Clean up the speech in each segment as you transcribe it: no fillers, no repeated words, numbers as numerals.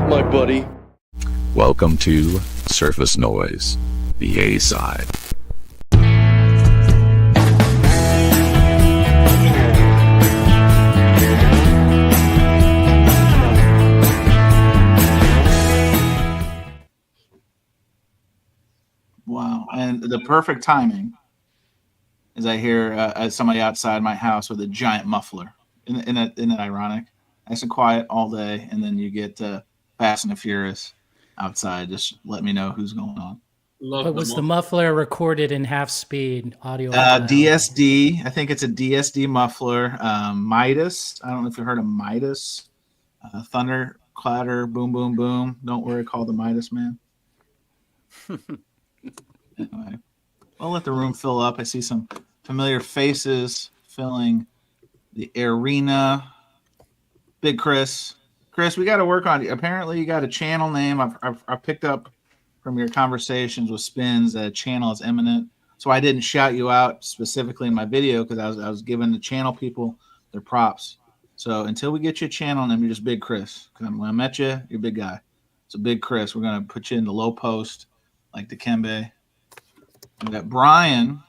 up, my buddy? Welcome to Surface Noise, the A-side. Wow. And the perfect timing is I hear somebody outside my house with a giant muffler. Isn't that ironic? Nice and quiet all day, and then you get Fast and the Furious outside. Just let me know who's going on. But was the muffler recorded in half speed audio? DSD. I think it's a DSD muffler. Midas. I don't know if you've heard of Midas. Thunder, clatter, boom, boom, boom. Don't worry, call the Midas man. Anyway, I'll let the room fill up. I see some familiar faces filling the arena. Big Chris. Chris, we got to work on it. Apparently, you got a channel name. I've picked up from your conversations with Spins that a channel is imminent. So I didn't shout you out specifically in my video because I was giving the channel people their props. So until we get you a channel name, you're just Big Chris. Because when I met you, you're a big guy. So Big Chris, we're going to put you in the low post like the Kembe. We got Brian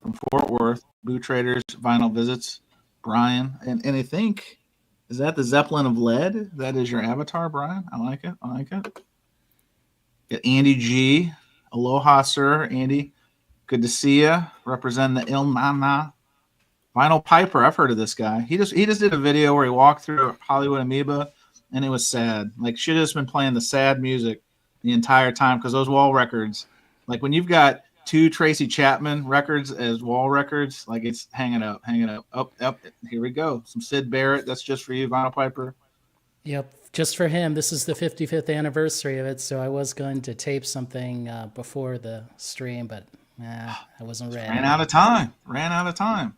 from Fort Worth, Boot Traders, Vinyl Visits. Brian. And I think, is that the Zeppelin of Lead? That is your avatar, Brian? I like it. Got Andy G. Aloha, sir. Andy, good to see you. Representing the Il Nana. Vinyl Piper. I've heard of this guy. He just did a video where he walked through Hollywood Amoeba, and it was sad. Like, should have just been playing the sad music the entire time because those wall records, like when you've got 2 Tracy Chapman records as wall records, like it's hanging up. Up. Here we go. Some Sid Barrett. That's just for you, Vinyl Piper. Yep, just for him. This is the 55th anniversary of it, so I was going to tape something before the stream, but I wasn't ready. Ran out of time.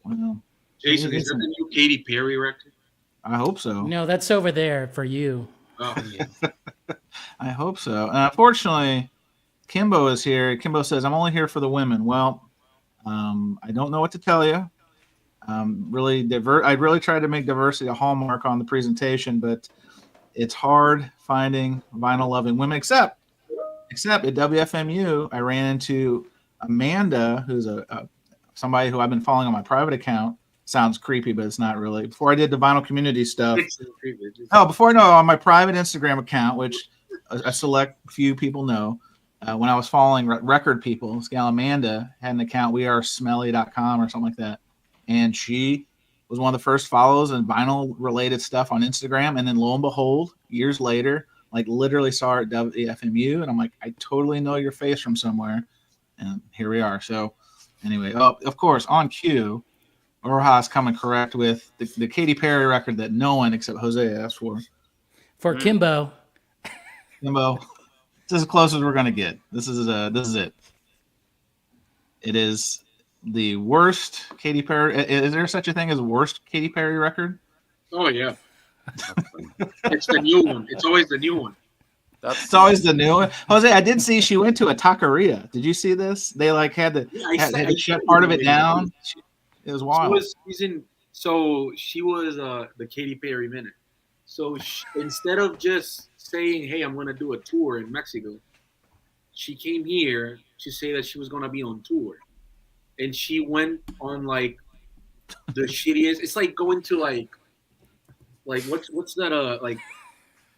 Well, Jason, is that the new Katy Perry record? I hope so. No, that's over there for you. Oh, yeah. I hope so. Unfortunately, Kimbo is here. Kimbo says, I'm only here for the women. Well, I don't know what to tell you. I really tried to make diversity a hallmark on the presentation, but it's hard finding vinyl-loving women, except at WFMU, I ran into Amanda, who's somebody who I've been following on my private account. Sounds creepy, but it's not really. Before I did the vinyl community stuff. On my private Instagram account, which a select few people know, when I was following record people, this gal Amanda had an account, wearesmelly.com or something like that. And she was one of the first follows in vinyl related stuff on Instagram. And then lo and behold, years later, like literally saw her at WFMU. And I'm like, I totally know your face from somewhere. And here we are. So anyway, of course, on cue, Oroha's coming correct with the Katy Perry record that no one except Jose asked for. For Kimbo. Kimbo, this is as close as we're gonna get. This is it. It is the worst Katy Perry. Is there such a thing as worst Katy Perry record? Oh yeah, it's the new one. It's always the new one. It's always the new one. Jose, I did see she went to a taqueria. Did you see this? They like had to shut part of it down. It was wild. She was the Katy Perry minute. So instead of just saying, "Hey, I'm going to do a tour in Mexico," she came here to say that she was going to be on tour, and she went on like the shittiest. It's like going to like what's that like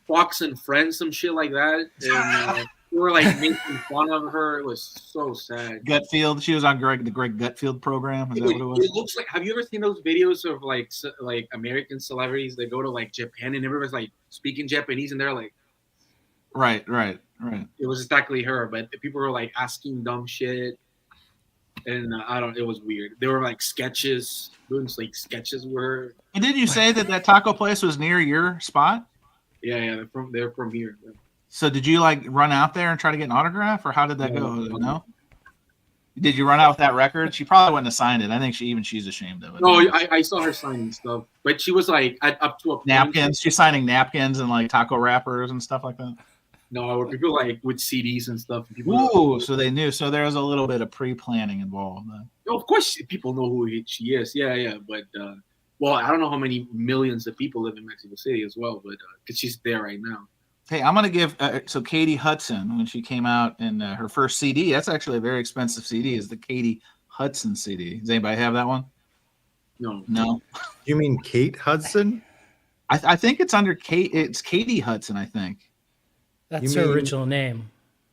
Fox and Friends, some shit like that, and we were like making fun of her. It was so sad. Gutfield. She was on the Greg Gutfield program. Is that what it was? It looks like. Have you ever seen those videos of like American celebrities that go to like Japan and everyone's like speaking Japanese and they're like, right. It was exactly her, but people were like asking dumb shit, and it was weird. They were like sketches, doing like sketches with her. And did you say that taco place was near your spot? Yeah, they're from here. So did you like run out there and try to get an autograph, or how did that go? No. Did you run out with that record? She probably wouldn't have signed it. I think she's ashamed of it. No, I saw her signing stuff, but she was like up to a point. Napkins. She's signing napkins and like taco wrappers and stuff like that. No, people like with CDs and stuff. Ooh, so they knew. So there was a little bit of pre-planning involved. Of course, people know who she is. Yeah. But Well, I don't know how many millions of people live in Mexico City as well, but because she's there right now. Hey, I'm gonna give so Katie Hudson, when she came out in her first CD. That's actually a very expensive CD. Is the Katie Hudson CD? Does anybody have that one? No. No. You mean Kate Hudson? I think it's under Kate. It's Katie Hudson, I think. That's You her mean- original name.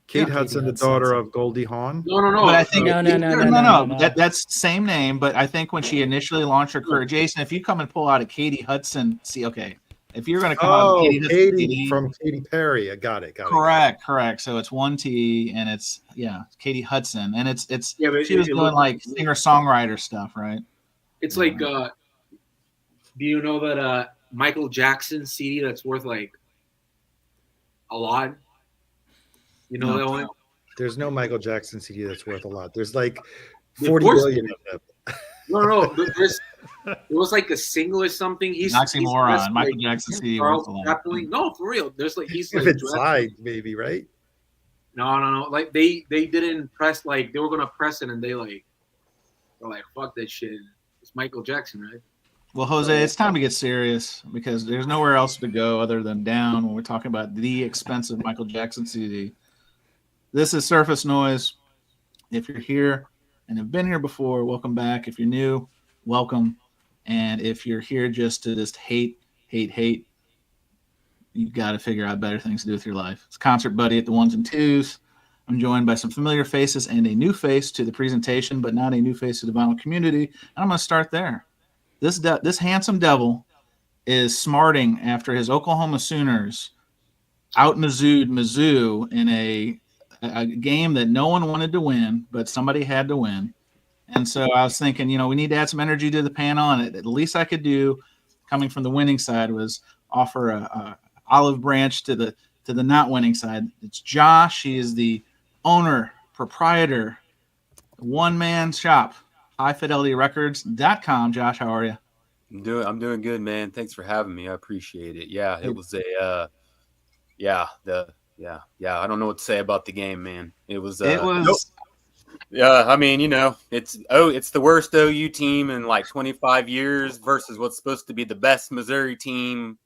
Kate Yeah, Hudson, the Hudson. daughter of Goldie Hawn? No. But I think No. That's same name. But I think when she initially launched her career, Jason, if you come and pull out a Katie Hudson, see, okay, if you're going to come out with Katie Hudson CD, from Katy Perry. I got it. correct. So it's one T, and it's Katie Hudson, and it's Yeah, but she was it doing looked like singer songwriter stuff, right? It's like, do you know that Michael Jackson CD that's worth like a lot? You know that one? There's no Michael Jackson CD that's worth a lot. There's like Of 40 course billion of them. No. It was like a single or something. He's Oxymoron. dressed Michael like Jackson CD Charles worth a lot. Chaplin. No, for real. There's like he's If like it's dressed- signed, maybe, right? No. Like they didn't press, like they were gonna press it and they're like fuck that shit. It's Michael Jackson, right? Well, Jose, it's time to get serious because there's nowhere else to go other than down when we're talking about the expensive Michael Jackson CD. This is Surface Noise. If you're here and have been here before, welcome back. If you're new, welcome. And if you're here just to hate, you've got to figure out better things to do with your life. It's Concert Buddy at the ones and twos. I'm joined by some familiar faces and a new face to the presentation, but not a new face to the vinyl community. And I'm going to start there. This handsome devil is smarting after his Oklahoma Sooners out Mizzou in a game that no one wanted to win, but somebody had to win. And so I was thinking, we need to add some energy to the panel, and the least I could do, coming from the winning side, was offer a olive branch to the not winning side. It's Josh. He is the owner, proprietor, one-man shop, HighFidelityRecords.com. Josh, how are you? I'm doing good, man. Thanks for having me. I appreciate it. Yeah, it was I don't know what to say about the game, man. It was. Yeah, I mean, it's the worst OU team in like 25 years versus what's supposed to be the best Missouri team.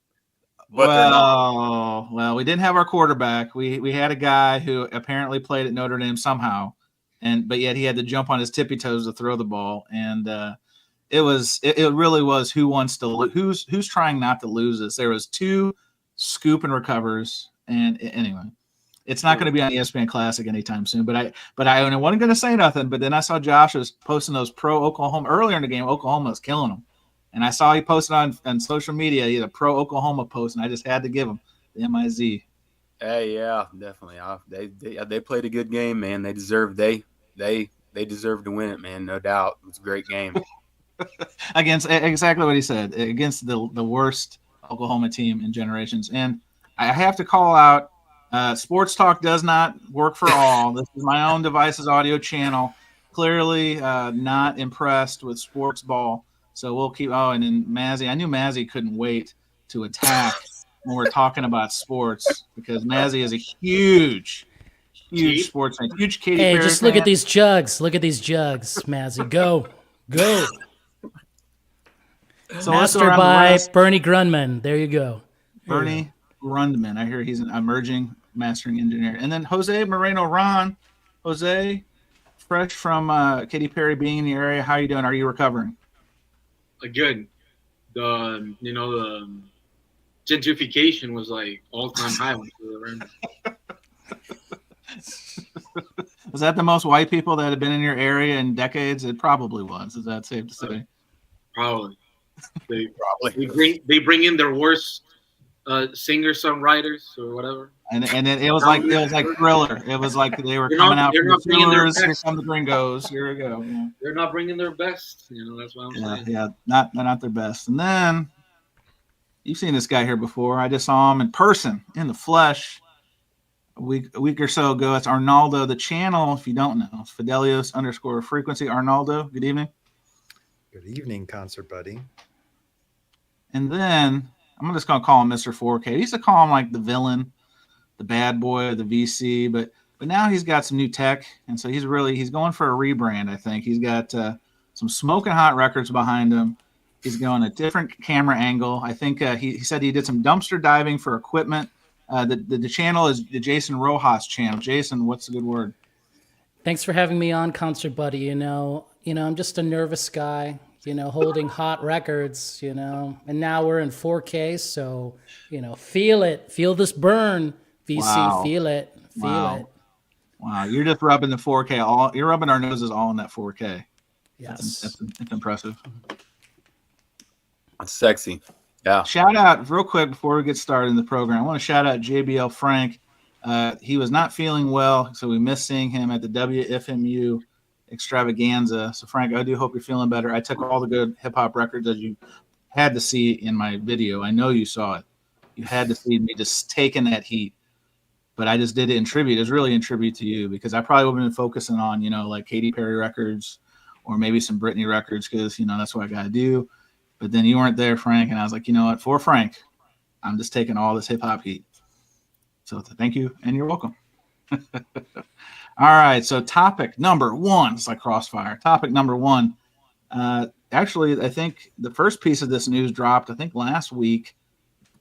But they're not. Well, we didn't have our quarterback. We had a guy who apparently played at Notre Dame somehow, but yet he had to jump on his tippy toes to throw the ball, and it really was who's trying not to lose this. There was 2 scoop and recovers, and anyway, it's not going to be on ESPN Classic anytime soon. But I wasn't going to say nothing. But then I saw Josh was posting those pro Oklahoma earlier in the game. Oklahoma was killing them. And I saw he posted on social media. He had a pro Oklahoma post, and I just had to give him the MIZ. Hey, yeah, definitely. They played a good game, man. They deserved to win it, man. No doubt. It was a great game. Against exactly what he said, against the worst Oklahoma team in generations. And I have to call out, Sports Talk does not work for all. This is my own device's audio channel. Clearly not impressed with sports ball. So we'll keep. Oh, and then Mazzy. I knew Mazzy couldn't wait to attack when we're talking about sports because Mazzy is a huge sports fan. Huge Katy Perry just fan. look at these jugs. Look at these jugs, Mazzy. Go. So let's go Mastered around the by rest. Bernie Grunman. There you go. Bernie Grundman. I hear he's an emerging mastering engineer. And then Jose Moreno-Ron. Jose, fresh from Katy Perry being in the area. How are you doing? Are you recovering? Good. The gentrification was like all-time high when we were around. Was that the most white people that have been in your area in decades? It probably was. Is that safe to say? Probably. They bring in their worst singer-songwriters or whatever. And then it was like Thriller. It was like they were coming out from the sewers. Here come the gringos. Here we go. Yeah. They're not bringing their best. That's what I'm saying. Yeah, not their best. And then you've seen this guy here before. I just saw him in person, in the flesh, a week or so ago. It's Arnaldo. The channel, if you don't know, it's Fidelios_frequency. Arnaldo, good evening. Good evening, Concert Buddy. And then I'm just gonna call him Mr. 4K. I used to call him like the villain, the bad boy, the VC, but now he's got some new tech, and so he's going for a rebrand. I think he's got some smoking hot records behind him. He's going a different camera angle. I think he said he did some dumpster diving for equipment. The channel is the Jason Rojas channel. Jason, what's a good word? Thanks for having me on, Concert Buddy. I'm just a nervous guy, holding hot records, and now we're in 4K. So, feel it. Feel this burn, VC. Wow. Feel it. Feel it. Wow. You're just rubbing the 4K. You're rubbing our noses all in that 4K. Yes. That's impressive. That's sexy. Yeah. Shout out real quick before we get started in the program. I want to shout out JBL Frank. He was not feeling well, so we missed seeing him at the WFMU extravaganza. So Frank, I do hope you're feeling better. I took all the good hip hop records that you had to see in my video. I know you saw it. You had to see me just taking that heat. But I just did it in tribute. It was really in tribute to you because I probably would have been focusing on, like Katy Perry records or maybe some Britney records because, that's what I got to do. But then you weren't there, Frank, and I was like, you know what? For Frank, I'm just taking all this hip-hop heat. So thank you, and you're welcome. All right, so topic number one. It's like crossfire. Topic number one. Actually, I think the first piece of this news dropped, I think, last week,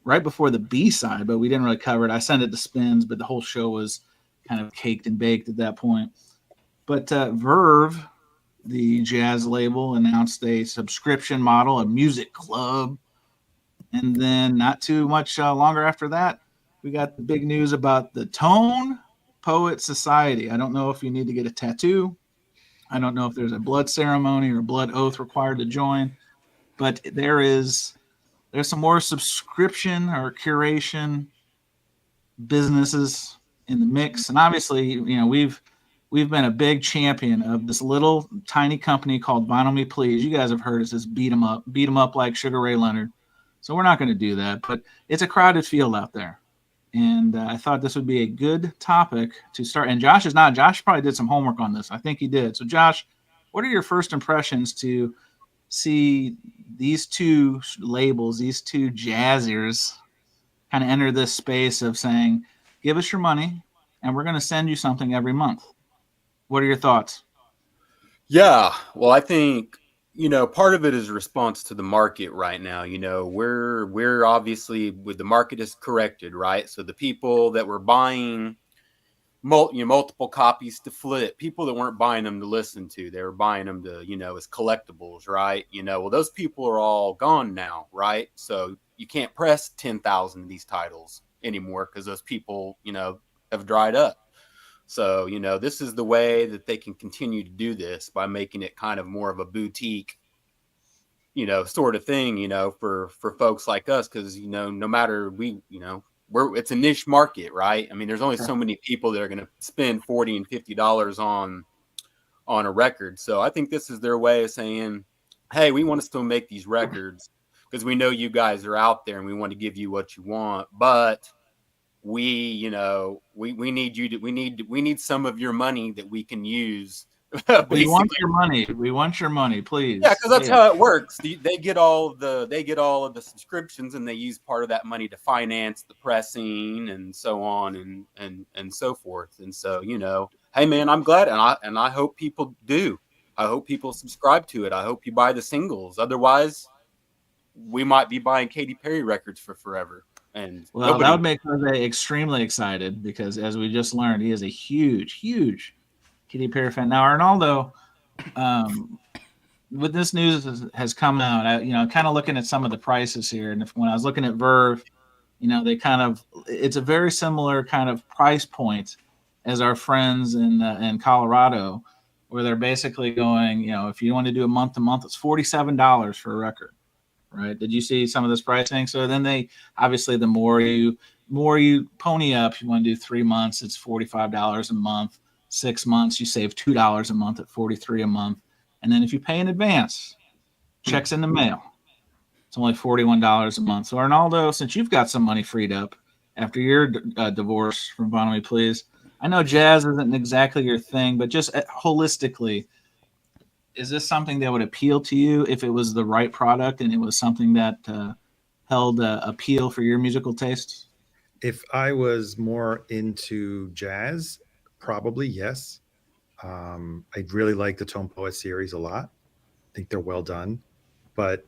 right before the B-side, but we didn't really cover it. I sent it to Spins, but the whole show was kind of caked and baked at that point. But Verve, the jazz label, announced a subscription model, a music club. And then not too much longer after that, we got the big news about the Tone Poet Society. I don't know if you need to get a tattoo. I don't know if there's a blood ceremony or a blood oath required to join. But there's some more subscription or curation businesses in the mix. And obviously, we've been a big champion of this little tiny company called Vinyl Me Please. You guys have heard us just beat them up like Sugar Ray Leonard. So we're not going to do that, but it's a crowded field out there. And I thought this would be a good topic to start. And Josh probably did some homework on this. I think he did. So Josh, what are your first impressions to see these two labels, these two jazziers kind of enter this space of saying, give us your money and we're going to send you something every month? What are your thoughts? Yeah, well, I think part of it is a response to the market right now. We're obviously with the market is corrected, right? So the people that were buying multiple copies to flip, people that weren't buying them to listen to, they were buying them to as collectibles, right? Well, those people are all gone now, right? So you can't press 10,000 of these titles anymore because those people have dried up. So, this is the way that they can continue to do this by making it kind of more of a boutique, sort of thing, for folks like us. Cause, no matter it's a niche market, right? I mean, there's only so many people that are going to spend $40 and $50 on a record. So I think this is their way of saying, hey, we want to still make these records because we know you guys are out there and we want to give you what you want, but we need some of your money that we can use. We want your money. We want your money, please. Yeah, because that's how it works. They get all of the subscriptions, and they use part of that money to finance the pressing and so on and so forth. And so hey man, I'm glad, and I hope people do. I hope people subscribe to it. I hope you buy the singles. Otherwise, we might be buying Katy Perry records for forever. And that would make Jose extremely excited because, as we just learned, he is a huge, huge Katy Perry fan. Now, Arnaldo, with this news has come out, kind of looking at some of the prices here, and when I was looking at Verve, it's a very similar kind of price point as our friends in Colorado, where they're basically going, if you want to do a month to month, it's $47 for a record. Right? Did you see some of this pricing? So then they obviously the more you pony up, you want to do 3 months, it's $45 a month. 6 months, you save $2 a month at $43 a month. And then if you pay in advance, checks in the mail, it's only $41 a month. So Arnaldo, since you've got some money freed up after your divorce from Vinyl Me Please, I know jazz isn't exactly your thing, but just holistically, is this something that would appeal to you if it was the right product and it was something that held appeal for your musical tastes? If I was more into jazz, probably yes. I really like the Tone Poet series a lot. I think they're well done. But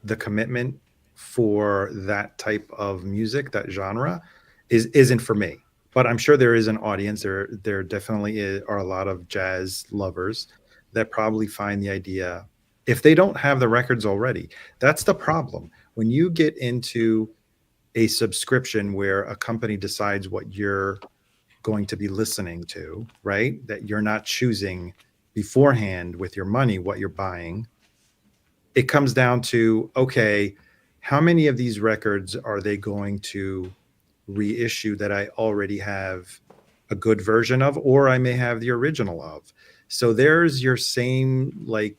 the commitment for that type of music, that genre, isn't for me. But I'm sure there is an audience. There definitely are a lot of jazz lovers that probably find the idea, if they don't have the records already. That's the problem. When you get into a subscription where a company decides what you're going to be listening to, right? That you're not choosing beforehand with your money what you're buying. It comes down to, okay, how many of these records are they going to reissue that I already have a good version of, or I may have the original of? So there's your same, like,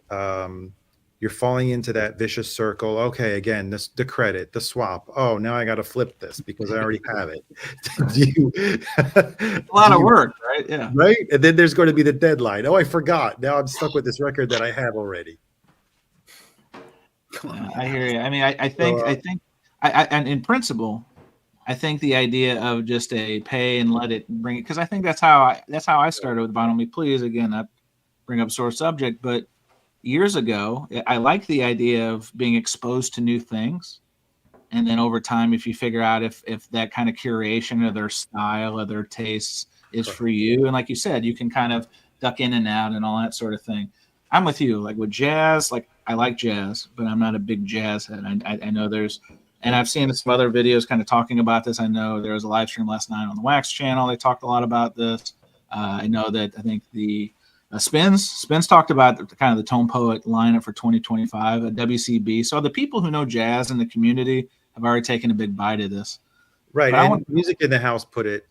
um, you're falling into that vicious circle. Okay, again, the credit, the swap. Oh, now I got to flip this because I already have it. Do you, A lot of work, right? Yeah. right? And then there's going to be the deadline. Oh, I forgot. Now I'm stuck with this record that I have already. I hear you. I mean, I think, and in principle, I think the idea of just a pay and let it bring it, because I think that's how I started with Vinyl Me Please. Again, not bring up sore subject, but years ago, I like the idea of being exposed to new things. And then over time, if you figure out if that kind of curation of their style or their tastes is for you, and like you said, you can kind of duck in and out and all that sort of thing. I'm with you. Like with jazz, like I like jazz, but I'm not a big jazz head. I know there's, and I've seen some other videos kind of talking about this. I know there was a live stream last night on the Wax channel. They talked a lot about this. I know that I think the Spins talked about the kind of the Tone Poet lineup for 2025 at WCB. So the people who know jazz in the community have already taken a big bite of this. Right. But and Music in the House put it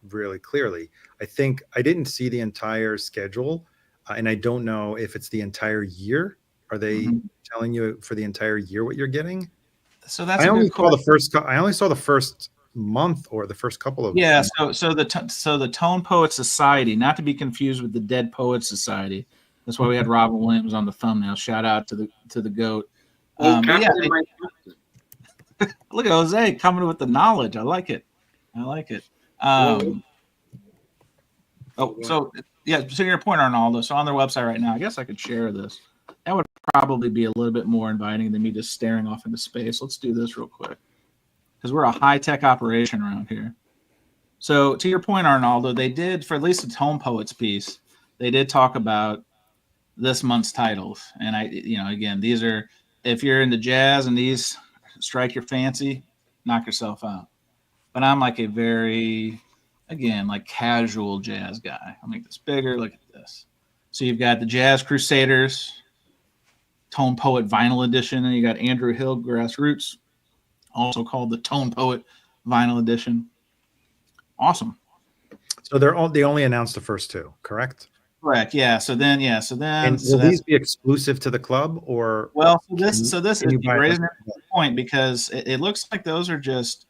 really clearly. I think I didn't see the entire schedule, and I don't know if it's the entire year. Are they telling you for the entire year what you're getting? So that's I only saw the first month or the first couple of So the Tone Poet Society, not to be confused with the Dead Poets Society. That's why we had Robin Williams on the thumbnail. Shout out to the goat. Look at Jose coming with the knowledge. I like it. So your point, Arnaldo. So on their website right now, I guess I could share this. That would probably be a little bit more inviting than me just staring off into space. Let's do this real quick, because we're a high-tech operation around here. So to your point, Arnaldo, they did, for at least the Tone Poets piece, they did talk about this month's titles. And again, these are, if you're into jazz and these strike your fancy, knock yourself out. But I'm like a very, again, like casual jazz guy. I'll make this bigger. Look at this. So you've got the Jazz Crusaders Tone Poet Vinyl Edition, and you got Andrew Hill Grassroots, also called the Tone Poet Vinyl Edition. Awesome. So they only announced the first two, correct? Correct. Yeah. So then. And will these be exclusive to the club, or? Well, this is raising a point, because it looks like those are just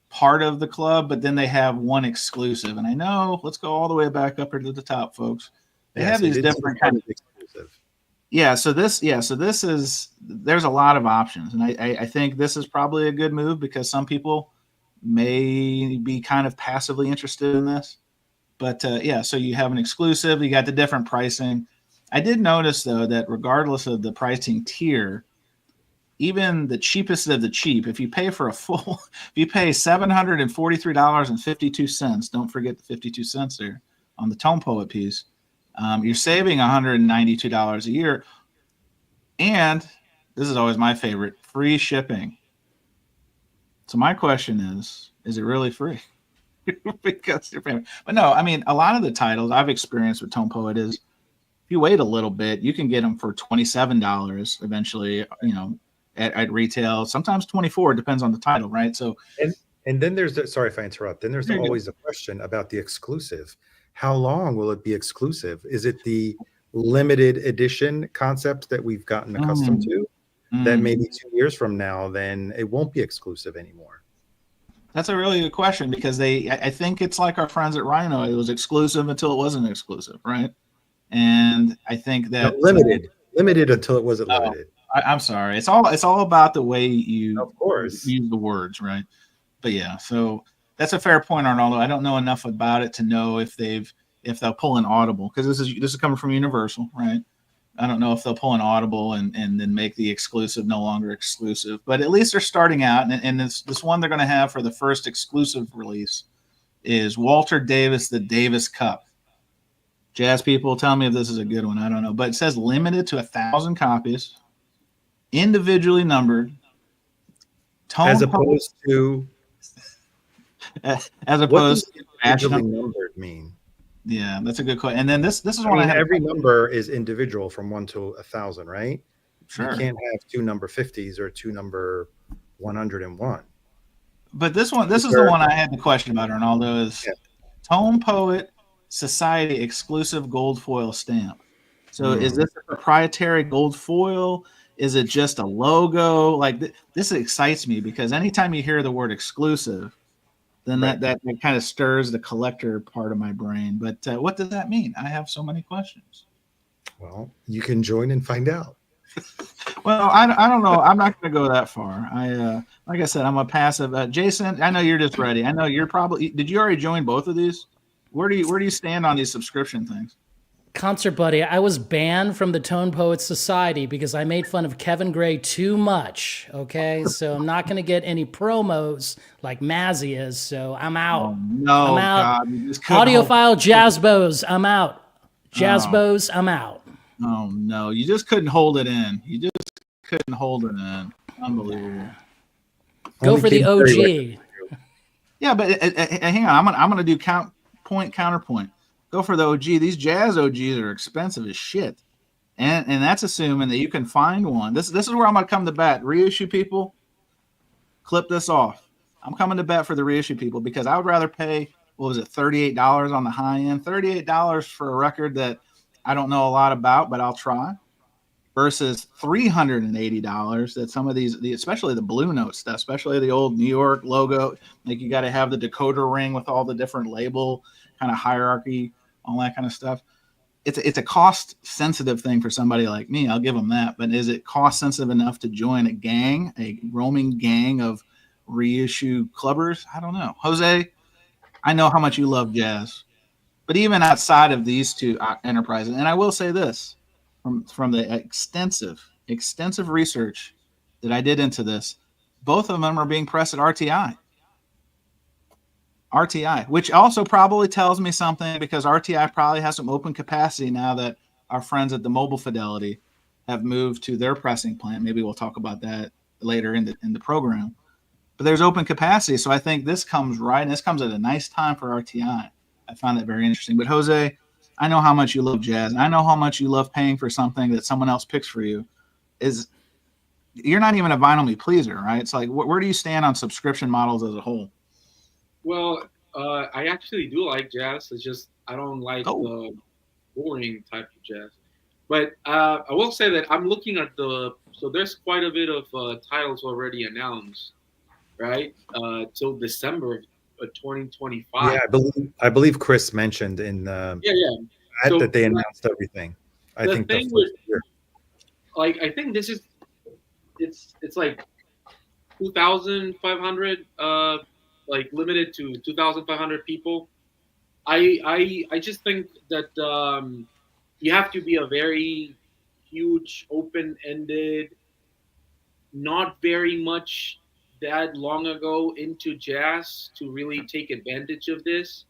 part of the club, but then they have one exclusive. And I know, let's go all the way back up here to the top, folks. They have these different kind of exclusive. So this is, there's a lot of options. And I think this is probably a good move, because some people may be kind of passively interested in this. But so you have an exclusive, you got the different pricing. I did notice, though, that regardless of the pricing tier, even the cheapest of the cheap, if you pay for if you pay $743.52, don't forget the 52 cents there on the Tone Poet piece, you're saving $192 a year. And this is always my favorite, free shipping. So my question is it really free? Because you're paying. But no, I mean, a lot of the titles I've experienced with Tone Poet is, if you wait a little bit, you can get them for $27 eventually, at retail, sometimes 24, depends on the title, right? So, and then there's sorry if I interrupt. Then there's always a question about the exclusive. How long will it be exclusive? Is it the limited edition concept that we've gotten accustomed to? That maybe 2 years from now, then it won't be exclusive anymore. That's a really good question, because I think it's like our friends at Rhino. It was exclusive until it wasn't exclusive, right? And I think that limited until it wasn't limited. I'm sorry. It's all about the way you, of course, use the words, right? But yeah, so that's a fair point, Arnaldo. I don't know enough about it to know if they'll pull an Audible, because this is coming from Universal, right? I don't know if they'll pull an audible and then make the exclusive no longer exclusive, but at least they're starting out. And this one they're going to have for the first exclusive release is Walter Davis, the Davis Cup. Jazz people, tell me if this is a good one. I don't know, but it says limited to 1,000 copies, individually numbered. As opposed to to individually numbered mean? Yeah, that's a good question. And then this is I mean, every number is individual from 1 to 1,000, right? Sure. You can't have 2 number 50s or 2 number 101. But this is the one I had the question about, Arnaldo, is Tone Poet Society exclusive gold foil stamp. So is this a proprietary gold foil? Is it just a logo? Like this excites me because anytime you hear the word exclusive, then that kind of stirs the collector part of my brain. But what does that mean? I have so many questions. Well, you can join and find out. Well, I don't know. I'm not going to go that far. Like I said, I'm a passive. Jason, I know you're just ready. I know you're probably. Did you already join both of these? Where do you stand on these subscription things? Concert Buddy, I was banned from the Tone Poets Society because I made fun of Kevin Gray too much. Okay, so I'm not going to get any promos like Mazzy is. So I'm out. Oh, no, I'm out. God, Audiophile Jazzbos, I'm out. Jazzbos, I'm out. Oh no, you just couldn't hold it in. You just couldn't hold it in. Unbelievable. Go for the OG. Yeah, but hang on. I'm gonna do counterpoint. Go for the OG. These jazz OGs are expensive as shit, and that's assuming that you can find one. This is where I'm gonna come to bat. Reissue people, clip this off. I'm coming to bat for the reissue people because I would rather pay $38 on the high end, $38 for a record that I don't know a lot about, but I'll try, versus $380 that some of these, especially the Blue Note stuff, especially the old New York logo, like you got to have the decoder ring with all the different label kind of hierarchy, all that kind of stuff. It's a cost sensitive thing for somebody like me. I'll give them that. But is it cost sensitive enough to join a roaming gang of reissue clubbers? I don't know. Jose, I know how much you love jazz. But even outside of these two enterprises, and I will say this, from the extensive research that I did into this, both of them are being pressed at RTI, which also probably tells me something because RTI probably has some open capacity now that our friends at the Mobile Fidelity have moved to their pressing plant. Maybe we'll talk about that later in the program. But there's open capacity, so I think this comes right, and this comes at a nice time for RTI. I found that very interesting. But Jose, I know how much you love jazz. I know how much you love paying for something that someone else picks for you. You're not even a vinyl me pleaser, right? It's like, where do you stand on subscription models as a whole? Well, I actually do like jazz. It's just I don't like the boring type of jazz. But I will say that I'm looking at so there's quite a bit of titles already announced, right? Till December of 2025. Yeah, I believe Chris mentioned in that they announced everything. I think this year. Like I think this is it's like 2,500 like limited to 2,500 people. I just think that you have to be a very huge, open-ended, not very much that long ago into jazz to really take advantage of this.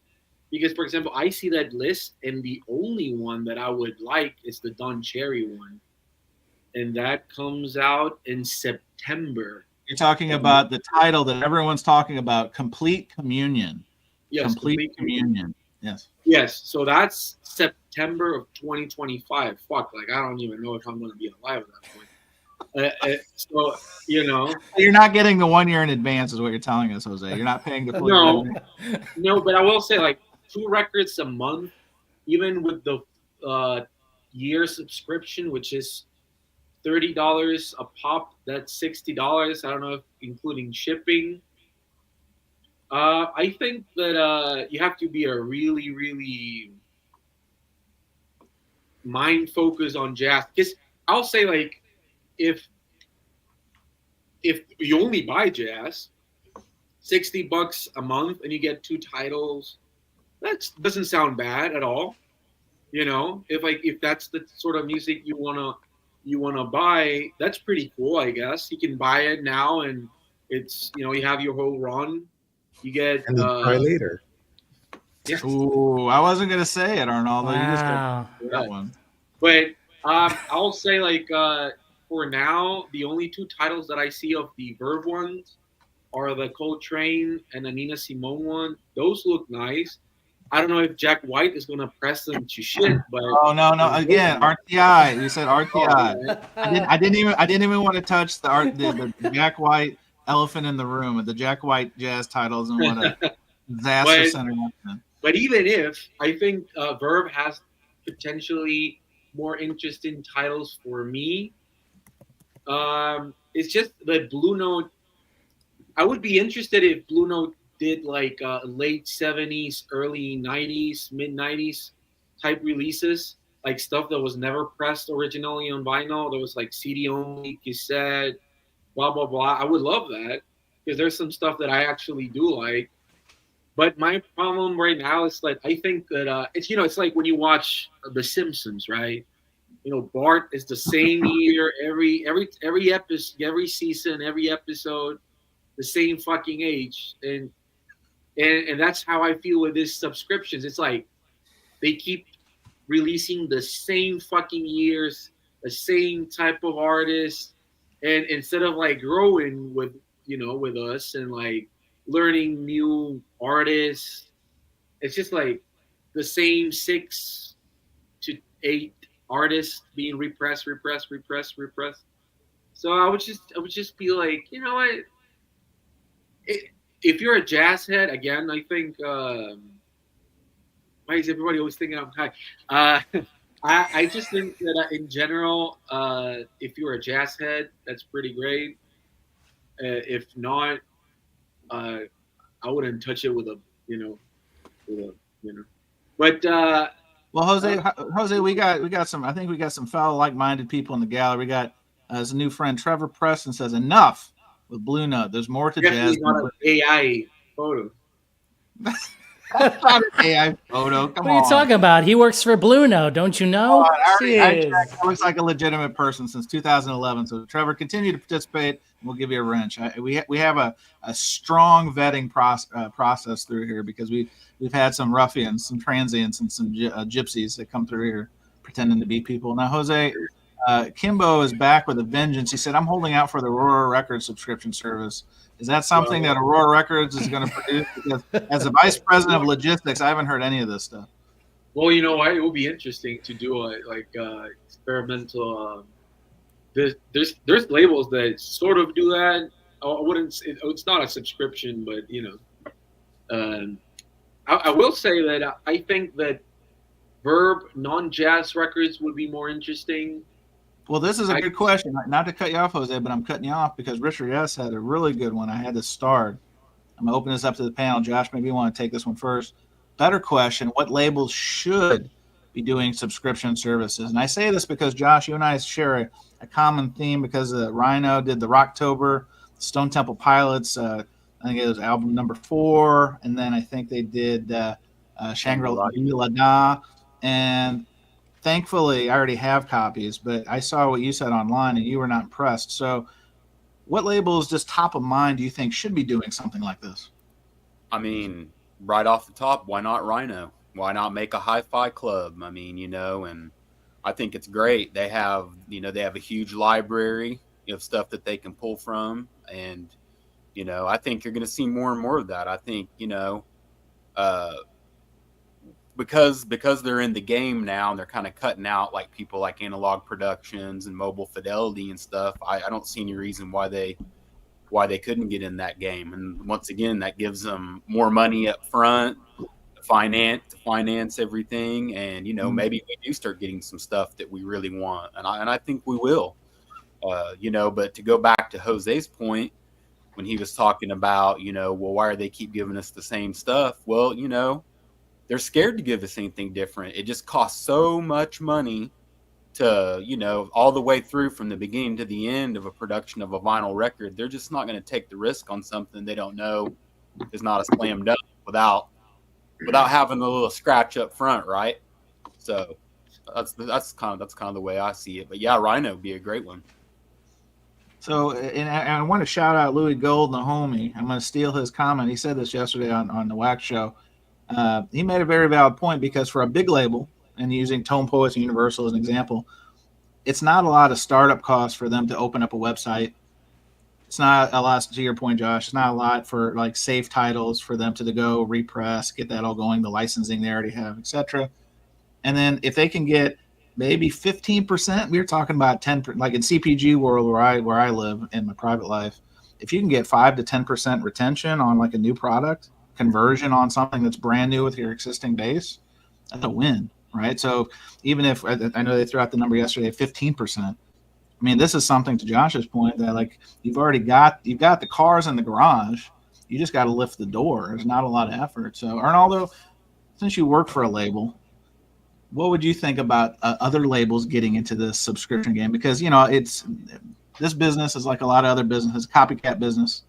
Because, for example, I see that list, and the only one that I would like is the Don Cherry one. And that comes out in September. You're talking about the title that everyone's talking about, Complete Communion. Yes, Complete Communion. Yes. Yes. So that's September of 2025. Fuck, like I don't even know if I'm going to be alive at that point. So you're not getting the 1 year in advance, is what you're telling us, Jose. You're not paying the full. No, but I will say like 2 records a month, even with the year subscription, which is $30 a pop. That's $60. I don't know if including shipping. I think that you have to be a really, really mind focus on jazz. Because I'll say like if you only buy jazz, $60 a month and you get 2 titles, that doesn't sound bad at all. You know, if that's the sort of music you wanna buy, that's pretty cool. I guess you can buy it now, and it's you have your whole run. You get And then try later. yeah, Ooh, I wasn't gonna say it, Arnaldo. You just got Wow. that one. but I'll say for now, the only two titles that I see of the Verve ones are the Coltrane and the Nina Simone one. Those look nice. I don't know if Jack White is gonna press them to shit, but Oh no! Again, RTI. You said RTI. oh, man. I didn't even want to touch the Jack White elephant in the room, the Jack White jazz titles, and what a disaster but center that's been. but even if I think Verve has potentially more interesting titles for me, it's just that Blue Note. I would be interested if Blue Note did like late '70s, early '90s, mid '90s type releases, like stuff that was never pressed originally on vinyl. That was like CD only, cassette, blah blah blah. I would love that because there's some stuff that I actually do like. But my problem right now is like I think that it's like when you watch The Simpsons, right? Bart is the same year every episode, every season, every episode, the same fucking age, and that's how I feel with these subscriptions. It's like they keep releasing the same fucking years, the same type of artists, and instead of like growing with us and like learning new artists, it's just like the same 6 to 8 artists being repressed. So I would just be like, you know what? If you're a jazz head, again, I think why is everybody always thinking I'm high? I just think that in general, if you're a jazz head, that's pretty great. If not, I wouldn't touch it with a with a But Well, Jose, we got some. I think we got some fellow like-minded people in the gallery. We got as a new friend, Trevor Preston says enough with Blue Note. There's more to jazz. definitely not an AI photo. That's not an AI photo. Come What are you on. talking about? He works for Blue Note, don't you know? I Jeez. checked. I looks like a legitimate person since 2011. So Trevor, continue to participate. And we'll give you a wrench. We have a strong vetting process through here because we've had some ruffians, some transients, and some gypsies that come through here pretending to be people. Now, Jose, Kimbo is back with a vengeance. He said, "I'm holding out for the Aurora Records subscription service." Is that something that Aurora Records is going to produce? Because as a vice president of logistics, I haven't heard any of this stuff. Well, you know what? It would be interesting to do experimental. There's labels that sort of do that. I wouldn't. It's not a subscription, but I will say that I think that Verve non-jazz records would be more interesting. Well, this is a good question. Not to cut you off, Jose, but I'm cutting you off because Richard S. had a really good one. I had to start. I'm going to open this up to the panel. Josh, maybe you want to take this one first. Better question. What labels should be doing subscription services? And I say this because, Josh, you and I share a common theme because Rhino did the Rocktober, Stone Temple Pilots. I think it was album number 4. And then I think they did Shangri-La. And thankfully, I already have copies, but I saw what you said online and you were not impressed. So what labels just top of mind do you think should be doing something like this? I mean, right off the top, why not Rhino? Why not make a hi-fi club? I mean, and I think it's great. They have a huge library of stuff that they can pull from. And, I think you're going to see more and more of that. I think, because they're in the game now and they're kind of cutting out like people like Analog Productions and Mobile Fidelity and stuff. I don't see any reason why they couldn't get in that game. And once again, that gives them more money up front to finance everything. And, maybe we do start getting some stuff that we really want. And I think we will, but to go back to Jose's point, when he was talking about, well, why are they keep giving us the same stuff? Well, they're scared to give us anything different. It just costs so much money to, all the way through from the beginning to the end of a production of a vinyl record. They're just not going to take the risk on something they don't know is not a slam dunk without having a little scratch up front, right? So that's kind of the way I see it. But yeah, Rhino would be a great one. So, and I want to shout out Louis Gold, the homie. I'm going to steal his comment. He said this yesterday on the Wax Show. He made a very valid point, because for a big label, and using Tone Poets and Universal as an example, it's not a lot of startup costs for them to open up a website. It's not a lot, to your point, Josh, it's not a lot for like safe titles for them to go repress, get that all going, the licensing they already have, etc. And then if they can get maybe 15%, we were talking about 10%, like in CPG world where I live in my private life, if you can get 5 to 10% retention on like a new product, conversion on something that's brand new with your existing base, that's a win, right? So even if I know they threw out the number yesterday, 15%. I mean, this is something, to Josh's point, that like you've got the cars in the garage, you just got to lift the door. There's not a lot of effort. So Arnaldo, since you work for a label, what would you think about other labels getting into this subscription game? Because, you know, this business is like a lot of other businesses, copycat business.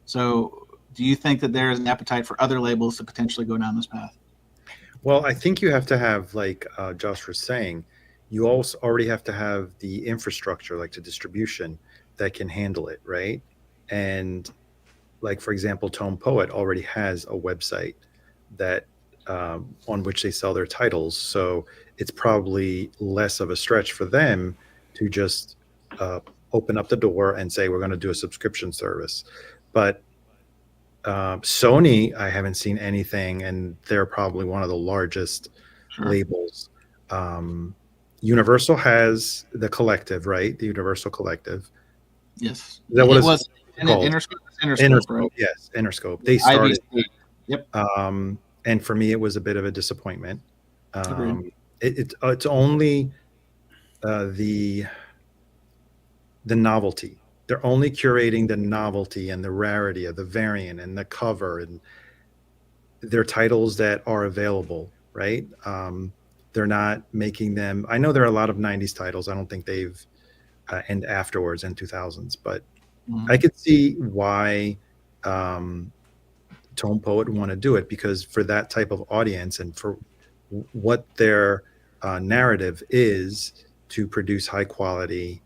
So do you think that there is an appetite for other labels to potentially go down this path? Well, I think you have to have, like Josh was saying, you also already have to have the infrastructure, like the distribution that can handle it, right? And like, for example, Tone Poet already has a website that on which they sell their titles. So it's probably less of a stretch for them to just open up the door and say, we're going to do a subscription service. But Sony, I haven't seen anything, and they're probably one of the largest labels. Universal has the Collective, right? The Universal Collective. Yes. Is that what it it's was called? Interscope, right? Yes, Interscope. They started. Yep. And for me, it was a bit of a disappointment. Agreed. It's only the novelty. They're only curating the novelty and the rarity of the variant and the cover and their titles that are available, right? They're not making them. I know there are a lot of 90s titles. I don't think they've and afterwards in 2000s, but I could see why Tone Poet want to do it, because for that type of audience and for what their narrative is to produce high quality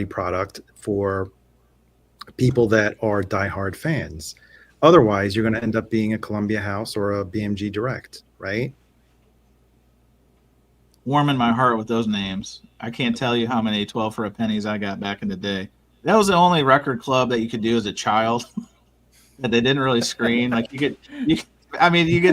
product for people that are diehard fans. Otherwise, you're going to end up being a Columbia House or a BMG Direct, right? Warm in my heart with those names. I can't tell you how many 12 for a pennies I got back in the day. That was the only record club that you could do as a child that they didn't really screen. Like you get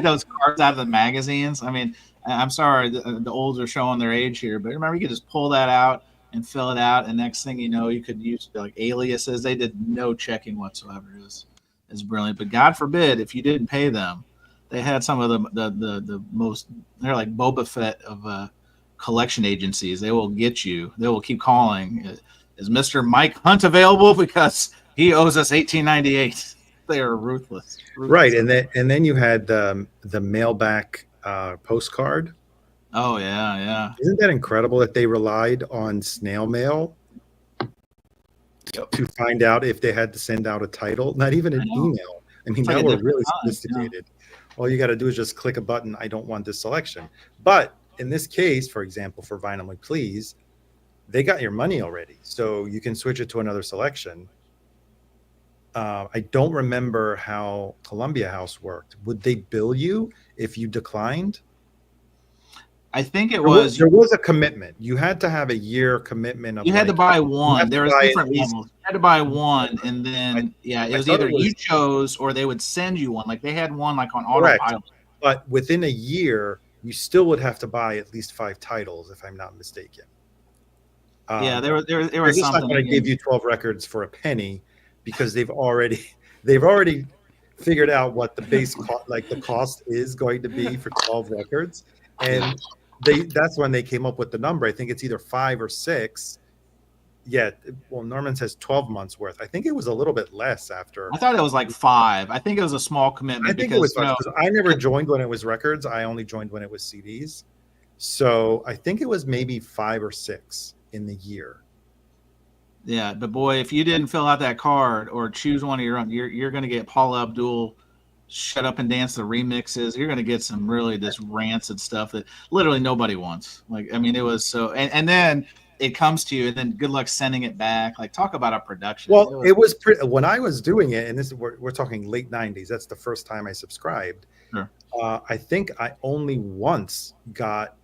those cards out of the magazines. I mean, I'm sorry, the olds are showing their age here, but remember, you could just pull that out and fill it out, and next thing you know, you could use like aliases. They did no checking whatsoever. It was brilliant. But God forbid if you didn't pay them. They had some of the most. They're like Boba Fett of collection agencies. They will get you. They will keep calling. Is Mr. Mike Hunt available? Because he owes us $18.98. They are ruthless. Right, and then you had the mailback postcard. Oh yeah. Isn't that incredible that they relied on snail mail to find out if they had to send out a title? Not even an email. I mean, that were really sophisticated. Yeah. All you got to do is just click a button. I don't want this selection. But in this case, for example, for Vinyl Please, they got your money already, so you can switch it to another selection. I don't remember how Columbia House worked. Would they bill you if you declined? I think there was a commitment. You had to have a year commitment. You had to buy one. There was different levels. You had to buy one, and then it was either you chose or they would send you one. Like they had one like on autopilot. But within a year, you still would have to buy at least 5 titles, if I'm not mistaken. There was something. They're just not going to give you 12 records for a penny, because they've already figured out what the base the cost is going to be for 12 records, and that's when they came up with the number. I think it's either 5 or 6. Yeah, well, Norman says 12 months worth. I think it was a little bit less after. I thought it was like 5. I think it was a small commitment. I think it was 5 because I never joined when it was records. I only joined when it was CDs. So I think it was maybe 5 or 6 in the year. Yeah, but boy, if you didn't fill out that card or choose one of your own, you're going to get Paula Abdul Shut Up and Dance, the remixes. You're gonna get some really this rancid stuff that literally nobody wants. Like, I mean, it was so, and then it comes to you, and then good luck sending it back. Like, talk about a production. Well, it was pretty, when I was doing it, and this is we're talking late '90s. That's the first time I subscribed. Sure. I think I only once got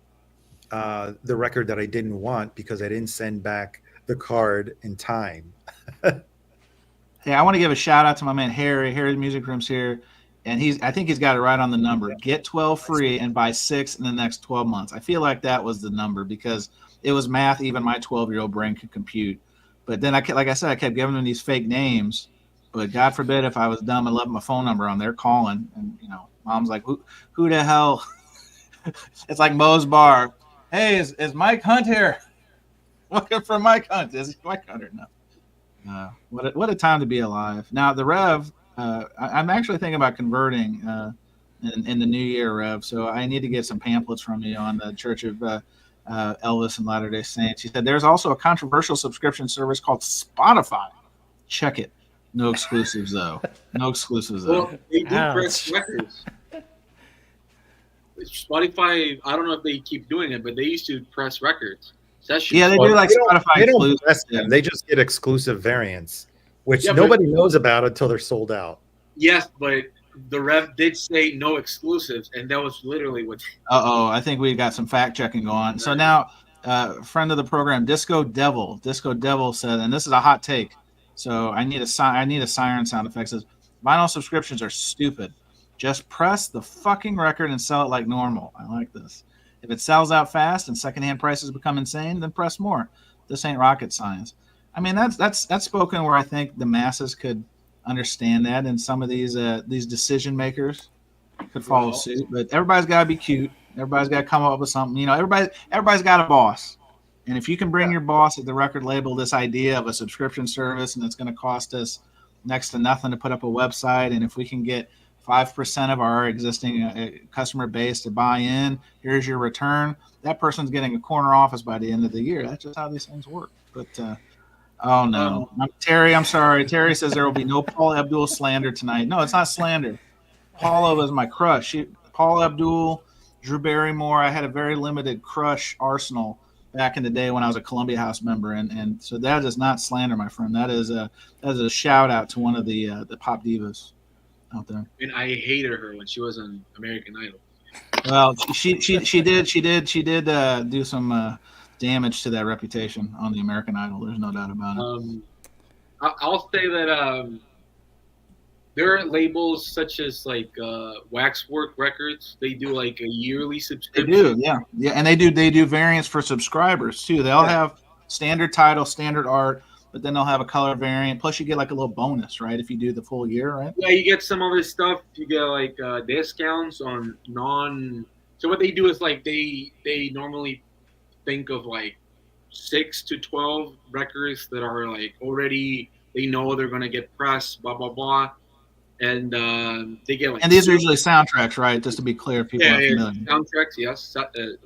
the record that I didn't want because I didn't send back the card in time. Hey, I want to give a shout out to my man Harry. Harry's Music Room's here, and I think he's got it right on the number. Get 12 free and buy 6 in the next 12 months. I feel like that was the number because it was math even my 12-year-old brain could compute. But then, like I said, I kept giving them these fake names. But God forbid if I was dumb and left my phone number on there calling, and mom's like, who the hell? It's like Moe's Bar. Hey, is Mike Hunt here? Looking for Mike Hunt. Is Mike Hunt? No. What a time to be alive. Now the Rev, I'm actually thinking about converting in the new year, Rev. So I need to get some pamphlets from you on the Church of Elvis and Latter-day Saints. He said there's also a controversial subscription service called Spotify. Check it. No exclusives though. No exclusives though. Well, they do press records. Spotify, I don't know if they keep doing it, but they used to press records. Yeah, they do like Spotify exclusive. They just get exclusive variants, which nobody knows about until they're sold out. Yes, but the Rev did say no exclusives, and that was literally what. I think we got some fact checking going. So now, friend of the program, Disco Devil said, and this is a hot take. So I need a siren sound effect. Says vinyl subscriptions are stupid. Just press the fucking record and sell it like normal. I like this. If it sells out fast and secondhand prices become insane, then press more. This ain't rocket science. I mean, that's spoken where I think the masses could understand that, and some of these decision makers could follow suit. But everybody's got to be cute. Everybody's got to come up with something. Everybody's got a boss. And if you can bring your boss at the record label this idea of a subscription service, and it's going to cost us next to nothing to put up a website, and if we can get 5% of our existing customer base to buy in, here's your return. That person's getting a corner office by the end of the year. That's just how these things work. But, oh, no. Terry, I'm sorry. Terry says there will be no Paul Abdul slander tonight. No, it's not slander. Paula was my crush. Paul Abdul, Drew Barrymore. I had a very limited crush arsenal back in the day when I was a Columbia House member. And so that is not slander, my friend. That is a shout out to one of the pop divas out there. And I hated her when she was on American Idol. Well, she did do some damage to that reputation on the American Idol. There's no doubt about it. I'll say that there are labels such as like Waxwork Records. They do like a yearly subscription. They do, yeah, and they do variants for subscribers too. They'll have standard title, standard art, but then they'll have a color variant. Plus, you get like a little bonus, right? If you do the full year, right? Yeah, you get some other stuff. You get like discounts on non. So what they do is like they normally think of like 6 to 12 records that are like already they know they're gonna get pressed, blah blah blah, and they get like. And these are usually soundtracks, right? Just to be clear, people are familiar. Soundtracks, yes.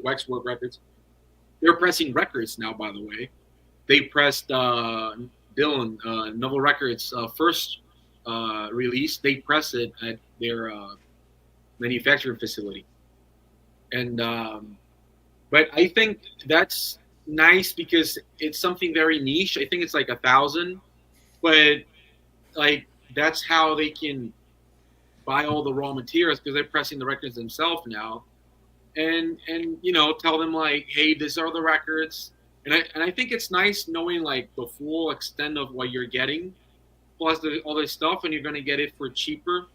Waxwork Records. They're pressing records now, by the way. They pressed Dylan Novel Records first release. They press it at their manufacturing facility, and but I think that's nice because it's something very niche. I think it's like 1,000, but like that's how they can buy all the raw materials because they're pressing the records themselves now, and tell them like, hey, these are the records. And I think it's nice knowing like the full extent of what you're getting, plus all this stuff, and you're going to get it for cheaper.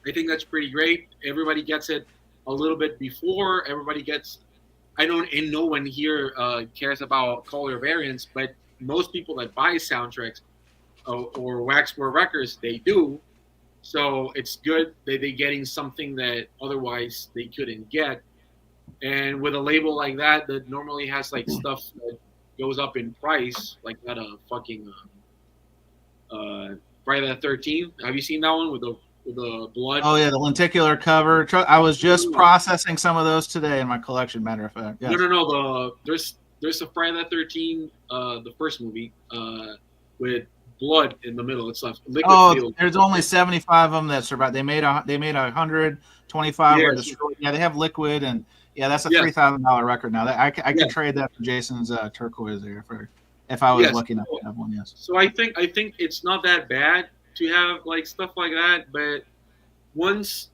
I think that's pretty great. Everybody gets it a little bit before. Everybody gets. And no one here cares about color variants, but most people that buy soundtracks or Waxwork Records, they do. So it's good that they're getting something that otherwise they couldn't get. And with a label like that normally has like stuff that goes up in price, like that fucking Friday the 13th. Have you seen that one with the blood? Oh yeah, the lenticular cover. I was just processing some of those today in my collection. Matter of fact, yes. No. There's a Friday the 13th, the first movie with blood in the middle. It's a liquid field. There's only 75 of them that survived. They made 125 were destroyed. Yeah, they have liquid, and that's a $3,000 record now. I could trade that for Jason's turquoise there if I was lucky enough to have one. Yes. So I think it's not that bad to have like stuff like that, but once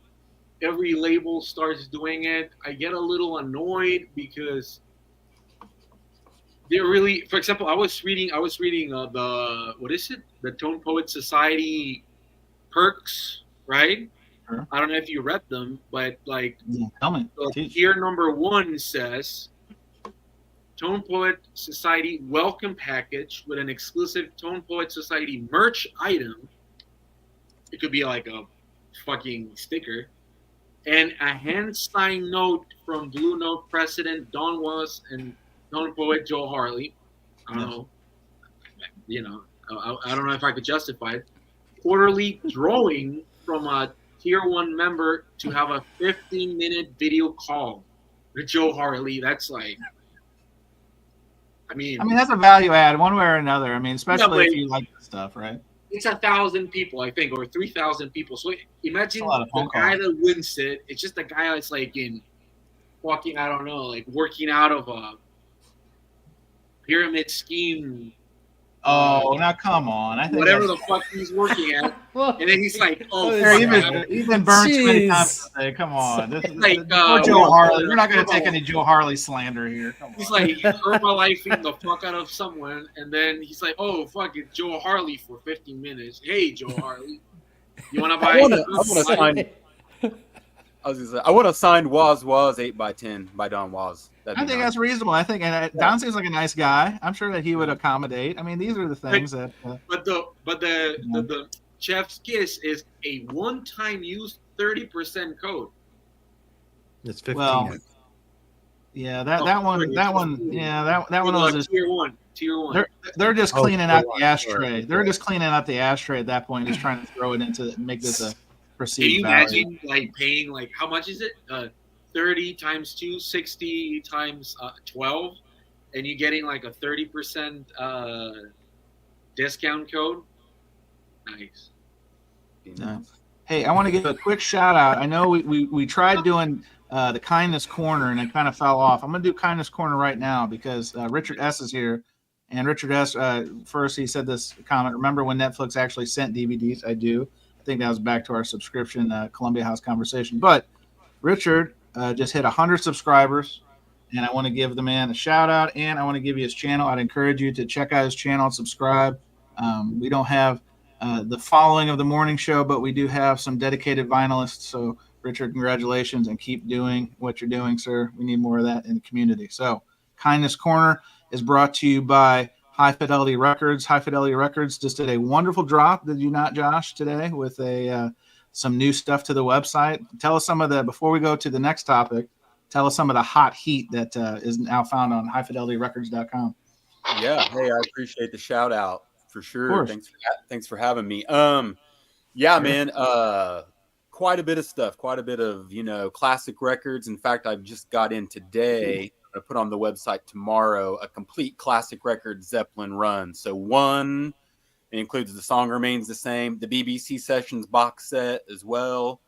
every label starts doing it, I get a little annoyed because they're really. For example, I was reading the what is it? The Tone Poet Society perks, right? Sure. I don't know if you read them, but like, tell me. Tier number 1 says Tone Poet Society welcome package with an exclusive Tone Poet Society merch item. It could be like a fucking sticker. And a hand-signed note from Blue Note President Don Was and Tone Poet Joe Harley. I don't know. I don't know if I could justify it. Quarterly drawing from a Tier 1 member to have a 15-minute video call with Joe Harley. That's like... I mean, that's a value add one way or another. I mean, especially if you like this stuff, right? It's 1,000 people, I think, or 3,000 people. So imagine the guy that wins it. It's just a guy that's like working out of a pyramid scheme. Now come on! I think whatever the fuck he's working at, and then he's like, he's been burned too many times today. Come on, this is like Joe Harley. We're not going to take any Joe Harley slander here. Come on. He's like Herbalifing the fuck out of someone, and then he's like, "Oh fuck it, Joe Harley for 15 minutes. Hey, Joe Harley, you want to buy?" I want to sign Waz 8x10 by Don Was. I think that's reasonable. I think, and Don seems like a nice guy. I'm sure that he would accommodate. I mean, these are the things that. But the Chef's Kiss is a one-time use 30% code. It's 15. Well, yeah, that one was tier one. They're just cleaning out the ashtray. They're just cleaning out the ashtray at that point, just trying to throw it into make this a perceived value. Can you imagine like paying like how much is it? 30 times 2, 60 times 12, and you're getting like a 30% discount code. Nice. Hey, I want to give a quick shout out. I know we tried doing the Kindness Corner and it kind of fell off. I'm going to do Kindness Corner right now because Richard S. is here. And Richard S., first he said this comment, remember when Netflix actually sent DVDs? I do. I think that was back to our subscription Columbia House conversation. But Richard just hit 100 subscribers, and I want to give the man a shout out, and I want to give you his channel. I'd encourage you to check out his channel and subscribe. We don't have the following of the morning show, but we do have some dedicated vinylists. So Richard, congratulations, and keep doing what you're doing, sir. We need more of that in the community. So Kindness Corner is brought to you by High Fidelity Records. High Fidelity Records just did a wonderful drop, did you not, Josh, today with some new stuff to the website. Tell us some of before we go to the next topic, tell us some of the hot heat that is now found on highfidelityrecords.com. Yeah. Hey, I appreciate the shout out for sure. Thanks for having me. Man, quite a bit of stuff, quite a bit of, classic records. In fact, I've just got in today, I put on the website tomorrow, a complete classic record Zeppelin run. So it includes The Song Remains the Same, the BBC Sessions box set as well.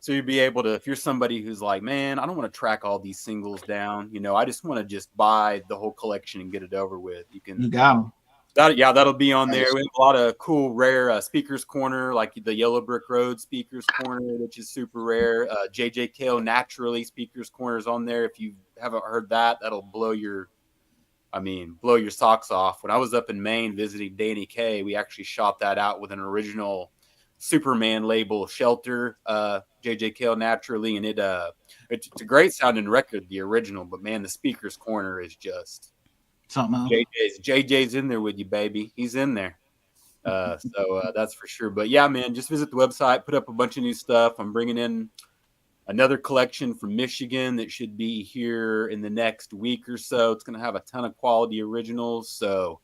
So you'd be able to, if you're somebody who's like, man, I don't want to track all these singles down. I just want to just buy the whole collection and get it over with. You got them. That'll be on there. We have a lot of cool, rare Speakers Corner, like the Yellow Brick Road Speakers Corner, which is super rare. JJ Cale Naturally Speakers Corner is on there. If you haven't heard that, that'll blow your socks off. When I was up in Maine visiting Danny Kaye, we actually shot that out with an original Superman label, Shelter, JJ Cale Naturally, and it's a great sounding record, the original, but man, the Speakers Corner is just something else. JJ's in there with you, baby. He's in there. So that's for sure. But yeah, man, just visit the website, put up a bunch of new stuff. I'm bringing in another collection from Michigan that should be here in the next week or so. It's going to have a ton of quality originals. So,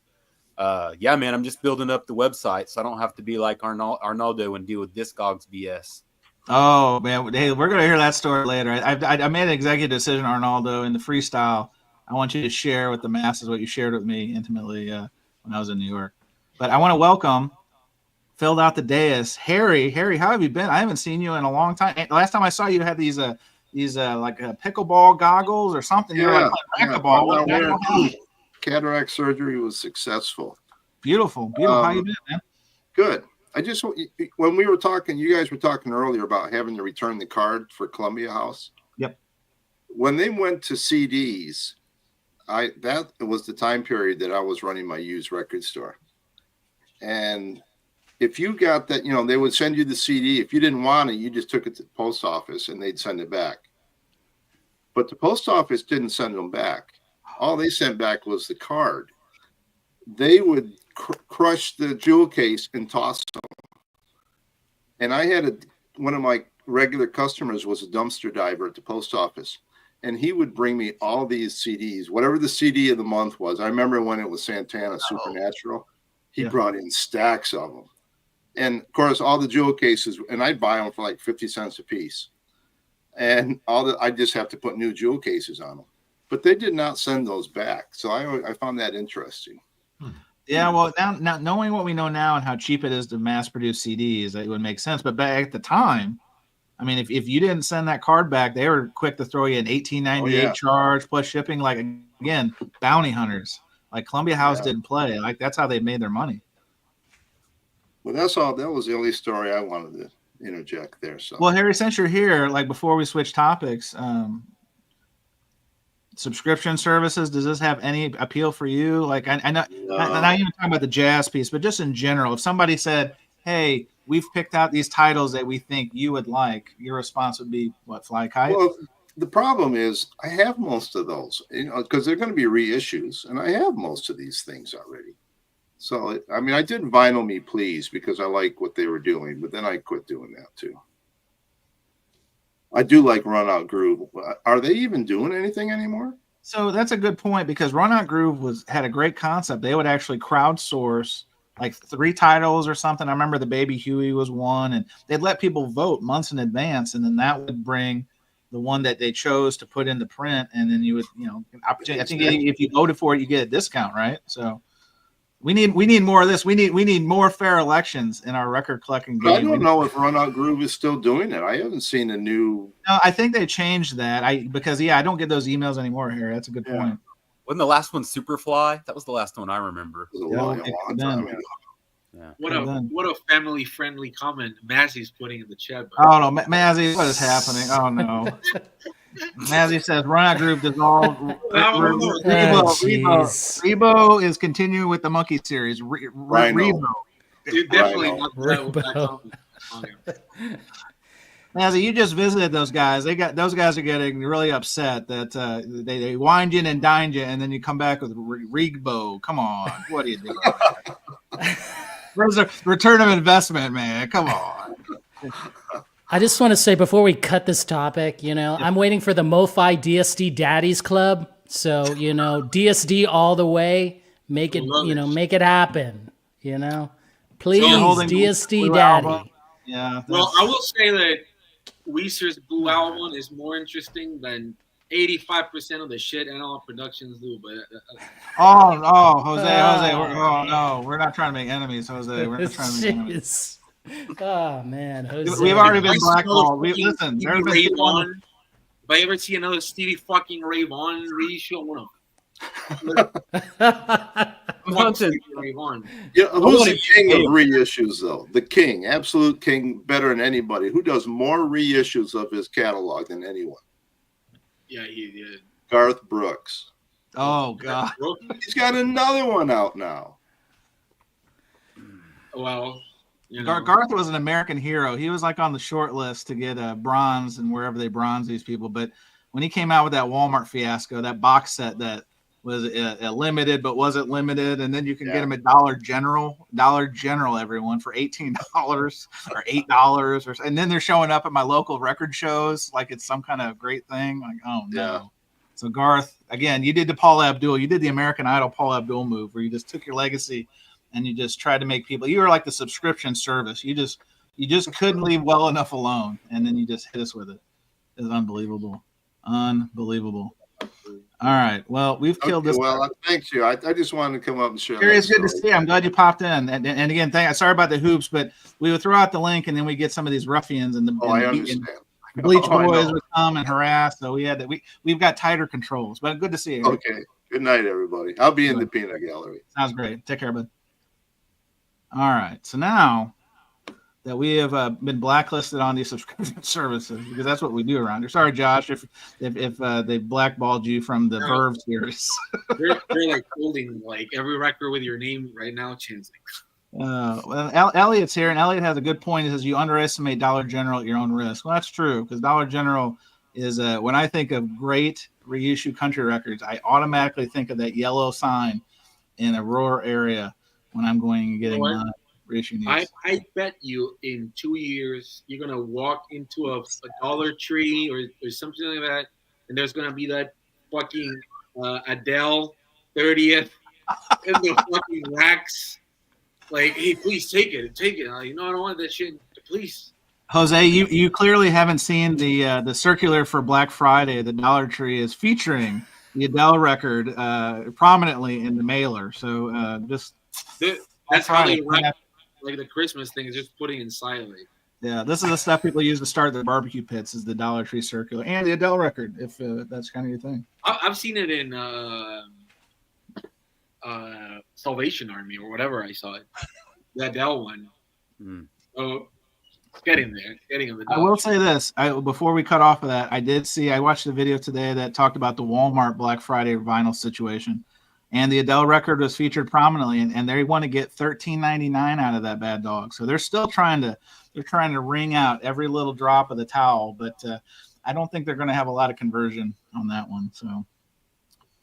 yeah, man, I'm just building up the website so I don't have to be like Arnaldo and deal with Discogs BS. Oh, man. Hey, we're going to hear that story later. I made an executive decision, Arnaldo, in the freestyle. I want you to share with the masses what you shared with me intimately when I was in New York. But I want to welcome, filled out the dais, Harry. Harry, how have you been? I haven't seen you in a long time. Last time I saw you had these pickleball goggles or something. You were like playing racquetball. Cataract surgery was successful. Beautiful. How you been, man? Good. When we were talking, you guys were talking earlier about having to return the card for Columbia House. Yep. When they went to CDs, that was the time period that I was running my used record store. And if you got that, they would send you the CD. If you didn't want it, you just took it to the post office and they'd send it back. But the post office didn't send them back. All they sent back was the card. They would crush the jewel case and toss them. And I had one of my regular customers was a dumpster diver at the post office. And he would bring me all these CDs, whatever the CD of the month was. I remember when it was Santana Supernatural. He brought in stacks of them. And, of course, all the jewel cases, and I'd buy them for like 50 cents a piece. And I just have to put new jewel cases on them. But they did not send those back. So I found that interesting. Yeah, well, now knowing what we know now and how cheap it is to mass-produce CDs, it would make sense. But back at the time, I mean, if you didn't send that card back, they were quick to throw you an $18.98 charge plus shipping. Like, again, bounty hunters. Like, Columbia House didn't play. Like, that's how they made their money. Well, that's all. That was the only story I wanted to interject there. So, well, Harry, since you're here, like before we switch topics, subscription services, does this have any appeal for you? Like, I know, not even talking about the jazz piece, but just in general, if somebody said, "Hey, we've picked out these titles that we think you would like," your response would be what? Fly kite? Well, the problem is I have most of those, because they're going to be reissues, and I have most of these things already. So, I mean, I did Vinyl Me Please because I like what they were doing, but then I quit doing that too. I do like Run Out Groove. Are they even doing anything anymore? So that's a good point, because Run Out Groove had a great concept. They would actually crowdsource like 3 titles or something. I remember the Baby Huey was one, and they'd let people vote months in advance, and then that would bring the one that they chose to put in the print, and then you would, opportunity. I think if you voted for it, you get a discount, right? So we need more of this. We need more fair elections in our record collecting game. I don't know if Run Out Groove is still doing it. I haven't seen a new. No, I think they changed that. I don't get those emails anymore, Harry. That's a good point. Wasn't the last one Superfly? That was the last one I remember. It was a long time ago. Yeah. What a family friendly comment Mazzy's putting in the chat. Oh no, Mazzy, what is happening? Oh no. Mazzy says Run Out Groove dissolved. Rebo is continuing with the Monkey series. Rebo. Dude, definitely not that. Mazzy, you just visited those guys. Those guys are getting really upset that they wined you and dined you, and then you come back with Rebo. Come on, what are you doing? Where's the return of investment, man? Come on. I just want to say before we cut this topic, I'm waiting for the MoFi DSD Daddies Club. So, DSD all the way. Make it, make it happen. Please, DSD Daddy. Album. Yeah. Well, I will say that Weezer's Blue Album is more interesting than 85% of the shit Analog Productions do. But Jose, we're not trying to make enemies, Jose. We're not trying to make enemies. Oh man, Jose. We've already been blackballed. Listen, there's been if I ever see another Stevie fucking Ray Vaughan reissue, I'm gonna. Who's the king of reissues, though? The king, absolute king, better than anybody. Who does more reissues of his catalog than anyone? Yeah, he did. Garth Brooks. Oh God, he's got another one out now. Well. Garth was an American hero. He was like on the short list to get a bronze and wherever they bronze these people. But when he came out with that Walmart fiasco, that box set that was limited but wasn't limited, and then you can get them at Dollar General, everyone, for $18 or $8, and then they're showing up at my local record shows like it's some kind of great thing. Like, oh no. Yeah. So Garth, again, you did the Paul Abdul, you did the American Idol Paul Abdul move, where you just took your legacy and you just tried to make people. You were like the subscription service. You just couldn't leave well enough alone, and then you just hit us with it. It's unbelievable. All right. Well, we've killed this. Well, thank you. I just wanted to come up and share. It's good to see you. I'm glad you popped in. And again, sorry about the hoops, but we would throw out the link, and then we get some of these ruffians and I understand. Bleach Boys would come and harass. So we've got tighter controls. But good to see you. Okay. Good night, everybody. I'll be in the peanut gallery. Sounds great. Take care, bud. All right. So now that we have been blacklisted on these subscription services, because that's what we do around here. Sorry, Josh, if they blackballed you from the Verve series. they're like holding like every record with your name right now, Chance. Well, Elliot's here, and Elliot has a good point. He says you underestimate Dollar General at your own risk. Well, that's true, because Dollar General is when I think of great reissue country records, I automatically think of that yellow sign in a rural area when I'm going and getting reissue needs. I bet you in 2 years you're gonna walk into a Dollar Tree or something like that, and there's gonna be that fucking Adele 30th in the fucking racks. Like, hey, please take it. I don't want that shit. Please. Jose, you clearly haven't seen the circular for Black Friday. The Dollar Tree is featuring the Adele record prominently in the mailer. So that's how they wrap like the Christmas thing is just putting inside of it. Yeah, this is the stuff people use to start their barbecue pits. Is the Dollar Tree circular and the Adele record, if that's kind of your thing. I've seen it in Salvation Army or whatever. I saw it, the Adele one. Oh, getting there. I will say this: before we cut off of that, I watched a video today that talked about the Walmart Black Friday vinyl situation, and the Adele record was featured prominently, and they want to get $13.99 out of that bad dog. So they're still trying to wring out every little drop of the towel, but I don't think they're going to have a lot of conversion on that one. So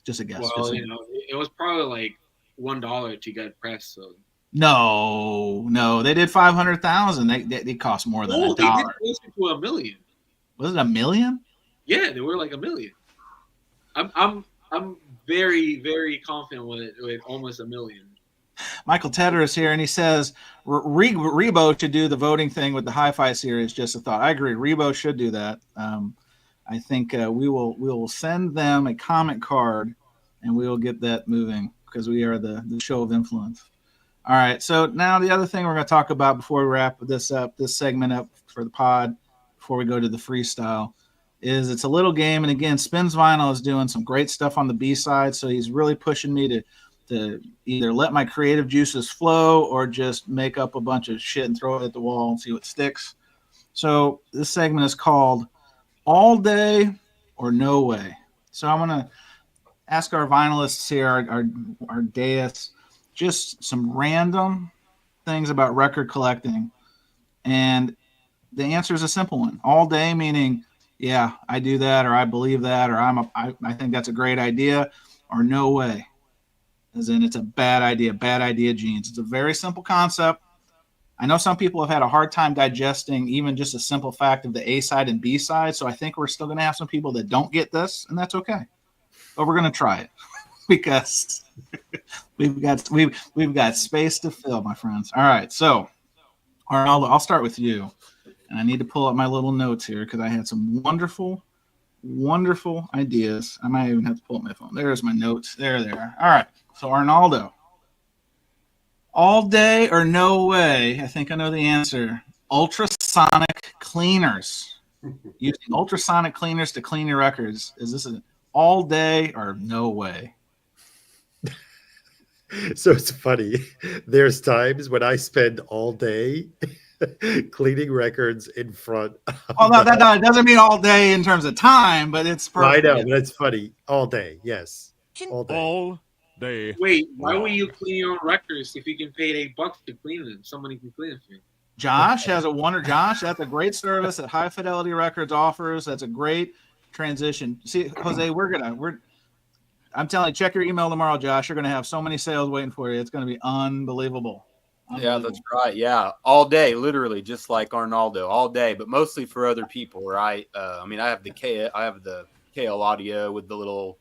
just a guess. Well, it was probably like $1 to get pressed. So no, they did 500,000. They cost more than $1. They did closer to $1 million. Was it $1 million? Yeah, they were like $1 million. I'm very, very confident with almost $1 million. Michael Tedder is here, and he says Rebo should do the voting thing with the Hi-Fi series. Just a thought. I agree. Rebo should do that. I think we will send them a comment card, and we will get that moving because we are the show of influence. All right. So now the other thing we're going to talk about before we wrap this segment up for the pod, before we go to the freestyle, is it's a little game. And again, Spins Vinyl is doing some great stuff on the B side. So he's really pushing me to either let my creative juices flow or just make up a bunch of shit and throw it at the wall and see what sticks. So this segment is called All Day or No Way. So I'm going to ask our vinylists here, our dais, just some random things about record collecting. And the answer is a simple one. All day meaning, yeah, I do that, or I believe that, or I think that's a great idea, or no way. As in, it's a bad idea genes. It's a very simple concept. I know some people have had a hard time digesting even just a simple fact of the A side and B side. So I think we're still going to have some people that don't get this, and that's okay. But we're going to try it because we've got space to fill, my friends. All right, so Arnaldo, I'll start with you, and I need to pull up my little notes here because I had some wonderful ideas. I might even have to pull up my phone. There's my notes. There they are. All right. So Arnaldo, all day or no way? I think I know the answer. Ultrasonic cleaners. Using ultrasonic cleaners to clean your records. Is this an all day or no way? So it's funny. There's times when I spend all day cleaning records in front. Well, no, that doesn't mean all day in terms of time, but it's perfect. I know, but it's funny. All day, yes. All day. All day. Wait, why will you clean your own records if you can pay $8 to clean them? Somebody can clean them for you. Josh has a wonder. Josh, that's a great service that High Fidelity Records offers. That's a great transition. See, Jose, I'm telling you, check your email tomorrow, Josh. You're going to have so many sales waiting for you. It's going to be unbelievable. Yeah, that's right. Yeah, all day, literally, just like Arnaldo, all day, but mostly for other people. Where I have the KL audio with the little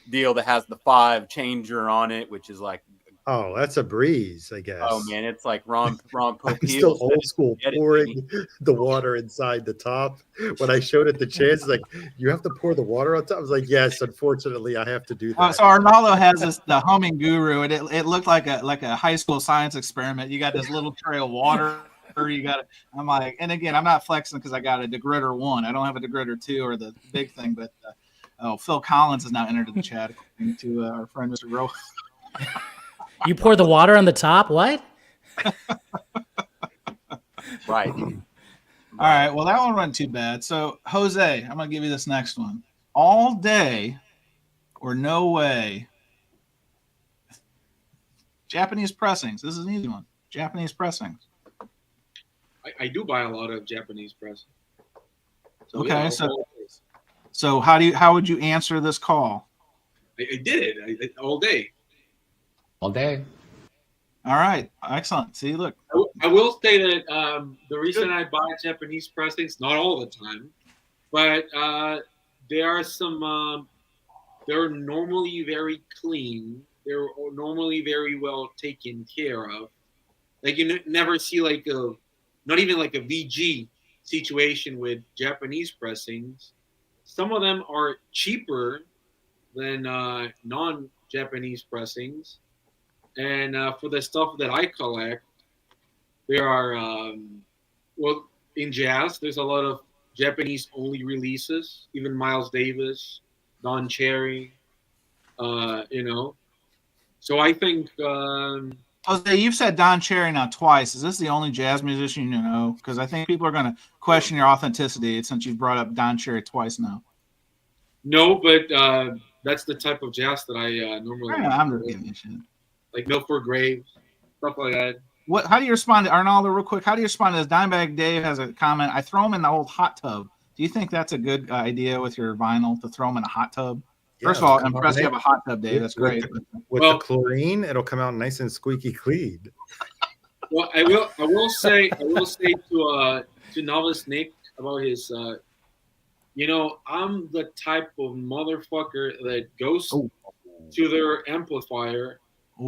deal that has the 5 changer on it, which is like a Oh, that's a breeze, I guess. Oh man, it's like Ron I'm Popeil still said old it, school, edit, pouring the water inside the top. When I showed it to Chance, like, you have to pour the water on top. I was like, yes, unfortunately, I have to do that. So Arnaldo has the humming guru, and it looked like a high school science experiment. You got this little tray of water. You got it. I'm like, and again, I'm not flexing because I got a degritter 1. I don't have a degritter 2 or the big thing, but Phil Collins has now entered the chat according to our friend Mr. Rowe. You pour the water on the top? What? right. All right. Well, that one wasn't too bad. So, Jose, I'm going to give you this next one. All day or no way. Japanese pressings. This is an easy one. Japanese pressings. I do buy a lot of Japanese press. So, okay. yeah, so how would you answer this call? I did it all day. All day. All right. Excellent. See, look. I will say that the reason I buy Japanese pressings, not all the time, but there are some, they're normally very clean. They're normally very well taken care of. Like you never see like not even like a VG situation with Japanese pressings. Some of them are cheaper than non-Japanese pressings. And for the stuff that I collect, there are, well, in jazz, there's a lot of Japanese-only releases, even Miles Davis, Don Cherry, you know. So I think... Jose, you've said Don Cherry now twice. Is this the only jazz musician you know? Because I think people are going to question your authenticity since you've brought up Don Cherry twice now. No, but that's the type of jazz that I normally... I'm just giving you shit. Like Milford Graves, stuff like that. How do you respond to Arnaldo real quick? How do you respond to this? Dimebag Dave has a comment. I throw them in the old hot tub. Do you think that's a good idea with your vinyl to throw them in a hot tub? Yeah, First of all, I'm impressed you have a hot tub, Dave. That's great. With the chlorine, it'll come out nice and squeaky clean. Well, I will say to Novice Nick about his, you know, I'm the type of motherfucker that goes to their amplifier,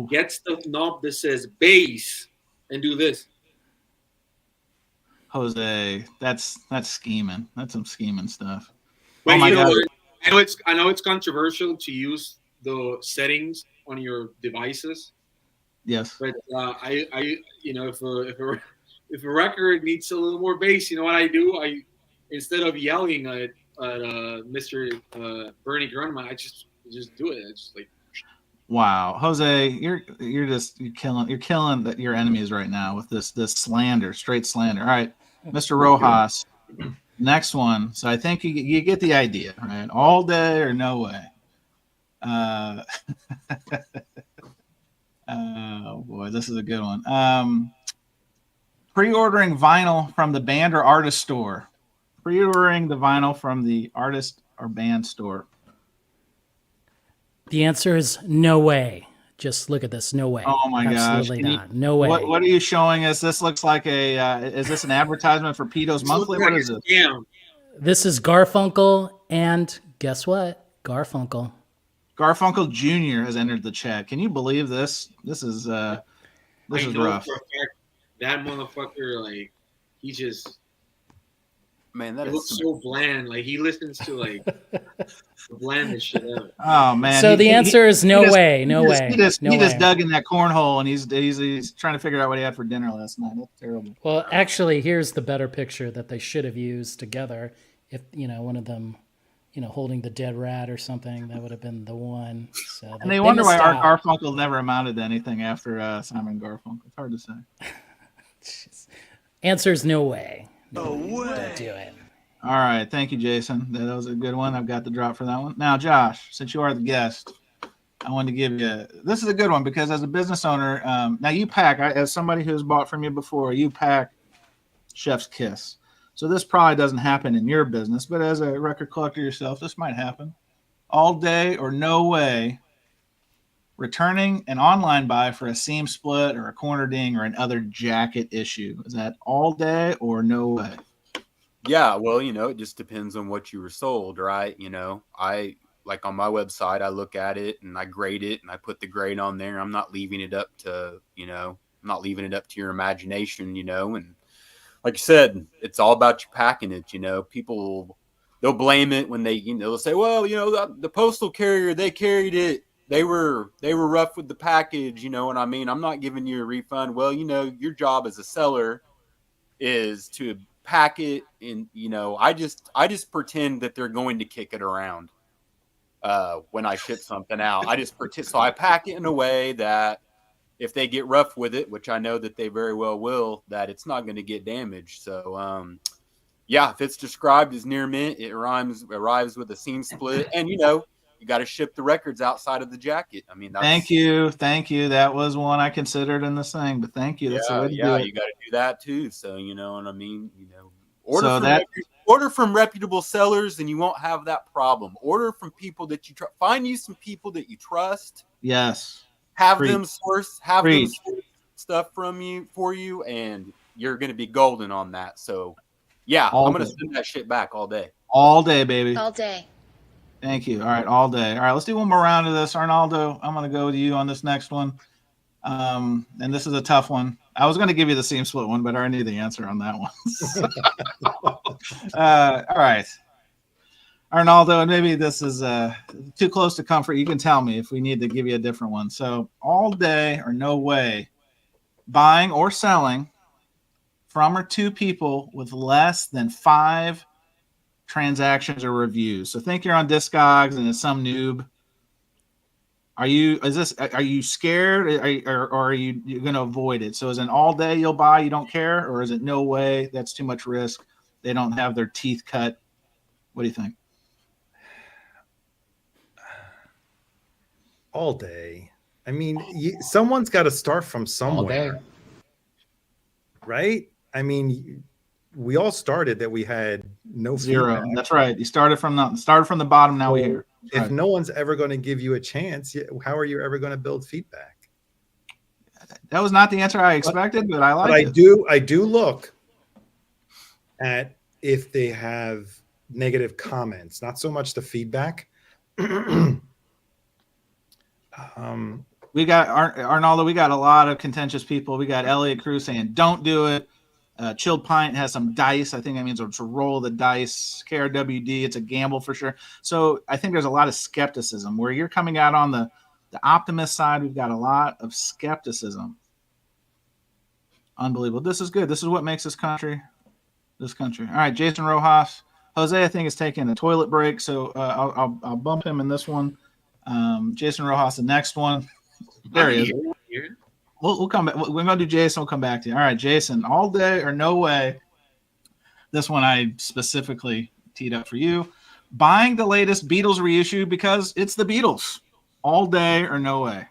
gets the knob that says bass, and do this. Jose, that's scheming. That's some scheming stuff. But oh my God. I know it's controversial to use the settings on your devices. Yes. But I you know, if a record needs a little more bass, you know what I do? I instead of yelling at Mr. Bernie Grunman, I just do it. It's just like, wow, Jose, you're killing your enemies right now with this slander, straight slander. All right, Mr. Rojas, next one. So I think you get the idea, right? All day or no way. Oh boy, this is a good one. Pre-ordering vinyl from the band or artist store. Pre-ordering the vinyl from the artist or band store. The answer is no way. Just look at this. No way. Oh my gosh. Absolutely not. No way. What are you showing us? This looks like is this an advertisement for Pito's Monthly? What is this? This is Garfunkel, and guess what? Garfunkel Jr. has entered the chat. Can you believe this? This is rough. For a fact, that motherfucker, like, he just, man, that looks so bland. Like, he listens to like the blandest shit ever. Oh man! So the answer is no way. No way. He just dug in that cornhole and he's trying to figure out what he had for dinner last night. That's terrible. Well, actually, here's the better picture that they should have used together. If one of them, holding the dead rat or something, that would have been the one. So and they wonder why Art Garfunkel never amounted to anything after Simon Garfunkel. It's hard to say. Answer is no way. No way. Don't do it. All right. Thank you, Jason. That was a good one. I've got the drop for that one. Now, Josh, since you are the guest, I wanted to give you – this is a good one because as a business owner now you pack – as somebody who's bought from you before, you pack Chef's Kiss. So this probably doesn't happen in your business, but as a record collector yourself, this might happen. All day or no way returning an online buy for a seam split or a corner ding or another jacket issue. Is that all day or no way? Yeah, well, it just depends on what you were sold, right? like on my website, I look at it and I grade it and I put the grade on there. I'm not leaving it up to, I'm not leaving it up to your imagination, and like you said, it's all about you packing it. People, they'll blame it when they'll say, well, the postal carrier, they carried it. They were rough with the package. You know what I mean? I'm not giving you a refund. Well, your job as a seller is to pack it. And, I just pretend that they're going to kick it around when I ship something out. I just pretend. So I pack it in a way that if they get rough with it, which I know that they very well will, that it's not going to get damaged. So, yeah, if it's described as near mint, it arrives with a seam split, and you got to ship the records outside of the jacket. I mean, thank you. That was one I considered in this thing, but thank you. That's the way to do it. You got to do that too. So you know what I mean. Order from reputable sellers, and you won't have that problem. Order from people that you trust. Find you some people that you trust. Yes. Have them source stuff for you, and you're going to be golden on that. So, yeah, I'm going to send that shit back all day. All day, baby. All day. Thank you. All right, all day. All right, let's do one more round of this. Arnaldo, I'm going to go to you on this next one. And this is a tough one. I was going to give you the seam split one, but I already knew the answer on that one. All right. Arnaldo, and maybe this is too close to comfort. You can tell me if we need to give you a different one. So, all day or no way, buying or selling from or to people with less than 5 transactions or reviews. So think you're on Discogs and it's some noob. Are you scared or are you going to avoid it? So is it all day you'll buy, you don't care? Or is it no way, that's too much risk, they don't have their teeth cut? What do you think? All day. I mean, someone's got to start from somewhere. All day. Right? I mean, we all started that we had no zero. feedback. That's right. You started from the bottom. Now we're here. If no one's ever going to give you a chance, how are you ever going to build feedback? That was not the answer I expected, but I like it. I do look at if they have negative comments, not so much the feedback. We got Arnaldo. We got a lot of contentious people. We got Elliot Cruz saying, "Don't do it." Chilled Pint has some dice. I think that means it's a roll of the dice. KRWD, it's a gamble for sure. So I think there's a lot of skepticism. Where you're coming out on the optimist side, we've got a lot of skepticism. Unbelievable. This is good. This is what makes this country. All right, Jason Rojas. Jose, I think, is taking a toilet break, so I'll bump him in this one. Jason Rojas, the next one. There he is. We'll come back. We're going to do Jason. We'll come back to you. All right, Jason, all day or no way. This one I specifically teed up for you. Buying the latest Beatles reissue because it's the Beatles. All day or no way.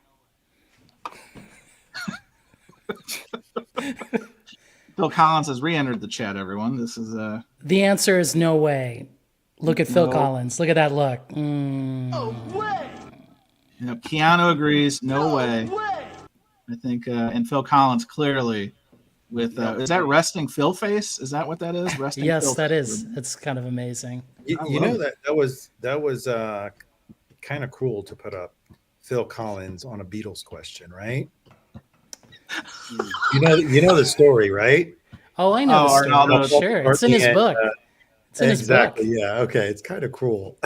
Phil Collins has re-entered the chat, everyone. This is The answer is no way. Look at Phil Collins. Look at that look. No way. Keanu agrees. No way. I think, and Phil Collins clearly with, is that resting Phil face? Is that what that is? Resting yes, Phil that face. is. It's kind of amazing. You know that was kind of cruel to put up Phil Collins on a Beatles question, right? You know the story, right? Oh, I know the story. Arnaldo. Sure, it's in his book. It's in his book. Yeah. Okay. It's kind of cruel.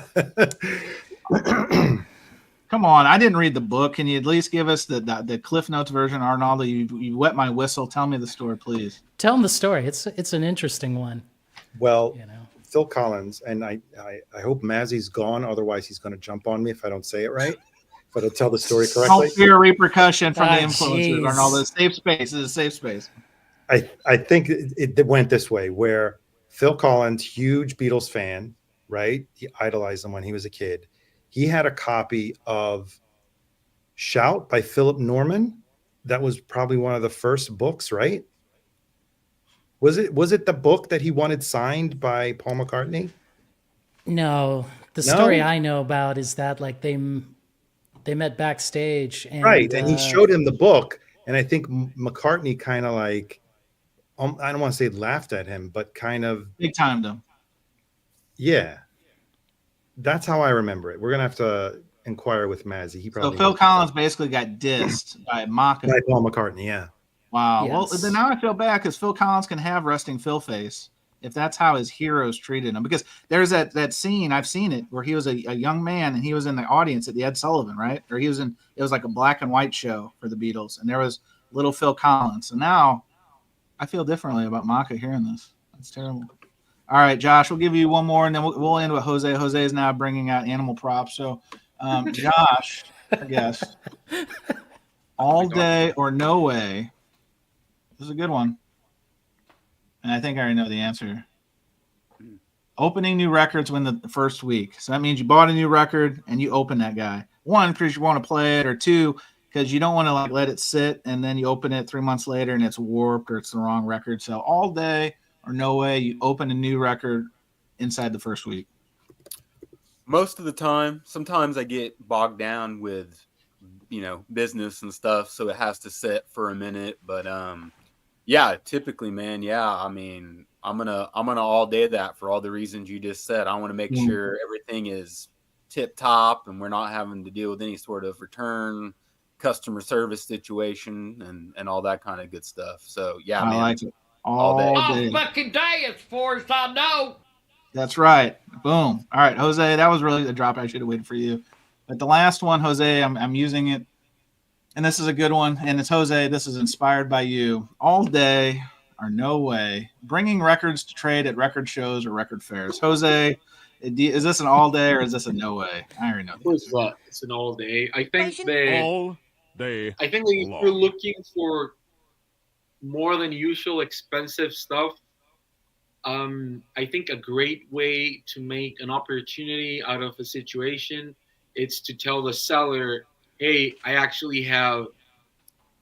Come on, I didn't read the book. Can you at least give us the Cliff Notes version, Arnaldo? You wet my whistle. Tell me the story, please. Tell him the story. It's an interesting one. Well, Phil Collins, and I hope Mazzy's gone. Otherwise, he's going to jump on me if I don't say it right. But I'll tell the story correctly. Don't fear repercussion from the influencers, geez. Arnaldo. Safe space is a safe space. I think it went this way, where Phil Collins, huge Beatles fan, right? He idolized them when he was a kid. He had a copy of Shout by Philip Norman. That was probably one of the first books, right? Was it the book that he wanted signed by Paul McCartney? No, the story I know about is that like they met backstage, and, right? And he showed him the book, and I think McCartney kind of like, I don't want to say laughed at him, but kind of big timed him. Yeah. That's how I remember it. We're gonna have to inquire with Mazzy. He So probably Phil knows. Collins basically got dissed by Maka. By Paul McCartney, yeah. Wow. Well, Yes. then now I feel bad because Phil Collins can have resting Phil face if that's how his heroes treated him. Because there's that scene, I've seen it, where he was a young man and he was in the audience at the Ed Sullivan, right? Or it was like a black and white show for the Beatles, and there was little Phil Collins. So now I feel differently about Maka hearing this. That's terrible. All right, Josh, we'll give you one more, and then we'll end with Jose. Jose is now bringing out animal props. So, Josh, I guess, all day or no way. This is a good one. And I think I already know the answer. Opening new records when the first week. So that means you bought a new record and you open that guy. One, because you want to play it, or two, because you don't want to like let it sit and then you open it 3 months later and it's warped or it's the wrong record. So all day or no way, you open a new record inside the first week. Most of the time, sometimes I get bogged down with, business and stuff, so it has to sit for a minute. But yeah, typically, man, yeah, I mean, I'm gonna all day that for all the reasons you just said. I want to make sure everything is tip top and we're not having to deal with any sort of return customer service situation and all that kind of good stuff. So yeah, I man, like it. all day. All fucking day, as far as I know. That's right. Boom. All right, Jose, that was really the drop. I should have waited for you. But the last one, Jose, I'm using it. And this is a good one. And it's Jose. This is inspired by you. All day or no way. Bringing records to trade at record shows or record fairs. Jose, is this an all day or is this a no way? I already know. It's an all day. I think that All day. if you're looking for more than usual expensive stuff, I think a great way to make an opportunity out of a situation is to tell the seller, hey, I actually have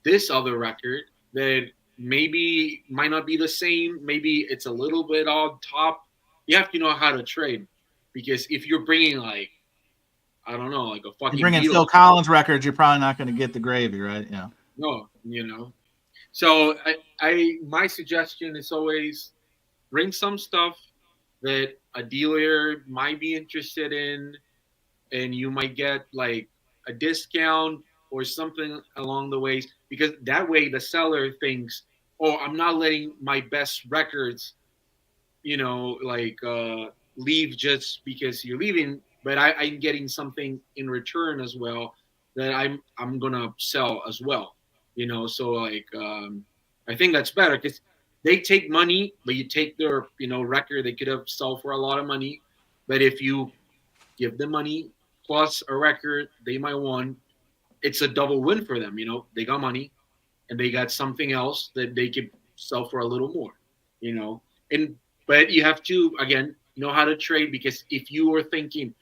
this other record that maybe might not be the same. Maybe it's a little bit on top. You have to know how to trade, because if you're bringing like, I don't know, like a fucking You're bringing Beatles Phil Collins records, you're probably not going to get the gravy, right? Yeah. No, So my suggestion is always bring some stuff that a dealer might be interested in, and you might get like a discount or something along the ways, because that way the seller thinks, oh, I'm not letting my best records, leave just because you're leaving, but I'm getting something in return as well that I'm gonna sell as well. So like I think that's better, because they take money, but you take their record they could have sold for a lot of money. But if you give them money plus a record they might want, it's a double win for them. They got money and they got something else that they could sell for a little more. But you have to, again, know how to trade, because if you are thinking,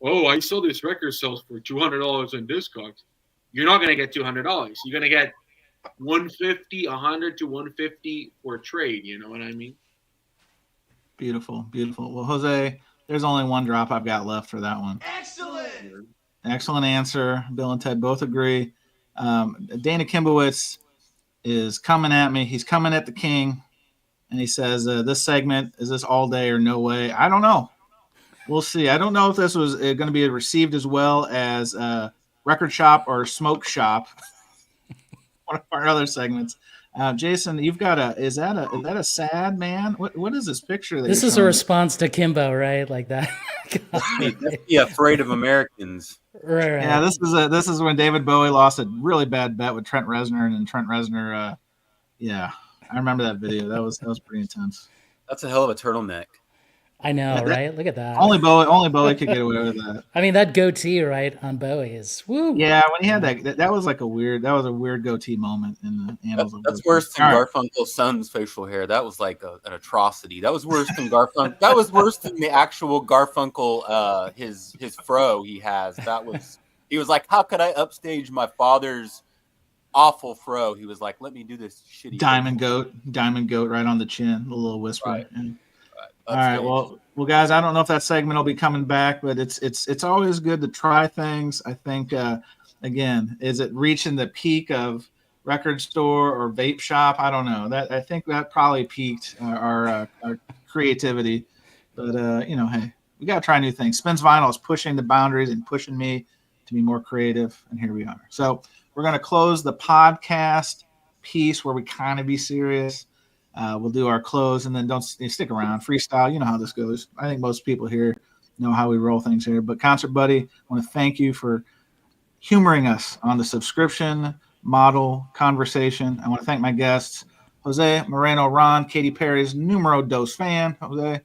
oh, I saw this record sells for $200 on Discogs, you're not going to get $200. You're going to get 150, 100 to 150 for trade. You know what I mean? Beautiful, beautiful. Well, Jose, there's only one drop I've got left for that one. Excellent answer. Bill and Ted both agree. Dana Kimbowitz is coming at me. He's coming at the king, and he says, this segment, is this all day or no way? I don't know. We'll see. I don't know if this was going to be received as well as Record Shop or Smoke Shop, one of our other segments. Jason, you've got is that a sad man? What is this picture? This is a response to Kimbo, right? Like that. Yeah, afraid of Americans. Right. Yeah, this is when David Bowie lost a really bad bet with Trent Reznor, and Trent Reznor. Yeah, I remember that video. That was pretty intense. That's a hell of a turtleneck. I know, right? Look at that. Only Bowie could get away with that. I mean, that goatee, right, on Bowie is woo. Yeah, when he had that was like a weird goatee moment in the annals of That's worse than Garfunkel's son's facial hair. That was like an atrocity. That was worse than Garfunkel. That was worse than the actual Garfunkel. His fro he has. He was like, how could I upstage my father's awful fro? He was like, let me do this shitty diamond goat right on the chin, a little whisper. Right. All right. Well, guys, I don't know if that segment will be coming back, but it's always good to try things. I think, again, is it reaching the peak of record store or vape shop? I don't know. I think that probably peaked our creativity. But hey, we got to try new things. Spins Vinyl is pushing the boundaries and pushing me to be more creative. And here we are. So we're going to close the podcast piece where we kind of be serious. We'll do our close and then don't stick around. Freestyle. You know how this goes. I think most people here know how we roll things here. But Concert Buddy, I want to thank you for humoring us on the subscription model conversation. I want to thank my guests, Jose Moreno Ron, Katy Perry's numero dos fan. Jose.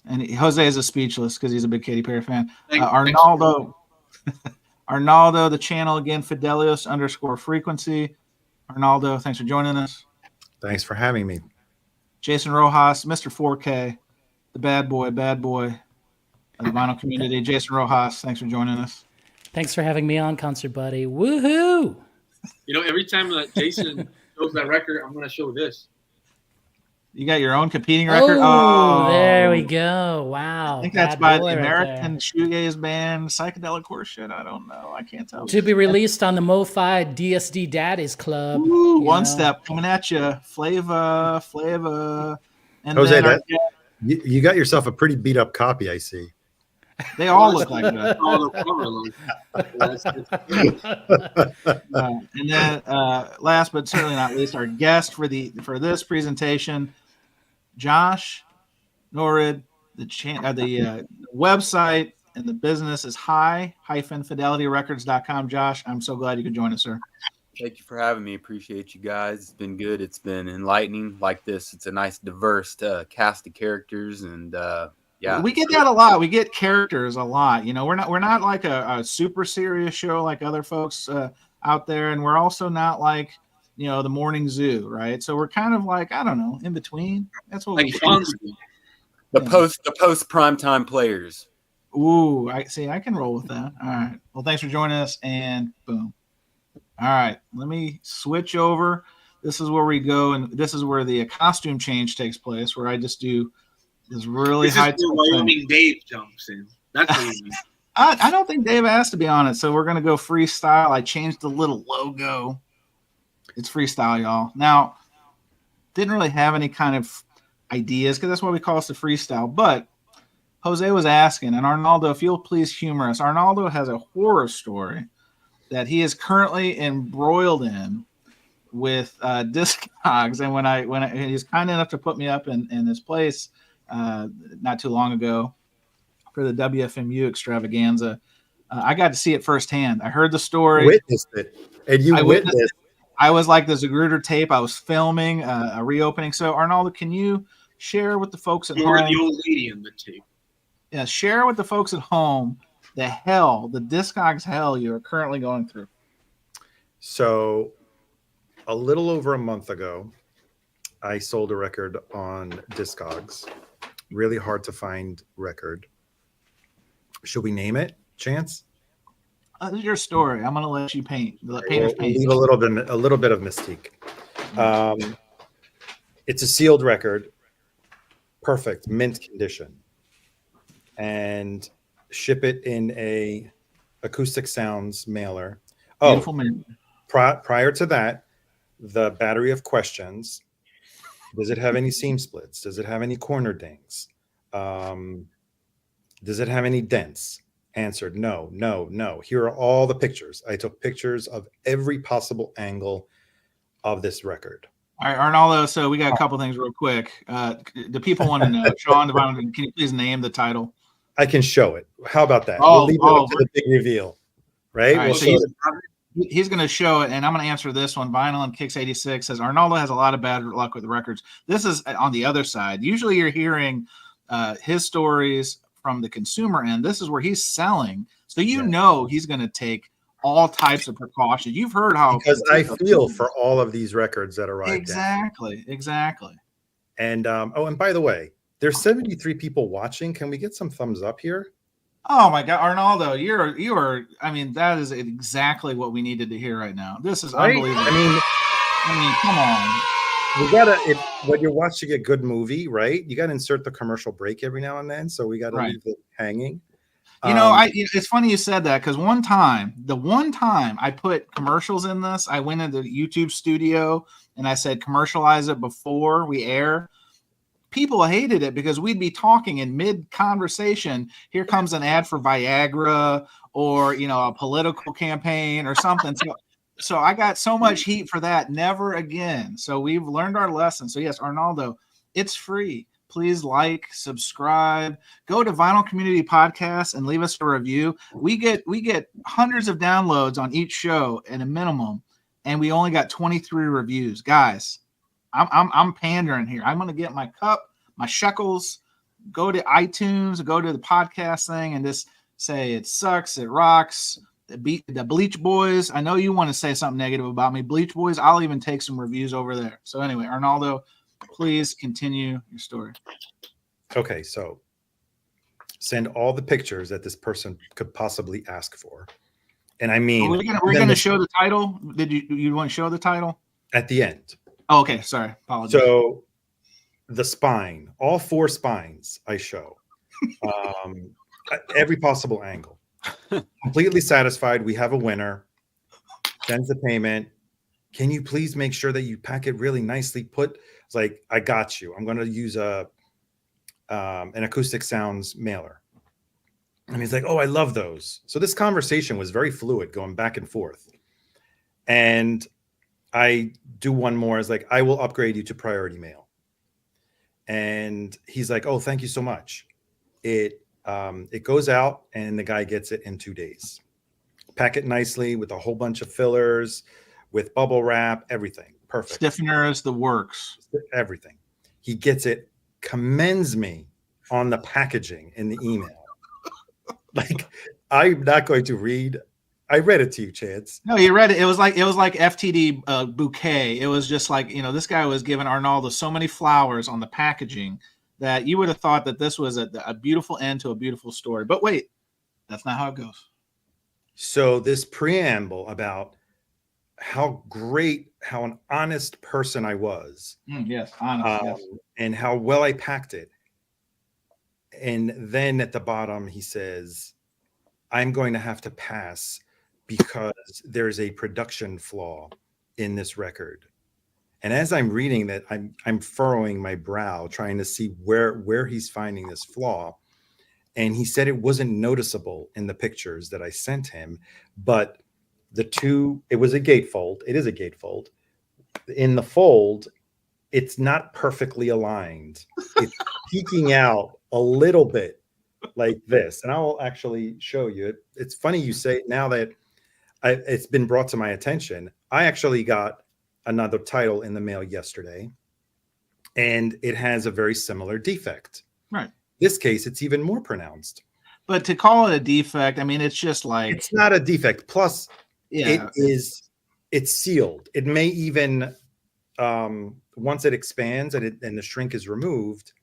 And Jose is a speechless because he's a big Katy Perry fan. Arnaldo, Arnaldo, the channel again, Fidelius_frequency. Arnaldo, thanks for joining us. Thanks for having me. Jason Rojas, Mr. 4K, the bad boy of the vinyl community. Jason Rojas, thanks for joining us. Thanks for having me on, Concert Buddy. Woohoo! You know, every time that Jason shows that record, I'm going to show this. You got your own competing record? Oh, there we go. Wow. I think that's by the American Shoegaze band, Psychedelic Horse Shit. I don't know. I can't tell. To be released on the MoFi DSD Daddies Club. Ooh, One Step coming at you. Flava. And Jose, you got yourself a pretty beat up copy, I see. They all look like that. And then last but certainly not least, our guest for this presentation, Josh Norrid. The website and the business is high-fidelityrecords.com. Josh, I'm so glad you could join us, sir. Thank you for having me. Appreciate you guys. It's been good. It's been enlightening like this. It's a nice diverse cast of characters, and yeah, we get that a lot. We get characters a lot. You know, we're not like a super serious show like other folks out there, and we're also not like, you know, the morning zoo, right? So we're kind of like, I don't know, in between. That's what like the post primetime players. Ooh, I can roll with that. All right. Well, thanks for joining us, and boom. All right, let me switch over. This is where we go, and this is where the costume change takes place, where I just do this really high. Wyoming Dave jumps in. That's what you mean. I don't think Dave asked to be on it, so we're gonna go freestyle. I changed the little logo. It's freestyle, y'all. Now, didn't really have any kind of ideas because that's why we call us the freestyle. But Jose was asking, and Arnaldo, if you'll please humor us. Arnaldo has a horror story that he is currently embroiled in with Discogs. And when he's kind enough to put me up in this place not too long ago for the WFMU extravaganza, I got to see it firsthand. I heard the story. Witnessed it. And you witnessed it. I was like the Zagruder tape. I was filming a reopening. So Arnaldo, can you share with the folks at home? The old lady in the tape. Yeah, share with the folks at home the Discogs hell you are currently going through. So a little over a month ago, I sold a record on Discogs. Really hard to find record. Should we name it, Chance? This is your story. I'm going to let you paint. Let painters paint. Leave a little bit of mystique. It's a sealed record, perfect mint condition, and ship it in a Acoustic Sounds mailer. Beautiful mint. Prior to that, the battery of questions. Does it have any seam splits? Does it have any corner dings? Does it have any dents? Answered no, no, no. Here are all the pictures. I took pictures of every possible angle of this record. All right, Arnaldo, so we got a couple things real quick. The people want to know. Sean, can you please name the title? I can show it. How about that? We'll leave it up to the big reveal, right? All right, so he's going to show it, and I'm going to answer this one. Vinyl and Kicks 86 says, Arnaldo has a lot of bad luck with the records. This is on the other side. Usually you're hearing his stories from the consumer end. This is where he's selling. So you know he's going to take all types of precautions. You've heard how. Because I feel for all of these records that arrived. Exactly. And, and by the way, there's 73 people watching. Can we get some thumbs up here? Oh my God, Arnaldo, you are. I mean, that is exactly what we needed to hear right now. This is unbelievable. I mean, come on. We gotta. When you're watching a good movie, right? You gotta insert the commercial break every now and then. So we gotta leave it hanging. You know, it's funny you said that because the one time I put commercials in this, I went into the YouTube studio and I said commercialize it before we air. people hated it because we'd be talking in mid conversation. Here comes an ad for Viagra or, a political campaign or something. So I got so much heat for that. Never again. So we've learned our lesson. So yes, Arnaldo, it's free. Please like, subscribe, go to Vinyl Community Podcast and leave us a review. We get hundreds of downloads on each show at a minimum, and we only got 23 reviews. Guys, I'm pandering here. I'm gonna get my cup, my shekels, go to iTunes, go to the podcast thing, and just say it sucks, it rocks. The Bleach Boys. I know you want to say something negative about me. Bleach Boys, I'll even take some reviews over there. So anyway, Arnaldo, please continue your story. Okay, so send all the pictures that this person could possibly ask for. And I mean, we're gonna show the title. Did you want to show the title? At the end. Oh, okay, sorry. Apologies. So the spine, all 4 spines I show. Every possible angle. Completely satisfied. We have a winner. Sends the payment. Can you please make sure that you pack it really nicely? It's like, I got you. I'm going to use an acoustic sounds mailer. And he's like, oh, I love those. So this conversation was very fluid, going back and forth. And I do one more. It's like, I will upgrade you to priority mail. And he's like, oh, thank you so much. It goes out and the guy gets it in 2 days. Pack it nicely with a whole bunch of fillers, with bubble wrap, everything. Perfect. Stiffeners, the works. Everything. He gets it, commends me on the packaging in the email. Like, I'm not going to read. I read it to you, Chance. No, you read it. It was like FTD bouquet. It was just like, this guy was giving Arnaldo so many flowers on the packaging that you would have thought that this was a beautiful end to a beautiful story. But wait, that's not how it goes. So this preamble about how an honest person I was. Yes, honest. Yes. And how well I packed it. And then at the bottom, he says, I'm going to have to pass because there's a production flaw in this record. And as I'm reading that, I'm furrowing my brow, trying to see where he's finding this flaw. And he said it wasn't noticeable in the pictures that I sent him, but it was a gatefold. It is a gatefold. In the fold, it's not perfectly aligned. It's peeking out a little bit like this. And I will actually show you. It's funny you say now that it's been brought to my attention. I actually got another title in the mail yesterday, and it has a very similar defect. Right. This case, it's even more pronounced. But to call it a defect, I mean, it's just like, it's not a defect. Plus, it's sealed. It may even, once it expands and the shrink is removed,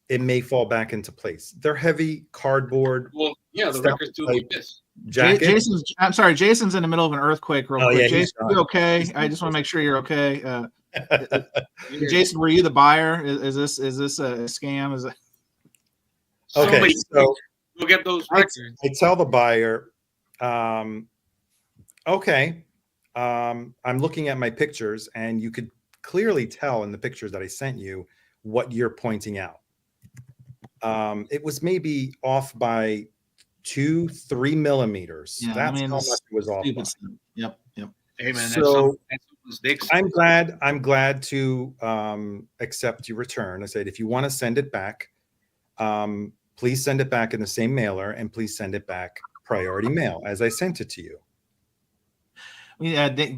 it may fall back into place. They're heavy cardboard. Well, yeah, the record's too like this. Jason's in the middle of an earthquake real quick. Jason, you okay? I just want to make sure you're okay. Jason, were you the buyer? Is this a scam? Is it? Okay, so we'll get those records. I tell the buyer, okay, I'm looking at my pictures, and you could clearly tell in the pictures that I sent you what you're pointing out. It was maybe off by 2-3 millimeters. Yeah, That's how much it was off by. Yep. Hey man, So mistakes. I'm glad to accept your return. I said, if you want to send it back, please send it back in the same mailer, and please send it back priority mail as I sent it to you.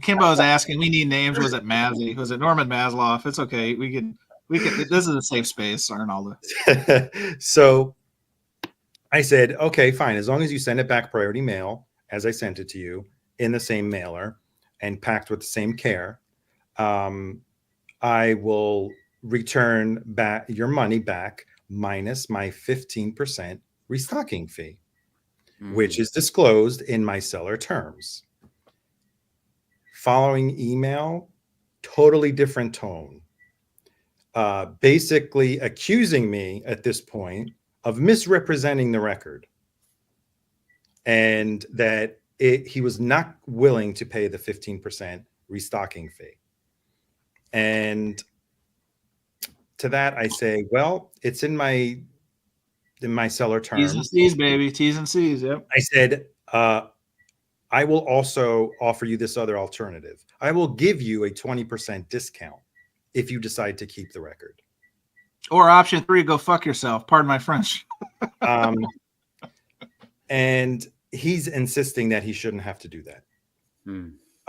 Kimbo was asking, we need names. Was it Mazzy? Was it Norman Masloff? It's okay. We can, this is a safe space, Arnaldo. So I said, okay, fine. As long as you send it back priority mail, as I sent it to you in the same mailer and packed with the same care, I will return back your money back minus my 15% restocking fee, which is disclosed in my seller terms. Following email, totally different tone. Basically accusing me at this point of misrepresenting the record, and that he was not willing to pay the 15% restocking fee. And to that, I say, well, it's in my seller T's and terms. C's, baby. T's and C's. Yep. I said, I will also offer you this other alternative. I will give you a 20% discount if you decide to keep the record. Or option 3, go fuck yourself. Pardon my French. And he's insisting that he shouldn't have to do that.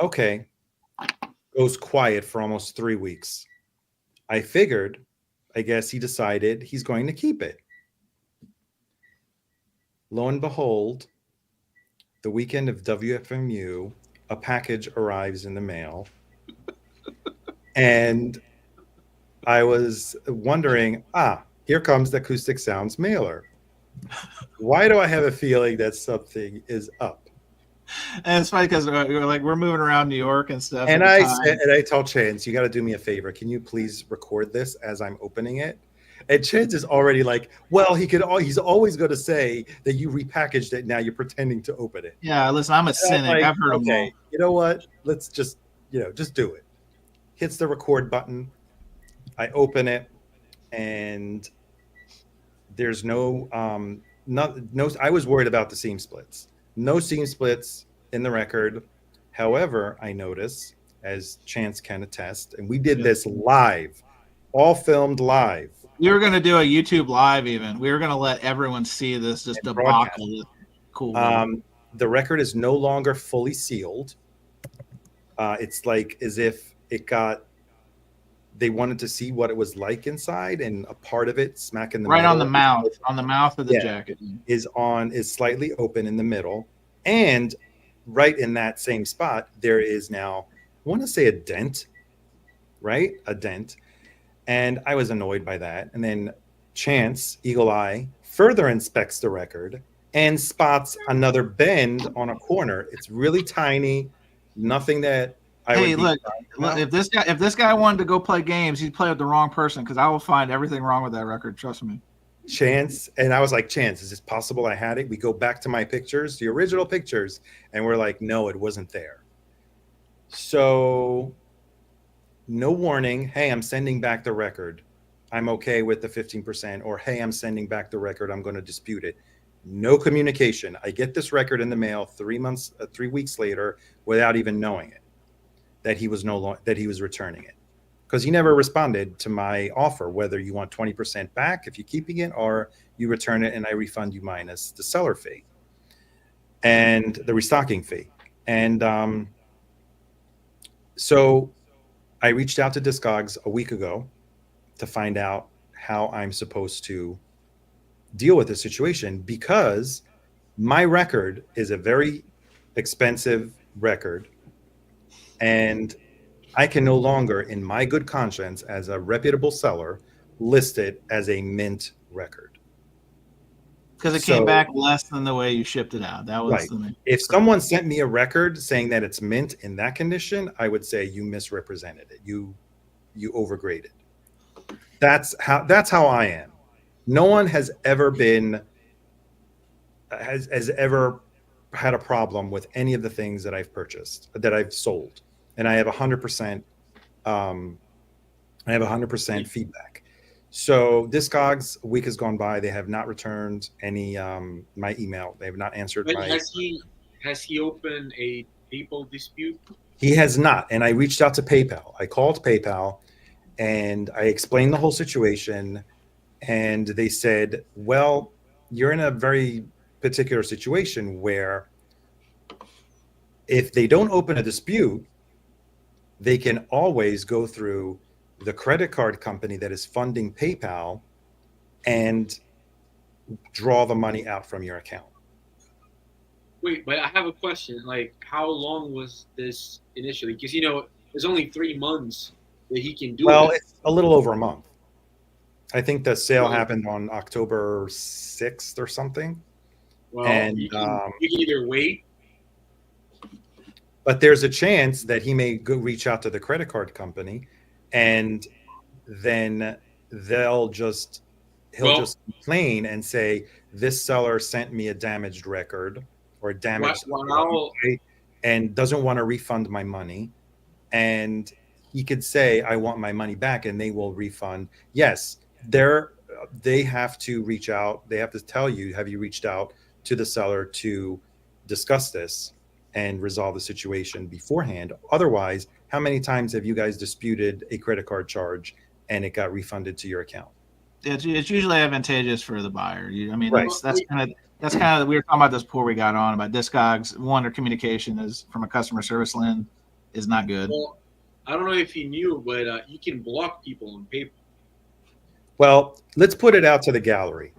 Okay. Goes quiet for almost 3 weeks. I figured, I guess he decided he's going to keep it. Lo and behold, the weekend of WFMU, a package arrives in the mail. And I was wondering, here comes the Acoustic Sounds mailer. Why do I have a feeling that something is up? And it's funny because we're moving around New York and stuff. And I tell Chance, you got to do me a favor. Can you please record this as I'm opening it? And Chance is already like, well, he's always going to say that you repackaged it. Now you're pretending to open it. Yeah, listen, I'm a cynic. Like, I've heard them all. You know what? Let's just do it. Hits the record button. I open it, and there's no. I was worried about the seam splits. No seam splits in the record. However, I notice, as Chance can attest, and we did this live, all filmed live. We were going to do a YouTube live even. We were going to let everyone see this just debacle. Cool. The record is no longer fully sealed. It's like as if they wanted to see what it was like inside, and a part of it, smack in the middle, on the mouth of the jacket, is slightly open in the middle, and right in that same spot there is now, I want to say, a dent, right? A dent. And I was annoyed by that. And then Chance, Eagle Eye, further inspects the record and spots another bend on a corner. It's really tiny, nothing that look, if this guy wanted to go play games, he'd play with the wrong person, because I will find everything wrong with that record. Trust me. Chance, and I was like, Chance, is it possible I had it? We go back to my pictures, the original pictures, and we're like, no, it wasn't there. So, no warning. Hey, I'm sending back the record. I'm okay with the 15%. Or, hey, I'm sending back the record. I'm going to dispute it. No communication. I get this record in the mail 3 weeks later without even knowing it, that he was returning it, because he never responded to my offer, whether you want 20% back if you're keeping it, or you return it and I refund you minus the seller fee and the restocking fee. And so I reached out to Discogs a week ago to find out how I'm supposed to deal with the situation, because my record is a very expensive record, and I can no longer, in my good conscience, as a reputable seller, list it as a mint record. Because it came back less than the way you shipped it out. That was right. If someone sent me a record saying that it's mint in that condition, I would say you misrepresented it. You overgraded. That's how I am. No one has ever ever had a problem with any of the things that I've purchased, that I've sold, and I have 100%. I have 100% feedback. So Discogs, a week has gone by. They have not returned any my email. They have not answered my. Has he opened a PayPal dispute? He has not. And I reached out to PayPal. I called PayPal and I explained the whole situation. And they said, well, you're in a very particular situation where if they don't open a dispute, they can always go through the credit card company that is funding PayPal and draw the money out from your account. Wait, but I have a question. Like, how long was this initially? Because, there's only 3 months that he can do it. Well, it's a little over a month. I think the sale happened on October 6th or something. Well, and you can either wait. But there's a chance that he may go reach out to the credit card company, and then he'll just complain and say, this seller sent me a damaged record or damaged and doesn't want to refund my money. And he could say, I want my money back, and they will refund. Yes, they have to reach out. They have to tell you, have you reached out to the seller to discuss this and resolve the situation beforehand? Otherwise, how many times have you guys disputed a credit card charge and it got refunded to your account? It's usually advantageous for the buyer. I mean, Right. that's kind of we were talking about this before we got on about Discogs. One, their communication is from a customer service lens is not good. Well, I don't know if you knew, but you can block people on PayPal. Well, let's put it out to the gallery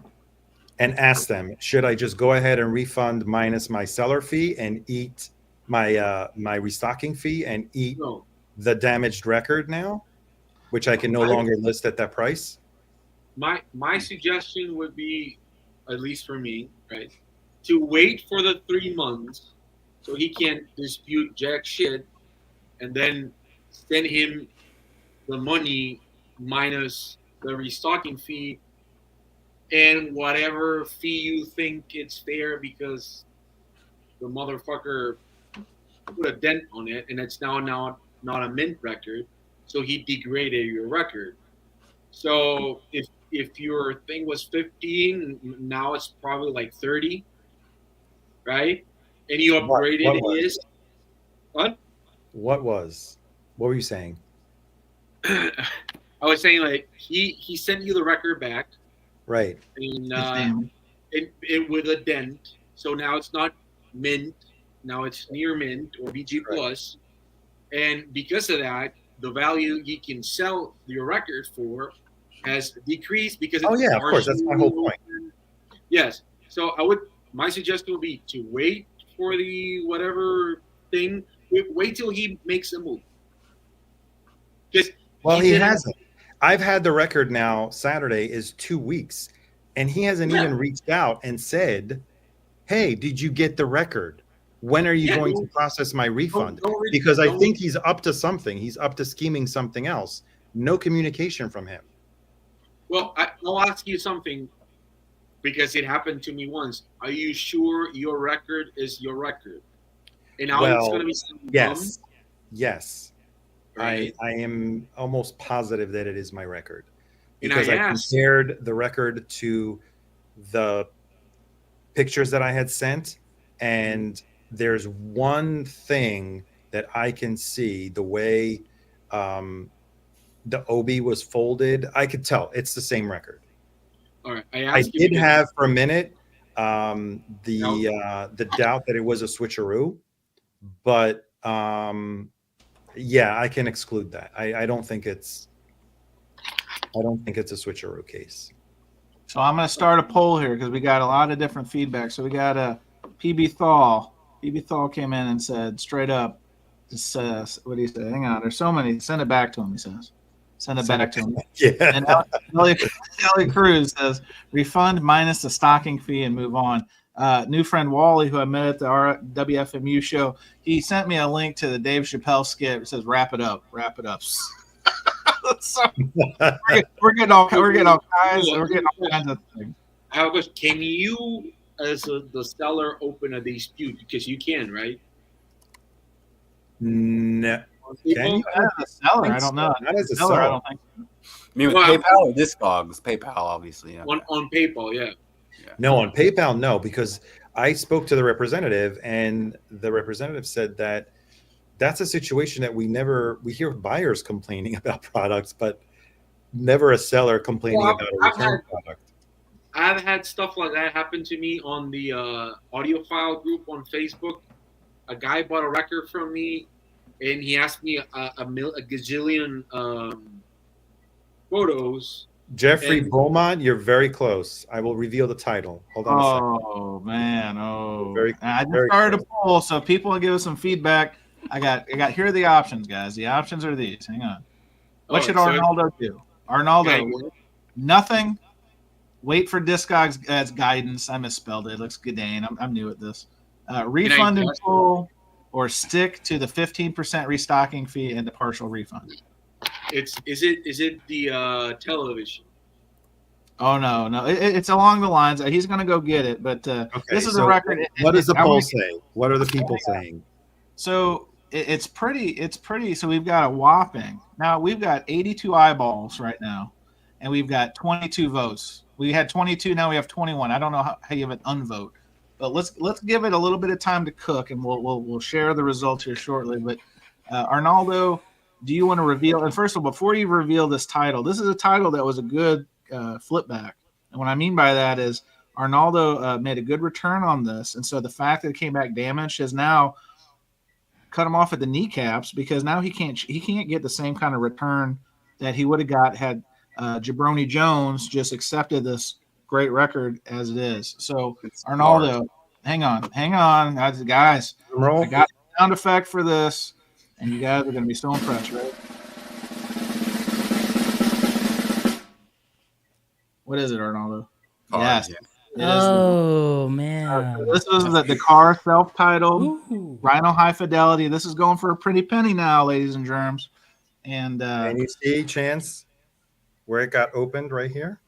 and ask them, should I just go ahead and refund minus my seller fee and eat my my restocking fee and eat the damaged record now, which I can no longer list at that price? My suggestion would be, at least for me, right, to wait for the 3 months so he can't dispute jack shit, and then send him the money minus the restocking fee and whatever fee you think it's fair, because the motherfucker put a dent on it and it's now not a mint record, so he degraded your record. So if your thing was 15, now it's probably like 30, right? And you upgraded his. What? What were you saying? I was saying, like, he sent you the record back, right? And it with a dent, so now it's not mint, now it's near mint or BG plus, and because of that, the value you can sell your record for has decreased because it's of course, that's my whole point. Yes, so my suggestion would be to wait for the whatever thing. Wait till he makes a move. Well, he hasn't. I've had the record now. Saturday is 2 weeks, and he hasn't even reached out and said, "Hey, did you get the record? When are you going to process my refund?" Because I think he's up to something. He's up to scheming something else. No communication from him. Well, I'll ask you something, because it happened to me once. Are you sure your record is your record? And now it's going to be something yes, dumb? Yes. Right. I am almost positive that it is my record, And because I compared the record to the pictures that I had sent, and there's one thing that I can see, the way the OB was folded. I could tell it's the same record. All right. I did have for a minute the doubt that it was a switcheroo, but yeah, I can exclude that. I don't think it's a switcheroo case. So I'm going to start a poll here because we got a lot of different feedback. So we got a PB Thal. PB Thal came in and said straight up, what do you say? Hang on, there's so many. Send it back to him, he says. Send it back to him. Yeah. And Ellie Cruz says, refund minus the stocking fee and move on. New friend Wally, who I met at the WFMU show, he sent me a link to the Dave Chappelle skit. It says, wrap it up. So, we're getting all kinds of things. I have a question. Can you, as the seller, open a dispute? Because you can, right? No. Can you? As a seller, I don't know. Not as a seller, seller. I don't think so. I mean, with PayPal or Discogs? PayPal, obviously. Yeah. On PayPal, yeah. No, on PayPal, no, because I spoke to the representative, and the representative said that that's a situation that we hear buyers complaining about products, but never a seller complaining about a return product. I've had stuff like that happen to me on the audiophile group on Facebook. A guy bought a record from me, and he asked me a gazillion photos. Jeffrey Beaumont, you're very close. I will reveal the title. Hold on a second. Oh man, I just very started close. a poll, so people give us some feedback. I got. Here are the options, guys. The options are these. Hang on. What should Arnaldo do? Arnaldo, nothing. Wait for Discogs as guidance. I misspelled it. It looks Gadane. I'm new at this. Refund in full, or stick to the 15% restocking fee and the partial refund. Is it the television? Oh no, it's along the lines. He's going to go get it, but this is a record. What does the poll say? What are the people saying? So it's pretty. It's pretty. So we've got a whopping. Now we've got 82 eyeballs right now, and we've got 22 votes. We had 22. Now we have 21. I don't know how you have an unvote, but let's give it a little bit of time to cook, and we'll share the results here shortly. But Arnaldo, do you want to reveal? And first of all, before you reveal this title, this is a title that was a good flip back, and what I mean by that is Arnaldo made a good return on this, and so the fact that it came back damaged has now cut him off at the kneecaps because now he can't get the same kind of return that he would have got had Jabroni Jones just accepted this great record as it is. So Arnaldo, hang on, guys. I got a sound effect for this, and you guys are going to be so impressed, right? What is it, Arnaldo? Yes. Oh man! This is the car self-titled Rhino High Fidelity. This is going for a pretty penny now, ladies and germs. And you see, Chance, where it got opened right here?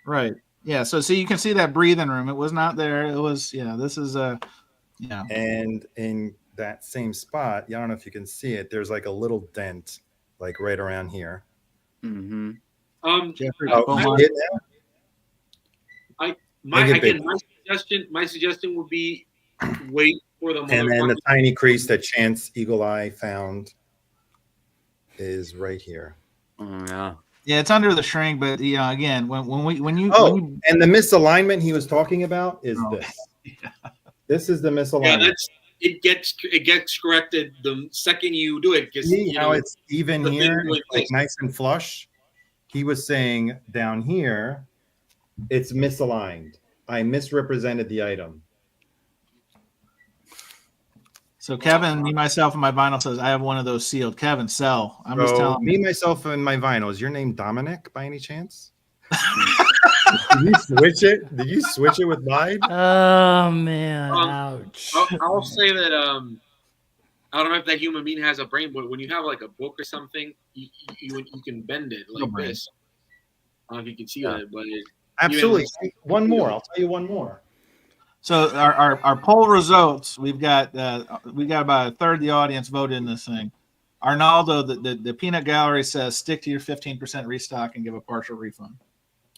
Right. Yeah. So you can see that breathing room. It was not there. It was. Yeah. This is yeah. And in that same spot, I don't know if you can see it. There's like a little dent, like right around here. Mm-hmm. Jeffrey, my suggestion would be wait for the and then the tiny crease that Chance Eagle Eye found is right here. Yeah. Yeah, it's under the shrink, but again, when you and the misalignment he was talking about is this. Yeah. This is the misalignment. Yeah, it gets corrected the second you do it. See how it's even here, it's like nice and flush. He was saying down here, it's misaligned. I misrepresented the item. So Kevin, me, myself, and my vinyl says I have one of those sealed. Kevin, sell. I'm just telling me, myself, and my vinyl. Is your name Dominic by any chance? Did you switch it? Did you switch it with mine? Oh man! Ouch. I'll say that I don't know if that human being has a brain, but when you have like a book or something, you can bend it like this. I don't know if you can see it, but absolutely. One more. I'll tell you one more. So our poll results, we've got about a third of the audience voted in this thing. Arnaldo, the Peanut Gallery says stick to your 15% restock and give a partial refund.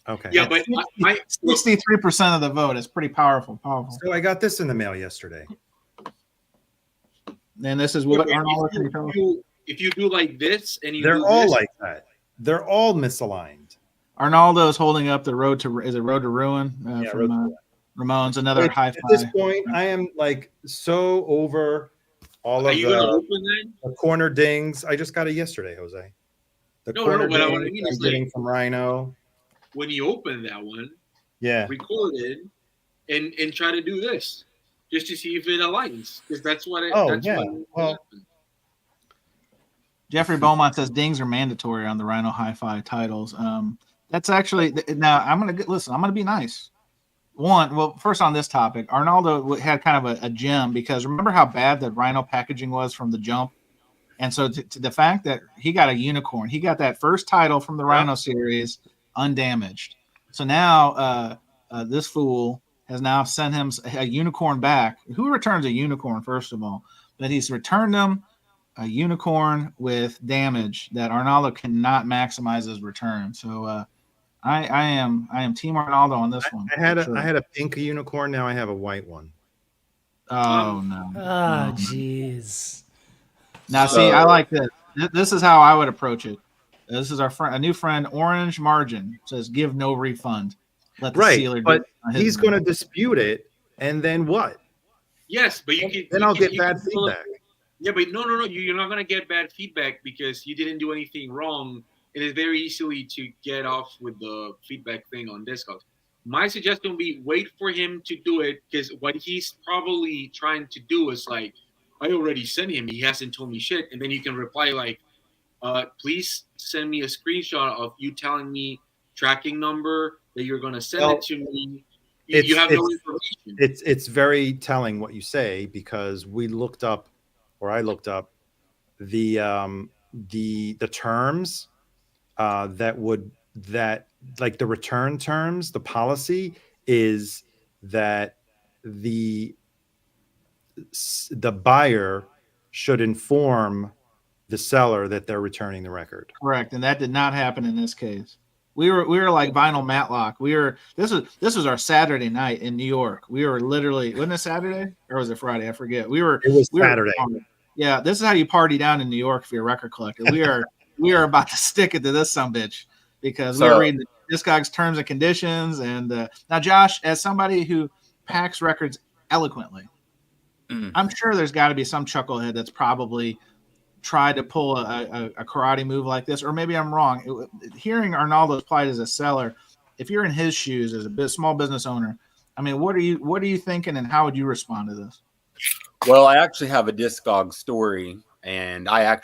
Okay. Yeah, but 63% of the vote is pretty powerful. So I got this in the mail yesterday. And this is what Arnaldo. If you do like this and they're all like that. They're all misaligned. Arnaldo is holding up the Road to Ruin from Ramones, another high five. At this point, I am like so over all of the corner dings. I just got it yesterday, Jose. The corner dings I'm getting from Rhino. When you open that one, record it and try to do this just to see if it aligns, because that's what it. Jeffrey Beaumont says dings are mandatory on the Rhino Hi-Fi titles. That's actually now. I'm gonna be nice. First on this topic, Arnaldo had kind of a gem because remember how bad the Rhino packaging was from the jump, and so to the fact that he got a unicorn, he got that first title from the Rhino series undamaged. So now this fool has now sent him a unicorn back. Who returns a unicorn, first of all? But he's returned him a unicorn with damage that Arnaldo cannot maximize his return. So I am Team Arnaldo on this one. I had a pink unicorn. Now I have a white one. Oh no! Oh jeez. Now see, I like this. This is how I would approach it. This is a new friend, Orange Margin, says give no refund. Let the sealer do but he's going to dispute it, and then what? Yes, but you can. Then I'll get bad feedback. Yeah, but no. You're not going to get bad feedback because you didn't do anything wrong. It is very easily to get off with the feedback thing on Discord. My suggestion would be wait for him to do it, because what he's probably trying to do is like, I already sent him. He hasn't told me shit. And then you can reply like, please send me a screenshot of you telling me tracking number that you're going to send it to me. You have no information. It's very telling what you say, because I looked up the terms that like the return terms. The policy is that the buyer should inform the seller that they're returning the record. Correct, and that did not happen in this case. We were like Vinyl Matlock. This was our Saturday night in New York. We were literally, wasn't it Saturday or was it Friday? I forget. It was Saturday. Yeah, this is how you party down in New York if you're a record collector. We are about to stick it to this sumbitch because we were reading the Discogs terms and conditions. And now, Josh, as somebody who packs records eloquently, I'm sure there's got to be some chucklehead that's probably tried to pull a karate move like this, or maybe I'm wrong. Hearing Arnaldo's plight as a seller, if you're in his shoes as a small business owner, I mean, what are you thinking, and how would you respond to this? Well, I actually have a Discogs story, and I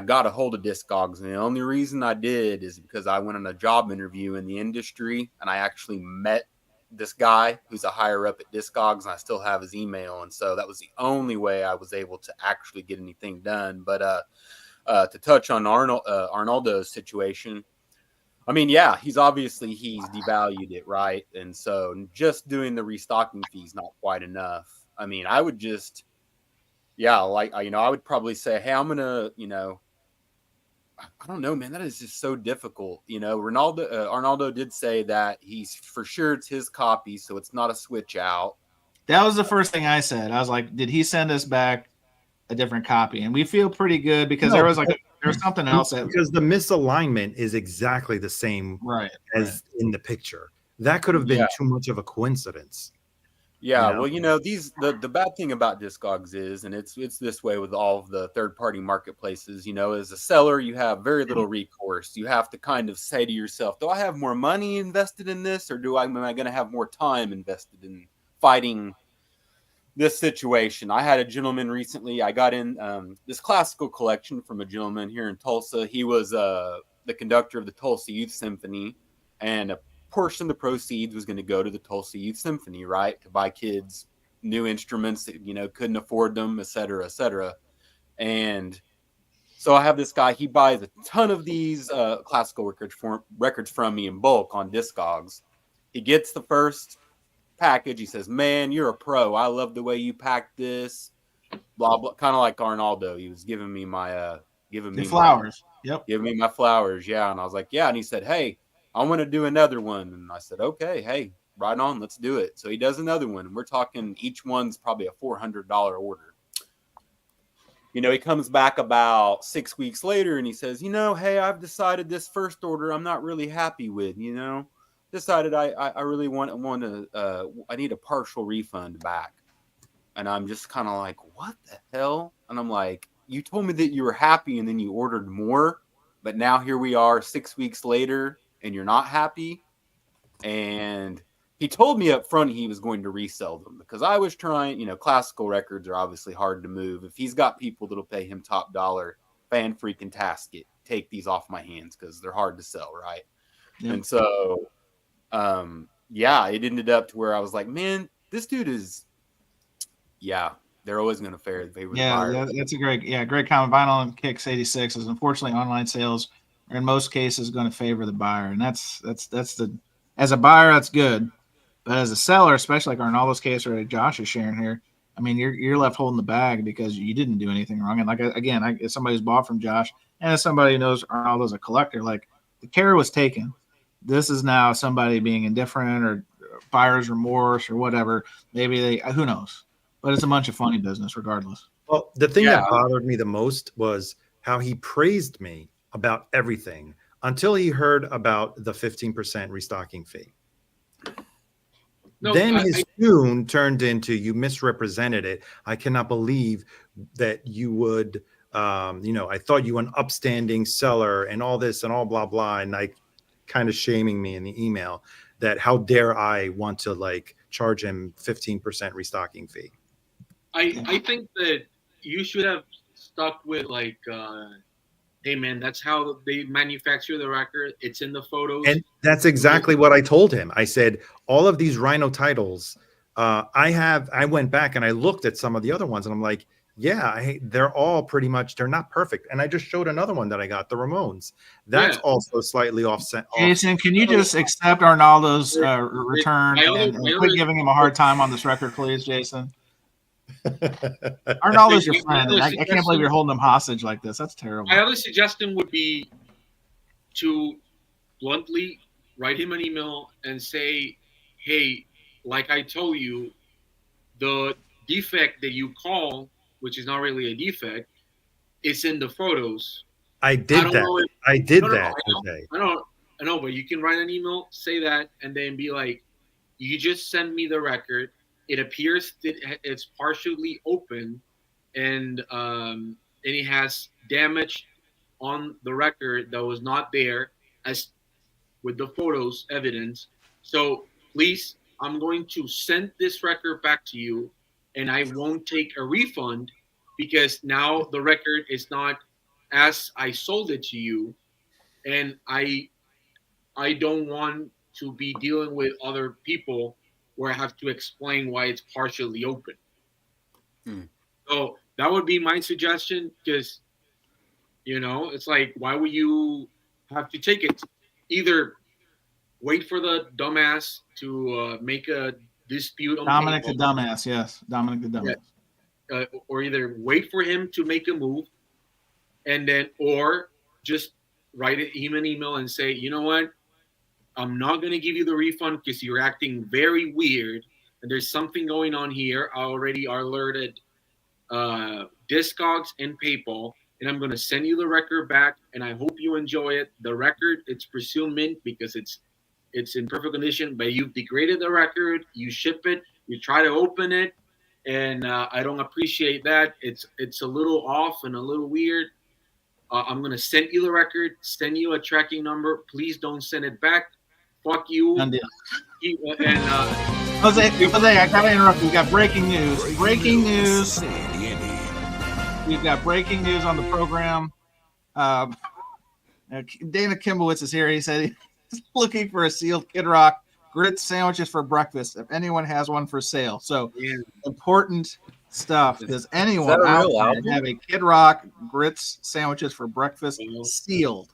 got a hold of Discogs, and the only reason I did is because I went on a job interview in the industry, and I actually met this guy who's a higher up at Discogs, and I still have his email, and so that was the only way I was able to actually get anything done. But to touch on Arnaldo's situation, I mean, yeah, he's devalued it, right? And so just doing the restocking fee is not quite enough. I mean, I would just, I would probably say, hey, I'm gonna, I don't know, man. That is just so difficult. Arnaldo did say that he's for sure it's his copy, so it's not a switch out. That was the first thing I said. I was like, did he send us back a different copy? And we feel pretty good because there was something else. Because the misalignment is exactly the same as in the picture. That could have been too much of a coincidence. Yeah, well, the bad thing about Discogs is, and it's this way with all of the third-party marketplaces, as a seller, you have very little recourse. You have to kind of say to yourself, do I have more money invested in this, or am I going to have more time invested in fighting this situation? I had a gentleman recently, I got in this classical collection from a gentleman here in Tulsa. He was the conductor of the Tulsa Youth Symphony, and a portion of the proceeds was going to go to the Tulsa Youth Symphony, right? To buy kids new instruments that, couldn't afford them, et cetera, et cetera. And so I have this guy, he buys a ton of these classical records from me in bulk on Discogs. He gets the first package. He says, man, you're a pro. I love the way you packed this. Blah, blah. Kind of like Arnaldo. He was giving me my, flowers. Giving me my flowers. Yeah. And I was like, yeah. And he said, hey, I want to do another one. And I said, okay, hey, right on, let's do it. So he does another one. And we're talking each one's probably a $400 order. He comes back about 6 weeks later and he says, hey, I've decided this first order I'm not really happy with, decided I really want to, I need a partial refund back. And I'm just kind of like, what the hell? And I'm like, you told me that you were happy and then you ordered more, but now here we are 6 weeks later and you're not happy. And he told me up front he was going to resell them because I was trying, classical records are obviously hard to move. If he's got people that'll pay him top dollar, fan freaking tasket, take these off my hands because they're hard to sell, right? Yep. And so, it ended up to where I was like, man, this dude is, they're always going to favor the buyer. Yeah, that's a great comment. Vinyl and Kicks 86 is unfortunately online sales are in most cases going to favor the buyer, and that's as a buyer that's good, but as a seller, especially like Arnaldo's case or like Josh is sharing here, I mean you're left holding the bag because you didn't do anything wrong. And like as somebody who's bought from Josh and as somebody who knows Arnaldo's a collector, like the care was taken. This is now somebody being indifferent or buyer's remorse or whatever. Maybe who knows. But it's a bunch of funny business regardless. Well, the thing that bothered me the most was how he praised me about everything until he heard about the 15% restocking fee. Then his tune turned into, you misrepresented it. I cannot believe that you would, I thought you were an upstanding seller and all this and all blah, blah. And like kind of shaming me in the email that how dare I want to charge him 15% restocking fee. I think that you should have stuck with hey man, that's how they manufacture the record. It's in the photos. And that's exactly what I told him. I said, all of these Rhino titles, I went back and I looked at some of the other ones and I'm like, they're all pretty much, they're not perfect. And I just showed another one that I got, the Ramones. That's also slightly offset. Jason, can you just accept Arnaldo's return and quit giving him a hard time on this record, please, Jason? Arnaldo's your friend. I can't believe you're holding him hostage like this. That's terrible. My other suggestion would be to bluntly write him an email and say, hey, like I told you, the defect that you call, which is not really a defect, is in the photos. I did that. I did that today. I know, but you can write an email, say that, and then be like, you just send me the record. It appears that it's partially open, and it has damage on the record that was not there, as with the photos evidence. So please, I'm going to send this record back to you, and I won't take a refund because now the record is not as I sold it to you, and I don't want to be dealing with other people where I have to explain why it's partially open. So that would be my suggestion, because it's like, why would you have to take it? Either wait for the dumbass to make a dispute on Dominic the dumbass, yes. Dominic the dumbass. Yeah. Or either wait for him to make a move, and then, or just write him an email and say, you know what? I'm not going to give you the refund because you're acting very weird, and there's something going on here. I already alerted Discogs and PayPal, and I'm going to send you the record back, and I hope you enjoy it. The record, it's presumed mint because it's in perfect condition, but you've degraded the record. You ship it, you try to open it, and I don't appreciate that. It's a little off and a little weird. I'm going to send you the record, send you a tracking number. Please don't send it back. Fuck you. And Jose, I gotta interrupt you. We got breaking news. Breaking news. We've got breaking news on the program. Dana Kimbowitz is here. He said he's looking for a sealed Kid Rock grits sandwiches for breakfast. If anyone has one for sale, so important stuff. Does anyone out there have a Kid Rock grits sandwiches for breakfast? Sealed.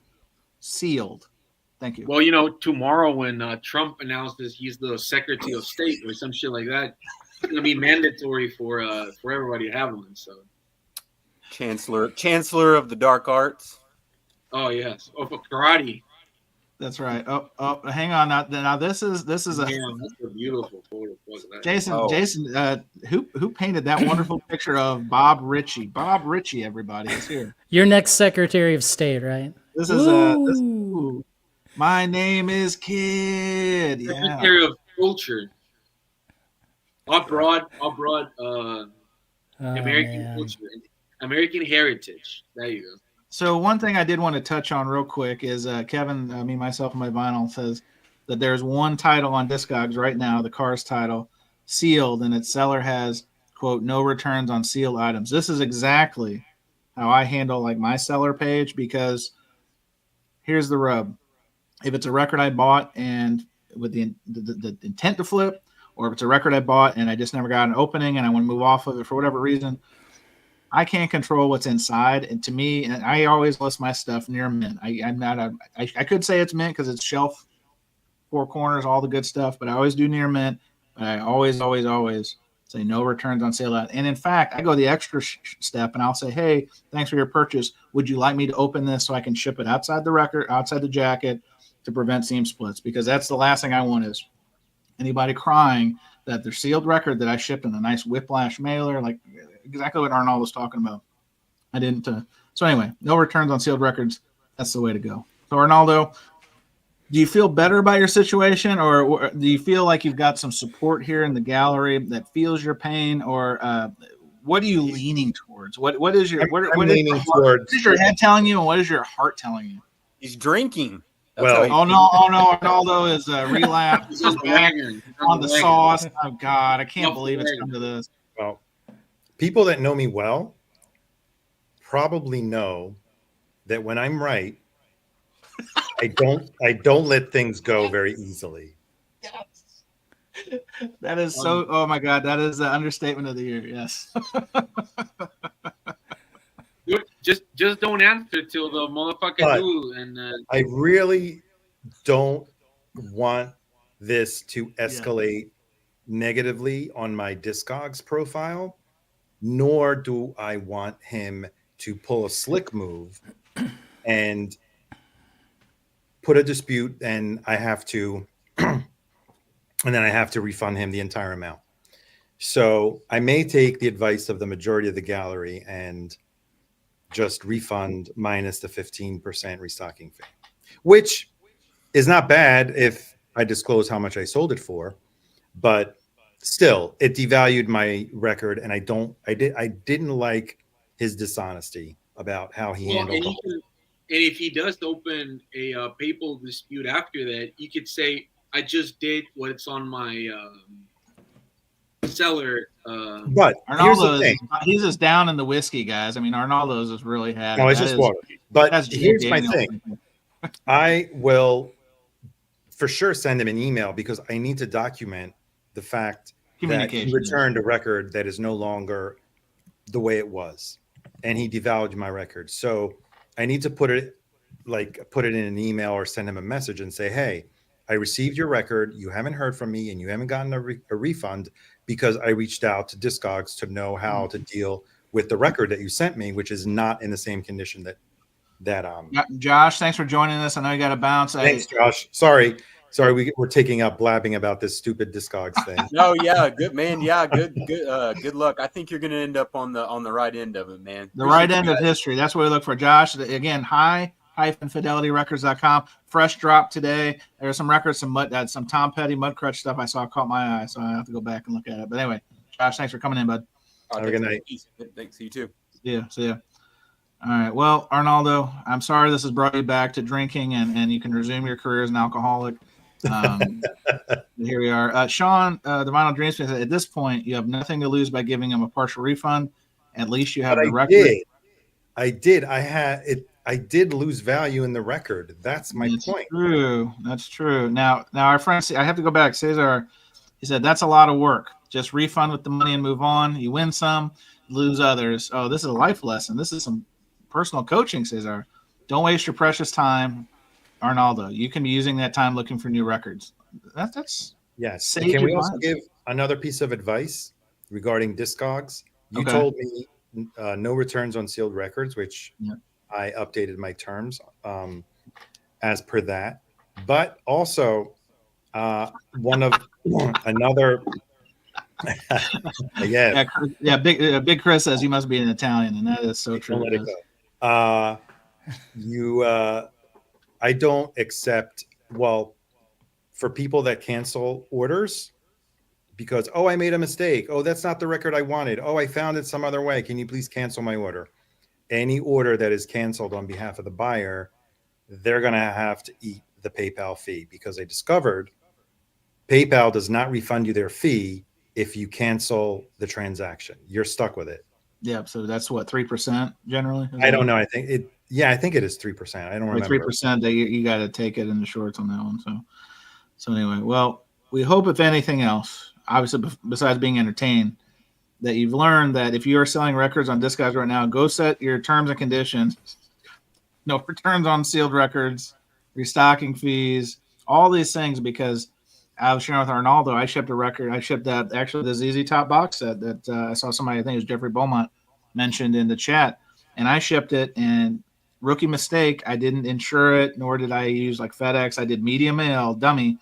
Thank you. Well, tomorrow when Trump announces he's the Secretary of State or some shit like that, it's going to be mandatory for everybody to have one. So, Chancellor of the Dark Arts. Oh yes, for karate. That's right. Oh, hang on. Now this is a that's a beautiful photo. Jason, who painted that wonderful picture of Bob Ritchie? Bob Ritchie, everybody, is here. Your next Secretary of State, right? This is my name is Kid. Secretary of Culture. Abroad, American culture, American heritage. There you go. So one thing I did want to touch on real quick is Kevin, myself, and my vinyl says that there's one title on Discogs right now, the Cars title, sealed, and its seller has, quote, no returns on sealed items. This is exactly how I handle like my seller page, because here's the rub. If it's a record I bought and with the intent to flip, or if it's a record I bought and I just never got an opening and I want to move off of it for whatever reason, I can't control what's inside. And to me, and I always list my stuff near mint. I could say it's mint because it's shelf, four corners, all the good stuff, but I always do near mint. But I always say no returns on sale. And in fact, I go the extra step and I'll say, hey, thanks for your purchase. Would you like me to open this so I can ship it outside the record, outside the jacket, to prevent seam splits? Because that's the last thing I want is anybody crying that their sealed record that I shipped in a nice whiplash mailer, like exactly what Arnold was talking about. I didn't. So anyway, no returns on sealed records. That's the way to go. So Arnaldo, do you feel better about your situation, or do you feel like you've got some support here in the gallery that feels your pain, or what are you leaning towards? What is your what is your head telling you, and what is your heart telling you? He's drinking. Oh no, Arnaldo is relapsed on the sauce. Oh God, I can't believe it's come to this. Well, people that know me well probably know that when I'm right, I don't let things go very easily. Yes. That is so. Oh my God, that is the understatement of the year. Yes. Just don't answer till the motherfucker do. And I really don't want this to escalate negatively on my Discogs profile. nor do I want him to pull a slick move and put a dispute, and I have to, and then I have to refund him the entire amount. So I may take the advice of the majority of the gallery and just refund minus the 15% restocking fee, which is not bad if I disclose how much I sold it for, but still it devalued my record. And I didn't like his dishonesty about how he handled it. And if he does open a PayPal dispute after that, you could say, I just did what's on my seller. But here's the thing. He's just down in the whiskey, guys. I mean, Arnaldo's just really had. No, it's just water. But here's my thing. I will for sure send him an email because I need to document the fact that he returned a record that is no longer the way it was, and he devalued my record. So I need to put it in an email or send him a message and say, hey, I received your record. You haven't heard from me and you haven't gotten a refund because I reached out to Discogs to know how to deal with the record that you sent me, which is not in the same condition that Josh, thanks for joining us. I know you got to bounce. Thanks, Josh. Sorry, we're taking up blabbing about this stupid Discogs thing. No, yeah, good man. Yeah, good luck. I think you're going to end up on the right end of it, man. The right end of history. That's what we look for. Josh, again, high-fidelityrecords.com. Fresh drop today. There's some records, some Tom Petty Mudcrutch stuff I saw caught my eye, so I have to go back and look at it. But anyway, Josh, thanks for coming in, bud. Have a good night. Thanks, you too. Yeah, see ya. All right. Well, Arnaldo, I'm sorry this has brought you back to drinking, and you can resume your career as an alcoholic. Here we are. Sean, the Vinyl Dreams said, at this point, you have nothing to lose by giving him a partial refund. At least you have the record. I did. I did lose value in the record. That's my point. True. That's true. Now our friend, I have to go back. Cesar, he said, that's a lot of work. Just refund with the money and move on. You win some, lose others. Oh, this is a life lesson. This is some personal coaching, Cesar. Don't waste your precious time, Arnaldo. You can be using that time looking for new records. That's yes. Can we also give another piece of advice regarding Discogs? You told me no returns on sealed records, which I updated my terms as per that. But also another. Big Chris says you must be an Italian, and that is so true. Let it go. I don't accept, for people that cancel orders because, I made a mistake. Oh, that's not the record I wanted. Oh, I found it some other way. Can you please cancel my order? Any order that is canceled on behalf of the buyer, they're going to have to eat the PayPal fee because I discovered PayPal does not refund you their fee if you cancel the transaction. You're stuck with it. Yeah, so that's what, 3% generally? I don't know. I think it is 3%. I don't remember. 3% that you got to take it in the shorts on that one. So anyway, well, we hope if anything else, obviously besides being entertained, that you've learned that if you are selling records on Discogs right now, go set your terms and conditions. No returns on sealed records, restocking fees, all these things, because I was sharing with Arnaldo, I shipped a record. I shipped that, actually, the ZZ Top box set that I saw somebody, I think it was Jeffrey Beaumont, mentioned in the chat. And I shipped it, and rookie mistake, I didn't insure it, nor did I use like FedEx. I did medium mail, dummy.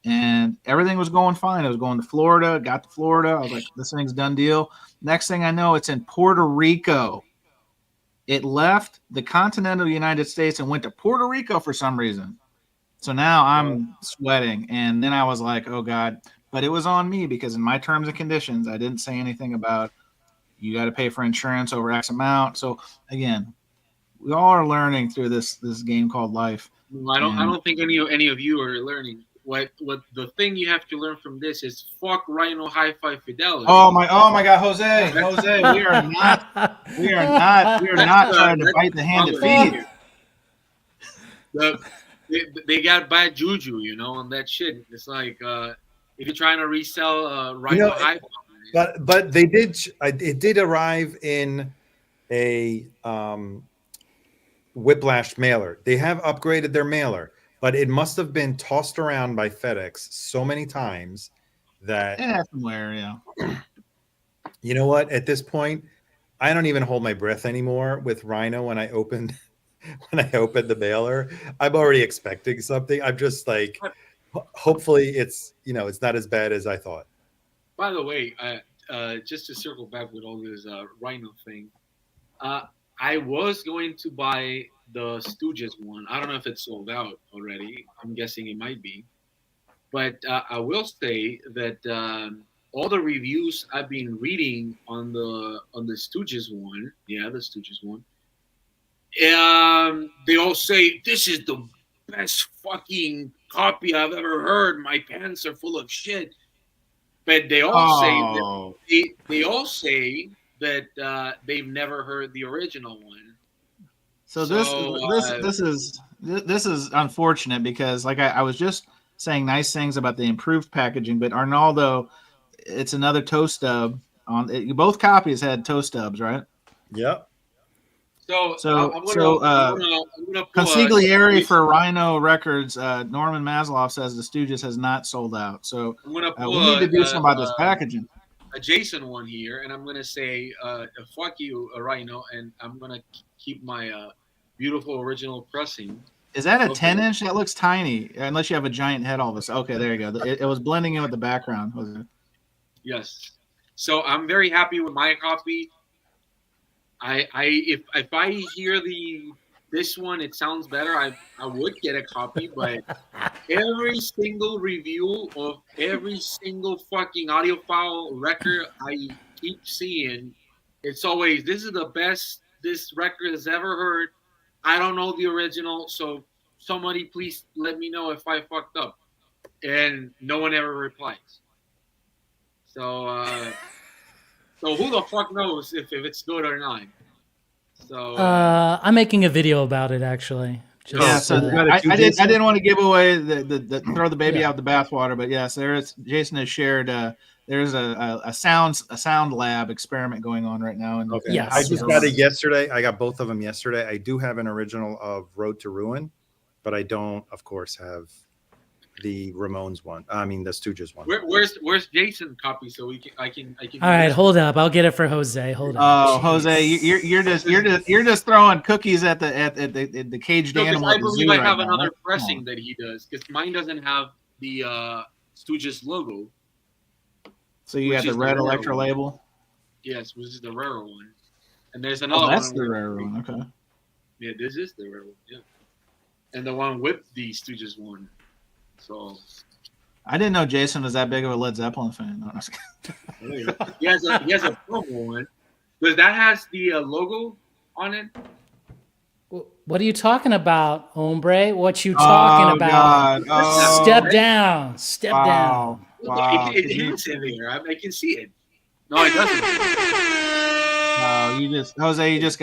And everything was going fine. I was going to Florida, got to Florida. I was like, this thing's done deal. Next thing I know, it's in Puerto Rico. It left the continental United States and went to Puerto Rico for some reason. So now I'm sweating. And then I was like, oh, God. But it was on me because in my terms and conditions, I didn't say anything about you got to pay for insurance over X amount. So, again, we all are learning through this game called life. I don't think any of you are learning. What the thing you have to learn from this is fuck Rhino Hi-Fi Fidelity. Oh my God, Jose, we are not trying to bite the hand that feeds. They got bad juju, on that shit. It's like if you're trying to resell Rhino Hi-Fi. But they did. It did arrive in a Whiplash mailer. They have upgraded their mailer. But it must have been tossed around by FedEx so many times that somewhere, You know what? At this point, I don't even hold my breath anymore with Rhino when I open the mailer. I'm already expecting something. I'm just like, hopefully it's not as bad as I thought. By the way, just to circle back with all this Rhino thing, uh, I was going to buy the Stooges one. I don't know if it's sold out already. I'm guessing it might be. But I will say that all the reviews I've been reading on the Stooges one, yeah, the Stooges one, they all say this is the best fucking copy I've ever heard. My pants are full of shit. But they all say that they all say that they've never heard the original one. So this is unfortunate because like I was just saying nice things about the improved packaging, but Arnaldo, it's another toe stub on it. Both copies had toe stubs, right? Yep. I'm gonna pull consigliere for Rhino Records. Norman Maslow says the Stooges has not sold out. So we need to do something about this packaging. A Jason one here, and I'm gonna say fuck you, Rhino, and I'm gonna keep my beautiful original pressing. Is that a 10-inch? That looks tiny, unless you have a giant head all of us. Okay, there you go. It was blending in with the background, wasn't it? Yes. So I'm very happy with my copy. If I hear this one, it sounds better. I would get a copy, but every single review of every single fucking audiophile record I keep seeing, it's always this is the best this record has ever heard. I don't know the original, so somebody please let me know if I fucked up. And no one ever replies. So so who the fuck knows if it's good or not? So I'm making a video about it actually. Just, I didn't want to give away the throw the baby out the bathwater, but yes, Jason has shared there's a sound lab experiment going on right now. And okay. Yes, I just got it yesterday. I got both of them yesterday. I do have an original of Road to Ruin, but I don't, of course, have the Ramones one. I mean the Stooges one. Where's Jason copy so I can. All right, hold up. I'll get it for Jose. Hold on. Oh, Jose, you're just throwing cookies at the caged animal. I believe I have another pressing that he does because mine doesn't have the Stooges logo. So you got the red Electra label. Yes, which is the rare one, and there's another one. That's the rare one. Okay. Yeah, this is the rare one. Yeah, and the one with the Stooges one. So I didn't know Jason was that big of a Led Zeppelin fan. No, he has a promo one because that has the logo on it. What are you talking about, hombre? What you talking about? Oh, step down. Step down. Wow. It is in there. I can see it. No, it doesn't. No, Jose, you just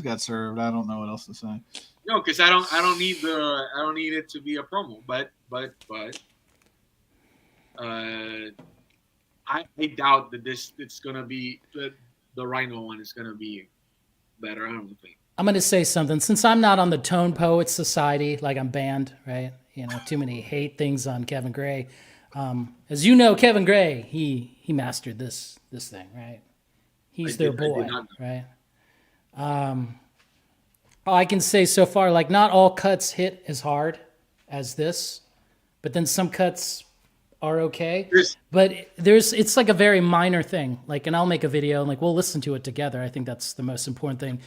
got served. I don't know what else to say. No, because I don't need it to be a promo, but I doubt that it's gonna be the Rhino one is gonna be better. I don't think. I'm gonna say something since I'm not on the Tone Poets Society, like I'm banned, right? You know, too many hate things on Kevin Gray. As you know, Kevin Gray, he mastered this thing, right? He's their boy, right? All I can say so far, like not all cuts hit as hard as this, but then some cuts are okay. But it's like a very minor thing. Like, and I'll make a video and like we'll listen to it together. I think that's the most important thing.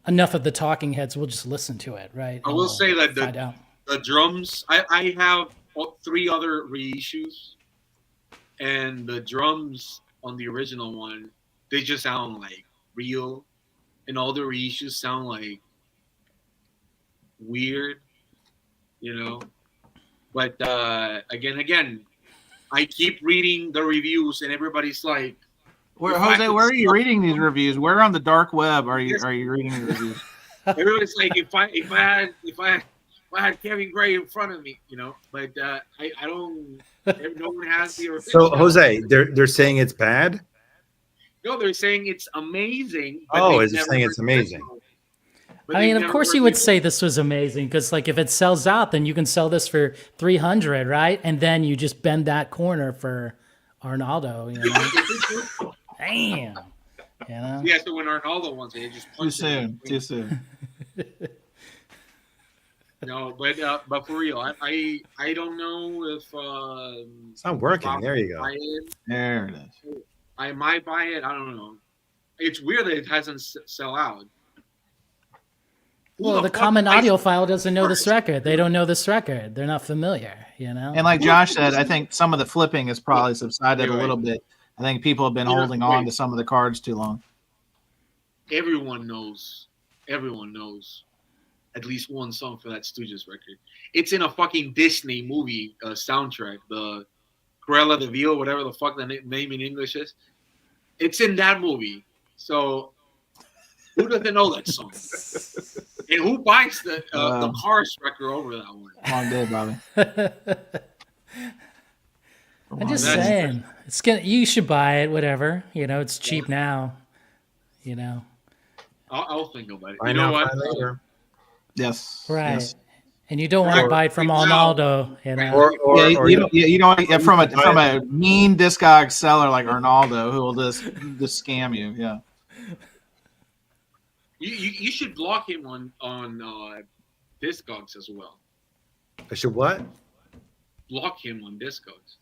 Enough of the talking heads, we'll just listen to it, right? I will say that the drums, I have 3 other reissues, and the drums on the original one, they just sound like real, and all the reissues sound like weird, you know. But again, I keep reading the reviews, and everybody's like, where are you reading these reviews? Where on the dark web are you reading the reviews? Everybody's like, if I had Kevin Gray in front of me, you know, but I don't. No one has the. So Jose, they're saying it's bad. No, they're saying it's amazing. Oh, is it saying it's amazing? I mean, of course you would say this was amazing because, like, if it sells out, then you can sell this for $300, right? And then you just bend that corner for Arnaldo, you know. Damn. You know? Yeah, so when Arnaldo wants it, just punch it. Too soon. No, but for real, I don't know if It's not working. Bob There you go. buy it. There it is. I might buy it. I don't know. It's weird that it hasn't sell out. Who Well, the fuck common buys audiophile doesn't know this first? record. They don't know this record. They're not familiar, you know? And like Josh said, I think some of the flipping has probably subsided You're a little right. bit. I think people have been You know, holding on wait. to some of the cards too long. Everyone knows. Everyone knows at least one song for that Stooges record. It's in a fucking Disney movie soundtrack. The Cruella de Vil, whatever the fuck the name in English is. It's in that movie. So who doesn't know that song? And who buys the Cars record over that one? Long day, Bobby. I'm just That's- saying. You should buy it, whatever. You know, it's cheap now. You know. I'll think about it. Buy You know now, what? buy later. Yes. Right. Yes. And you don't want to buy it from Arnaldo, you know. You don't from a mean Discog seller like Arnaldo who will just scam you. Yeah. You should block him on Discogs as well. I should what? Block him on Discogs.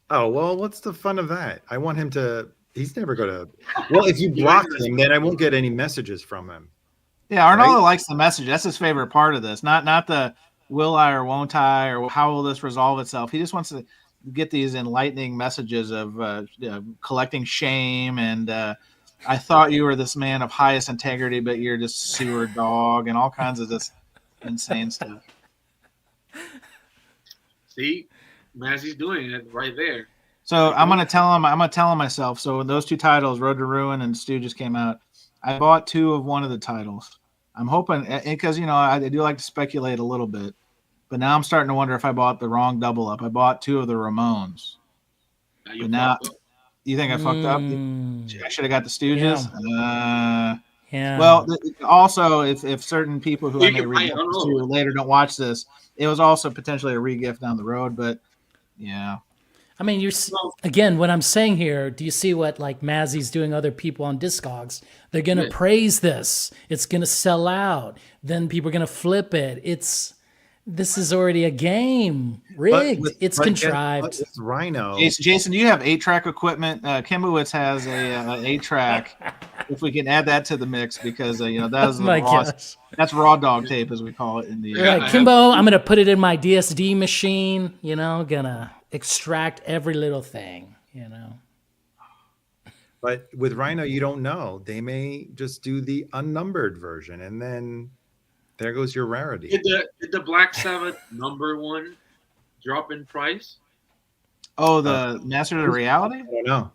Oh, well, what's the fun of that? I want him to. He's never going to. Well, if you block him, then I won't get any messages from him. Yeah, Arnaldo Right? likes the message. That's his favorite part of this. Not the will I or won't I or how will this resolve itself. He just wants to get these enlightening messages of collecting shame and I thought you were this man of highest integrity, but you're just sewer dog and all kinds of this insane stuff. See, Mazzy's doing it right there. So I'm gonna tell him myself. So when those two titles, Road to Ruin and Stooges, came out, I bought two of one of the titles. I'm hoping because I do like to speculate a little bit, but now I'm starting to wonder if I bought the wrong double up. I bought two of the Ramones. You But now, fucked up. you think I fucked up? I should have got the Stooges. Yeah. Well, also if certain people who I You may can buy read it, I don't know. to later don't watch this, it was also potentially a re-gift down the road. But yeah. I mean, again, what I'm saying here, do you see what like Mazzy's doing other people on Discogs? They're going to praise this. It's going to sell out. Then people are going to flip it. This is already a game. Rigged. It's contrived. With Rhino. Jason, do you have 8-track equipment? Kimbowitz has a 8-track. If we can add that to the mix, because that is that's raw dog tape, as we call it in the. Right, Kimbo, I'm going to put it in my DSD machine. Gonna extract every little thing. But with Rhino, you don't know. They may just do the unnumbered version, and then there goes your rarity. Did the Black Sabbath #1 drop in price? Oh, the Master of the Reality? I don't know.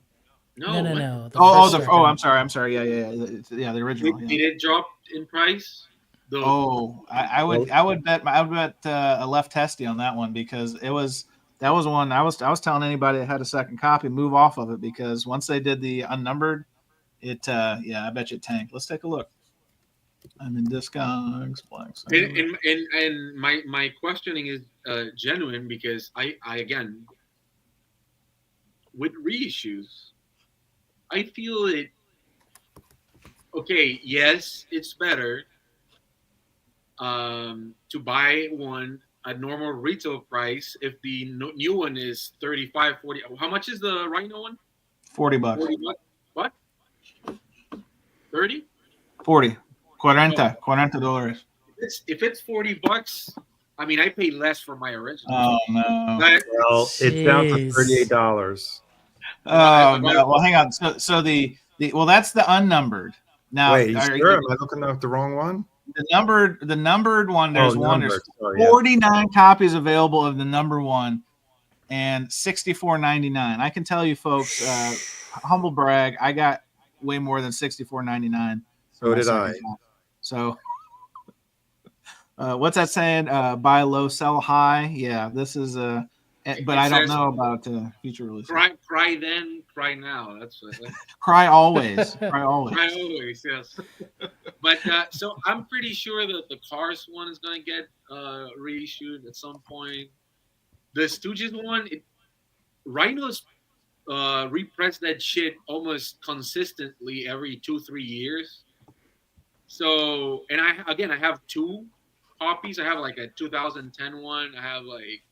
No. Oh, I'm sorry. Yeah, the original. Did it drop in price? I would bet a left testy on that one, because that was one I was telling anybody that had a second copy, move off of it, because once they did the unnumbered, I bet you it tanked. Let's take a look. I'm in Discogs, Black Sabbath. And my questioning is genuine, because I again, with reissues, I feel it. Okay, yes, it's better to buy one at normal retail price if the new one is 35, 40. How much is the Rhino one? $40. 40 bucks. What? 30? 40. $40. If it's $40, I mean, I pay less for my original. Oh no. Well, it's down to $38. Oh no. Well, hang on. So the that's the unnumbered. Now, wait, you sure? Am I looking at the wrong one? The numbered one. There's one. Numbered. There's 49 copies available of the number one, and $64.99. I can tell you, folks. Humble brag. I got way more than $64.99. So did I. So, what's that saying? Buy low, sell high. Yeah, this is but I don't know about future releases. Cry then, cry now. That's what. Cry always. Cry always. Cry always. Yes. But so I'm pretty sure that the Cars one is going to get reissued at some point. The Stooges one, Rhino's repress that shit almost consistently every 2-3 years. So, and I have two copies. I have like a 2010 one. I have like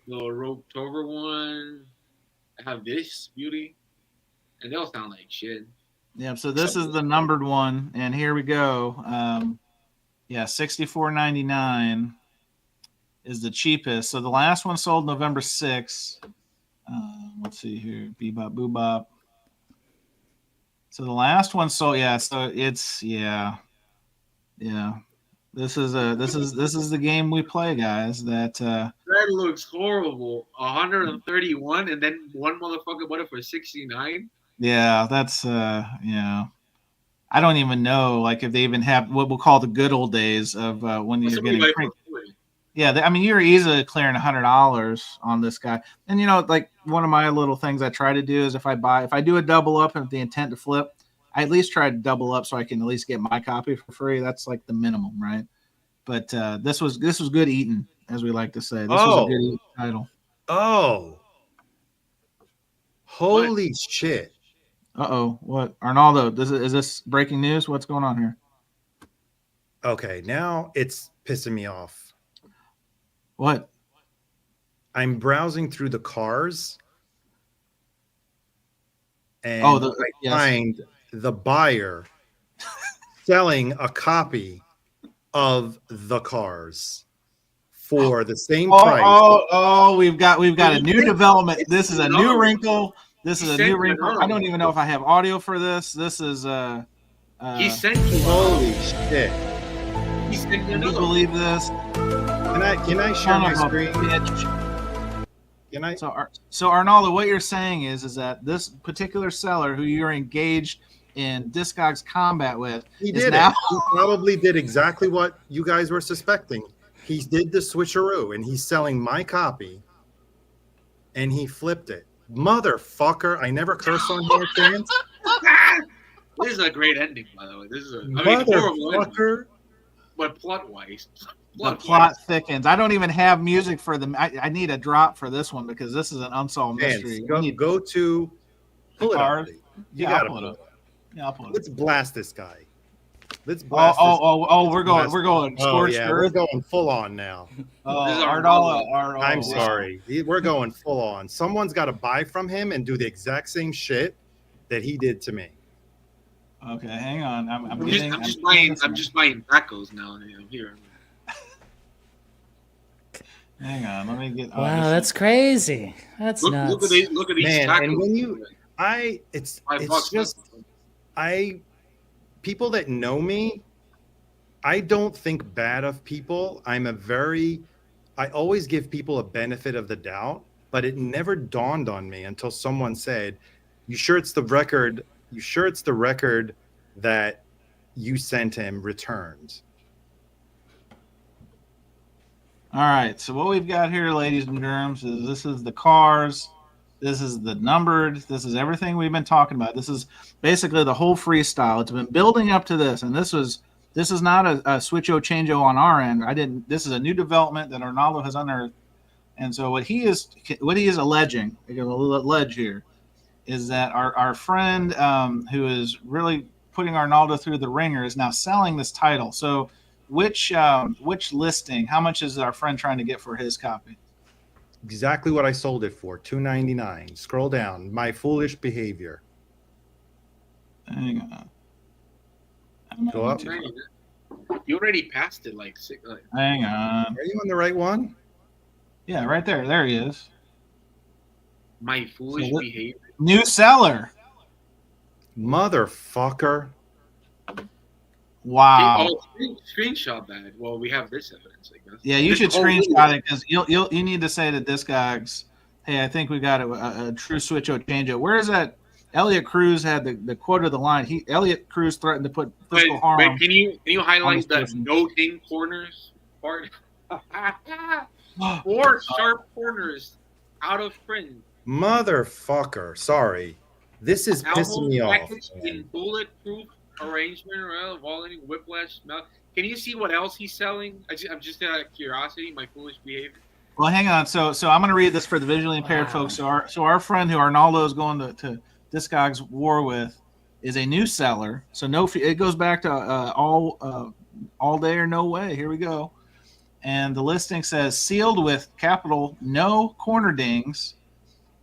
the Rocktober one. I have this beauty, and they all sound like shit. Yeah, so this is the numbered one, and here we go. Yeah, $64.99 is the cheapest. So the last one sold November 6th. Let's see here, Bebop Boobop. So the last one sold, yeah. So it's yeah. This is the game we play, guys. That looks horrible. 131, and then one motherfucker bought it for 69. Yeah, that's yeah. I don't even know, like, if they even have what we'll call the good old days of when you're getting cranked. Yeah, I mean, you're easily clearing $100 on this guy. And like one of my little things I try to do is if I do a double up with the intent to flip, I at least try to double up so I can at least get my copy for free. That's like the minimum, right? But this was good eating, as we like to say. This was a good eating title. Oh, holy shit! What, Arnaldo? Is this breaking news? What's going on here? Okay, now it's pissing me off. What? I'm browsing through the cars, and I find the buyer selling a copy of the cars for the same price. We've got a new development. This is a new wrinkle. This is a new wrinkle. I don't even know if I have audio for this. This is he sent you. Holy shit! He sent you. Can you believe this? Can I share my screen? Can I? So Arnaldo, what you're saying is that this particular seller who you're engaged in Discogs combat with, he probably did exactly what you guys were suspecting. He did the switcheroo, and he's selling my copy, and he flipped it. Motherfucker! I never curse on here, fans. This is a great ending, by the way. This is a motherfucker. But plot-wise, the plot thickens. I don't even have music for them. I need a drop for this one because this is an unsolved mystery. Go to pull it up. You gotta pull it up. Yeah, I'll pull it up. Let's blast this guy. Let's blast. We're going. Scorched earth. We're going full on now. I'm sorry. We're going full on. Someone's got to buy from him and do the exact same shit that he did to me. Okay, hang on. I'm just buying tacos now. I'm here. Hang on, let me get. Wow, that's crazy. That's nuts. Look at these man. tacos. And when it's just people that know me, I don't think bad of people. I always give people a benefit of the doubt, but it never dawned on me until someone said, "You sure it's the record? You sure it's the record that you sent him returned?" All right, so what we've got here, ladies and germs, is this is the cars, this is the numbered, this is everything we've been talking about. This is basically the whole freestyle. It's been building up to this, and this is not a switch-o change-o on our end. This is a new development that Arnaldo has unearthed, and so what he is alleging, I got a little ledge here, is that our friend who is really putting Arnaldo through the ringer is now selling this title. So which listing, how much is our friend trying to get for his copy? Exactly what I sold it for, $2.99. Scroll down. My foolish behavior. Hang on. Go up. You already passed it like six. Hang on. Are you on the right one? Yeah, right there. There he is. My foolish behavior. New seller. Motherfucker. Wow. Screenshot that. Well, we have this evidence, I guess. Yeah, you should screenshot it because you need to say to Discogs, hey, I think we got a true switch-o change-o. Where is that? Elliot Cruz had the quote of the line. Elliot Cruz threatened to put physical harm. Wait, can you highlight the noting corners part? 4 sharp corners out of print. Motherfucker. Sorry. This is pissing me off. In bulletproof arrangement, volleying whiplash. Can you see what else he's selling? I'm just out of curiosity. My foolish behavior. Well, hang on. So I'm going to read this for the visually impaired folks. So our friend who Arnaldo is going to Discogs war with is a new seller. So it goes back to all day or no way. Here we go. And the listing says sealed with capital no corner dings,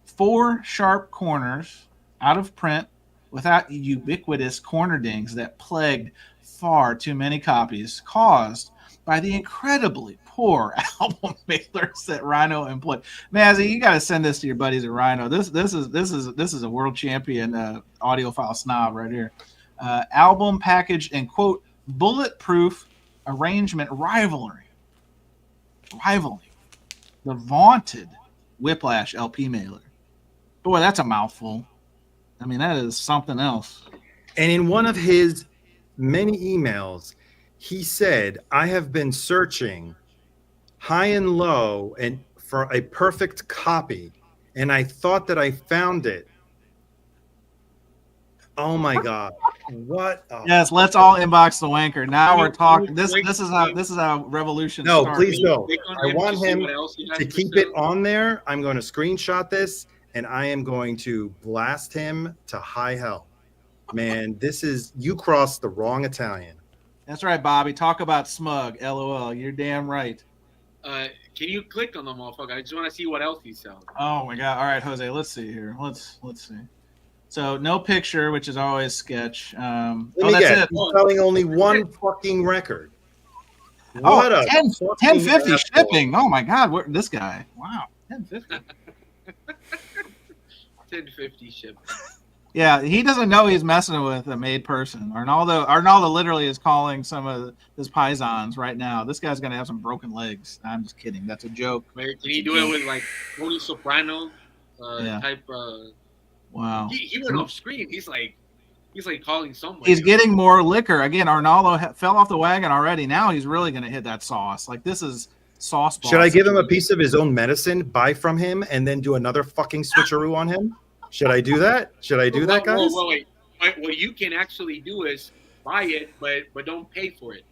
4 sharp corners, out of print, without ubiquitous corner dings that plagued far too many copies, caused by the incredibly poor album mailers that Rhino employed. Mazzy, you got to send this to your buddies at Rhino. This is a world champion audiophile snob right here. Album package and quote bulletproof arrangement rivaling the vaunted Whiplash LP mailer. Boy, that's a mouthful. I mean, that is something else. And in one of his many emails, he said, I have been searching high and low and for a perfect copy, and I thought that I found it. Oh my God. What? Yes, let's all inbox the wanker. Now we're talking. This is how revolution No, starts. please don't. I want him to keep it on there. I'm going to screenshot this, and I am going to blast him to high hell. Man, you crossed the wrong Italian. That's right, Bobby. Talk about smug. LOL. You're damn right. Can you click on the motherfucker? I just want to see what else he's selling. Oh my God. All right, Jose. Let's see here. Let's see. So no picture, which is always sketch. That's it. He's selling only one fucking record. What a 1050 shipping. Oh my God. This guy. Wow. 1050. 1050 shipping. Yeah, he doesn't know he's messing with a made person. Arnaldo literally is calling some of his paisans right now. This guy's gonna have some broken legs. I'm just kidding. That's a joke. Wait, can he do it with like Tony Soprano type? Wow. He went off screen. He's like calling someone. He's getting more liquor again. Arnaldo fell off the wagon already. Now he's really gonna hit that sauce. Like this is sauce. Should I give him a piece of his own medicine, buy from him, and then do another fucking switcheroo on him? Should I do that? Should I do that, guys? Wait. What you can actually do is buy it, but don't pay for it.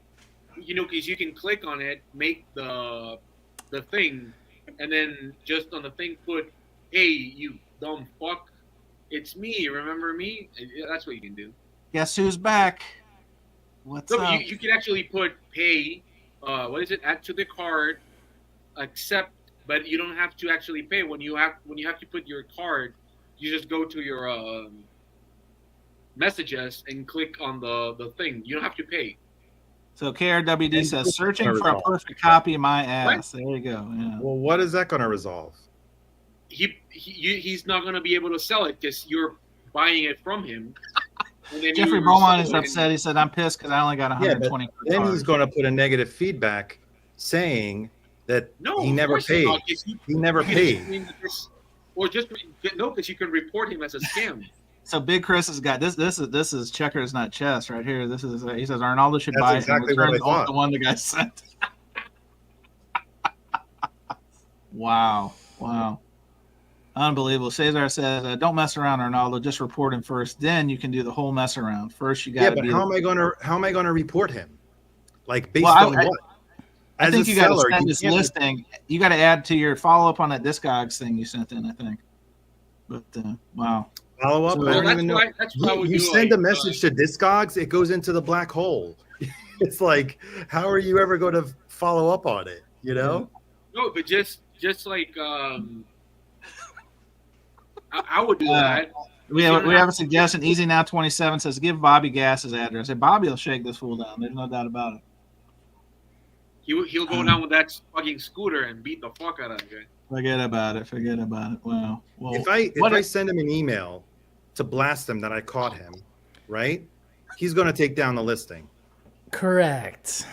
You know, because you can click on it, make the thing, and then just on the thing put, "Hey, you dumb fuck, it's me. Remember me?" That's what you can do. Guess who's back? What's up? You can actually put pay. What is it? Add to the card, accept, but you don't have to actually pay when you have to put your card. You just go to your messages and click on the thing. You don't have to pay. So KRWD says, searching for a perfect copy of my ass. There you go. Yeah. Well, what is that going to resolve? He's not going to be able to sell it because you're buying it from him. Jeffrey Beaumont is upset. He said, I'm pissed because I only got 120. Yeah, then he's going to put a negative feedback saying that he never paid. He never paid. Or just because you can report him as a scam. So Big Chris has got this is checkers, not chess, right here. This is he says Arnaldo should buy exactly what I thought. The one the guy sent. Wow, unbelievable. Cesar says, "Don't mess around, Arnaldo. Just report him first. Then you can do the whole mess around. First, you got." Yeah, but how am I going to report him? Like based on what? I think you got to send this listing. You got to add to your follow up on that Discogs thing you sent in, I think. But wow. Follow up? I don't even know. You send a message to Discogs, it goes into the black hole. It's like, how are you ever going to follow up on it? You know? No, but just like I would do that. We have a suggestion. Easy Now 27 says, give Bobby Gass's address. Hey, Bobby will shake this fool down. There's no doubt about it. He'll go down with that fucking scooter and beat the fuck out of it. Forget about it. Wow. Well, if I send him an email to blast him that I caught him, right? He's going to take down the listing. Correct.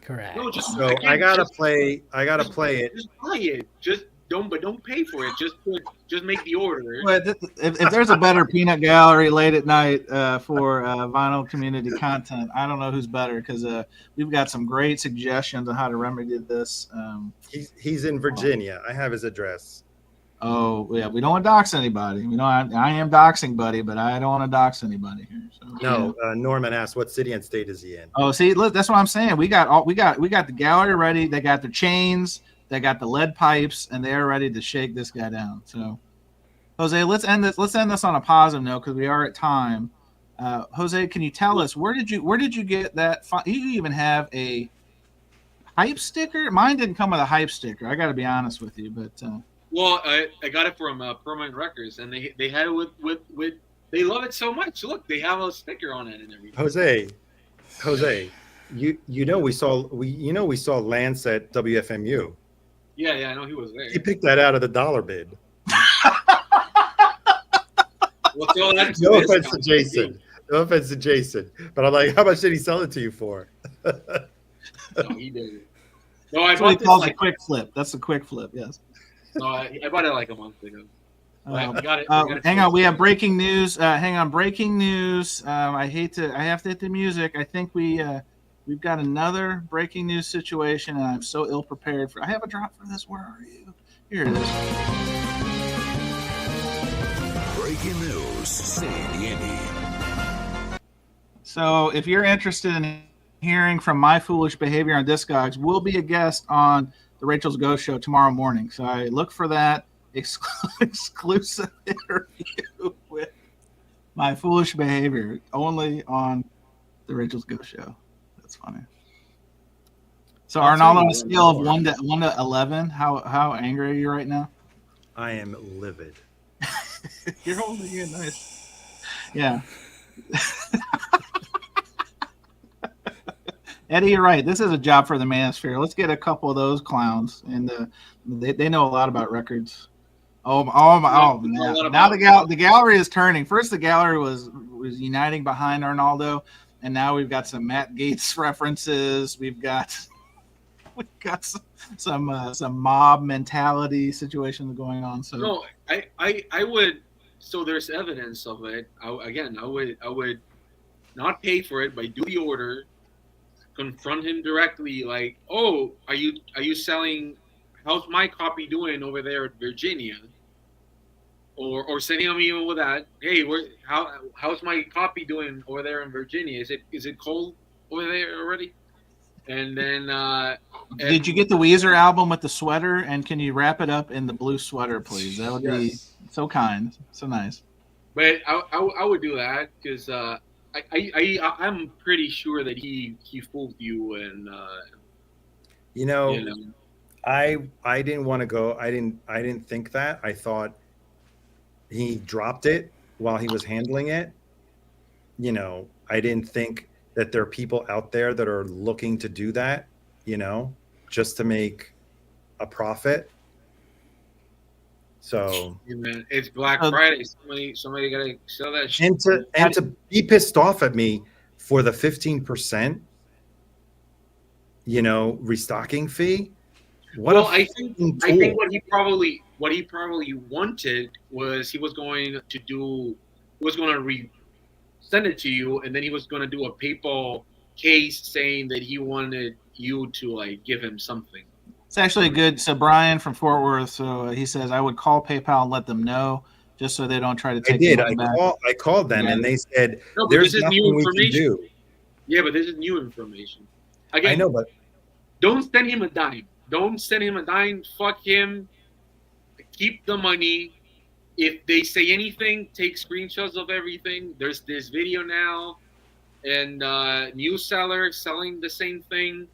No, so I gotta play it. Just buy it. Don't pay for it. Just make the order. But if there's a better peanut gallery late at night for vinyl community content, I don't know who's better because we've got some great suggestions on how to remedy this. He's in Virginia. I have his address. Oh yeah, we don't want to dox anybody. I am doxing Buddy, but I don't want to dox anybody here. So, no, Norman asked, "What city and state is he in?" Oh, see, look, that's what I'm saying. We got the gallery ready. They got the chains. They got the lead pipes, and they're ready to shake this guy down. So, Jose, let's end this on a positive note because we are at time. Jose, can you tell us where did you get that? You even have a hype sticker? Mine didn't come with a hype sticker. I got to be honest with you, but well, I got it from Permanent Records, and they had it with they love it so much. Look, they have a sticker on it and everything. Jose, you know we saw Lance at WFMU. Yeah, I know he was there. He picked that out of the dollar bid. Well, so that's No offense to Jason. No offense to Jason. But I'm like, how much did he sell it to you for? No, he didn't. No, I that's what he bought calls this a quick flip. That's a quick flip, yes. No, I bought it like a month ago. We got it. Hang on, we have breaking news. Breaking news. I have to hit the music. I think we've got another breaking news situation, and I'm so ill prepared for. I have a drop for this. Where are you? Here it is. Breaking news. Say the Indy. So, if you're interested in hearing from my foolish behavior on Discogs, we'll be a guest on the Rachel's Ghost Show tomorrow morning. So, I look for that exclusive interview with my foolish behavior only on the Rachel's Ghost Show. That's funny. So, Arnaldo, on a scale of 1 to 11, how angry are you right now? I am livid. You're holding it nice. Yeah. Eddie, you're right. This is a job for the Manosphere. Let's get a couple of those clowns, and they know a lot about records. Oh, man. Now the gallery is turning. First, the gallery was uniting behind Arnaldo, and now we've got some Matt Gaetz references. We've got some mob mentality situations going on. So no, I would. So there's evidence of it. I would not pay for it, but do the order. Confront him directly, like, oh, are you selling? How's my copy doing over there at Virginia? Or sending him even with that. Hey, how's my copy doing over there in Virginia? Is it cold over there already? And then did you get the Weezer album with the sweater? And can you wrap it up in the blue sweater, please? That would be so kind, so nice. But I would do that because I'm pretty sure that he fooled you and I didn't want to go. I didn't think that. I thought he dropped it while he was handling it. I didn't think that there are people out there that are looking to do that, just to make a profit. So it's Black Friday. Somebody gotta sell that shit. And to be pissed off at me for the 15%, restocking fee. I think what he probably wanted was he was going to send it to you, and then he was going to do a PayPal case saying that he wanted you to give him something. It's actually good. So Brian from Fort Worth, so he says I would call PayPal and let them know just so they don't try to take. I did. I called them and they said there's nothing we can do. Yeah, but this is new information. Again, I know, but don't send him a dime. Don't send him a dime. Fuck him. Keep the money. If they say anything, take screenshots of everything. There's this video now, and new seller selling the same thing.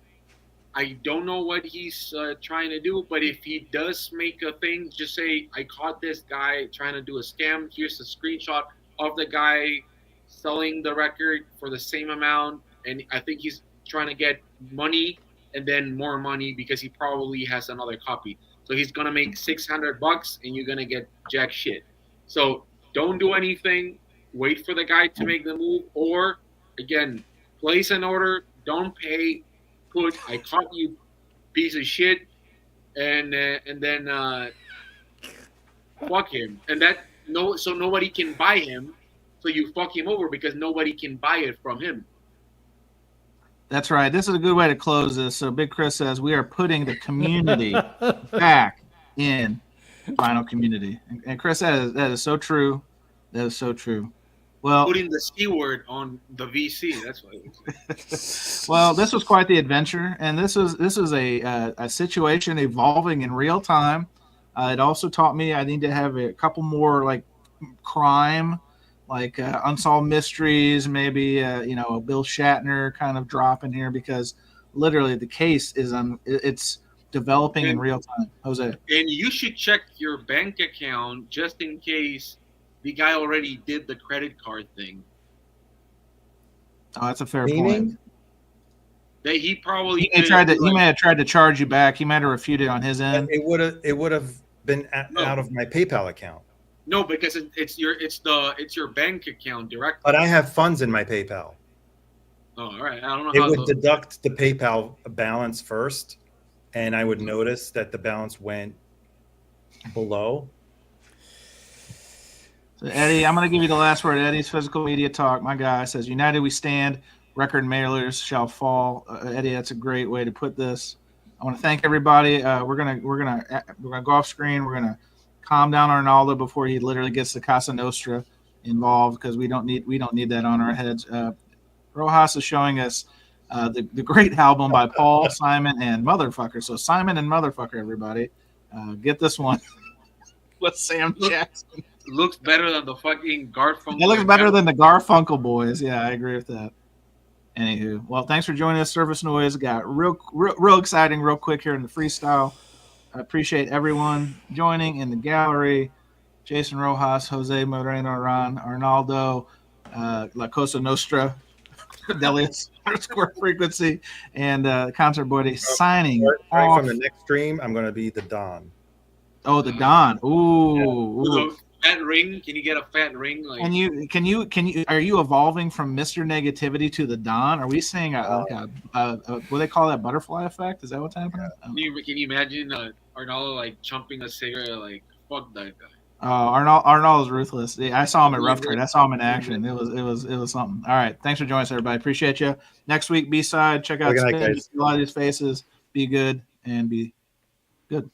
I don't know what he's trying to do, but if he does make a thing, just say, I caught this guy trying to do a scam. Here's a screenshot of the guy selling the record for the same amount, and I think he's trying to get money and then more money because he probably has another copy. So he's going to make $600 and you're going to get jack shit. So don't do anything. Wait for the guy to make the move. Or, again, place an order. Don't pay. Put, I caught you, piece of shit. And then fuck him. And so nobody can buy him. So you fuck him over because nobody can buy it from him. That's right. This is a good way to close this. So Big Chris says we are putting the community back in vinyl community. And Chris, that is so true. That is so true. Well, putting the C word on the VC. That's what it looks like. well, this was quite the adventure, and this is a situation evolving in real time. It also taught me I need to have a couple more like crime, like unsolved mysteries, maybe a Bill Shatner kind of drop in here because literally the case is it's developing in real time. Jose, And you should check your bank account just in case the guy already did the credit card thing. oh, that's a fair Meaning? point. That he probably He may have tried to charge you back. He might have refuted on his end. It would have been out of my PayPal account. No, because it's your bank account directly. But I have funds in my PayPal. Oh, all right. I don't know It how would deduct the PayPal balance first, and I would notice that the balance went below. So Eddie, I'm going to give you the last word. Eddie's Physical Media Talk. My guy says, "United we stand. Record mailers shall fall." Eddie, that's a great way to put this. I want to thank everybody. We're gonna go off screen. We're gonna calm down Arnaldo before he literally gets the Casa Nostra involved because we don't need that on our heads. Rojas is showing us the great album by Paul, Simon, and Motherfucker. So Simon and Motherfucker, everybody, get this one with Sam Jackson. looks better than the fucking Garfunkel. It looks better than the Garfunkel boys. Yeah, I agree with that. Anywho, well, thanks for joining us. Surface Noise got real exciting, real quick here in the freestyle. I appreciate everyone joining in the gallery. Jason Rojas, Jose Moreno Aran, Arnaldo, La Cosa Nostra, Delius _ Frequency, and Concert Buddy signing off. From the next stream, I'm going to be the Don. Oh, the Don. Ooh. Fat ring? Can you get a fat ring? Like, Can you? Are you evolving from Mr. Negativity to the Don? Are we seeing what do they call that, butterfly effect? Is that what's happening? can you imagine Arnaldo like chumping a cigarette? Like, fuck that guy. Oh, Arnold is ruthless. I saw him at Rough Trade. I saw him in action. It was something. All right, thanks for joining us, everybody. Appreciate you. Next week, B-side. Check out Spin. A lot of these faces. Be good and be good.